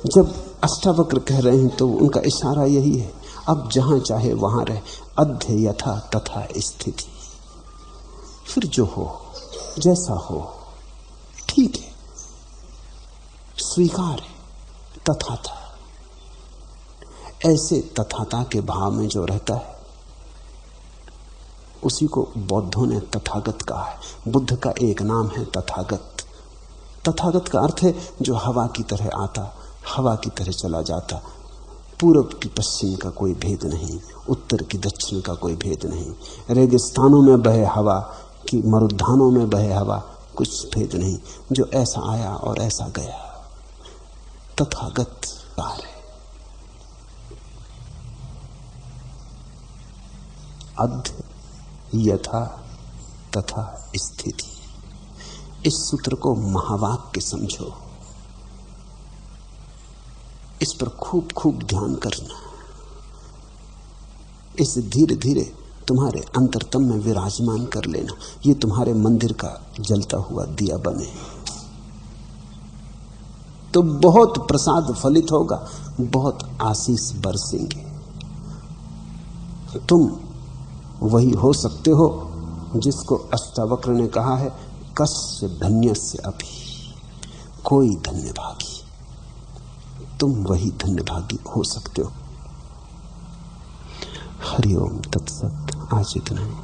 जब अष्टावक्र कह रहे हैं तो उनका इशारा यही है, अब जहां चाहे वहां रहे, अध्य यथा तथा स्थिति। फिर जो हो, जैसा हो, ठीक है, स्वीकार है, तथाता। ऐसे तथाता के भाव में जो रहता है उसी को बौद्धों ने तथागत कहा है। बुद्ध का एक नाम है तथागत। तथागत का अर्थ है जो हवा की तरह आता, हवा की तरह चला जाता। पूरब की पश्चिम का कोई भेद नहीं, उत्तर की दक्षिण का कोई भेद नहीं, रेगिस्तानों में बहे हवा कि मरुद्यानों में बहे हवा, कुछ भेद नहीं। जो ऐसा आया और ऐसा गया, तथागत कार्य। अध्य यथा तथा स्थिति। इस सूत्र को महावाक्य समझो, इस पर खूब खूब ध्यान करना। इसे धीरे धीरे तुम्हारे अंतरतम में विराजमान कर लेना। ये तुम्हारे मंदिर का जलता हुआ दिया बने तो बहुत प्रसाद फलित होगा, बहुत आशीष बरसेंगे। तुम वही हो सकते हो जिसको अष्टावक्र ने कहा है कस्य धन्यस्य अपि, कोई धन्यभागी। तुम वही धन्यभागी हो सकते हो। हरि ओम तत्सत। आज इतना ही।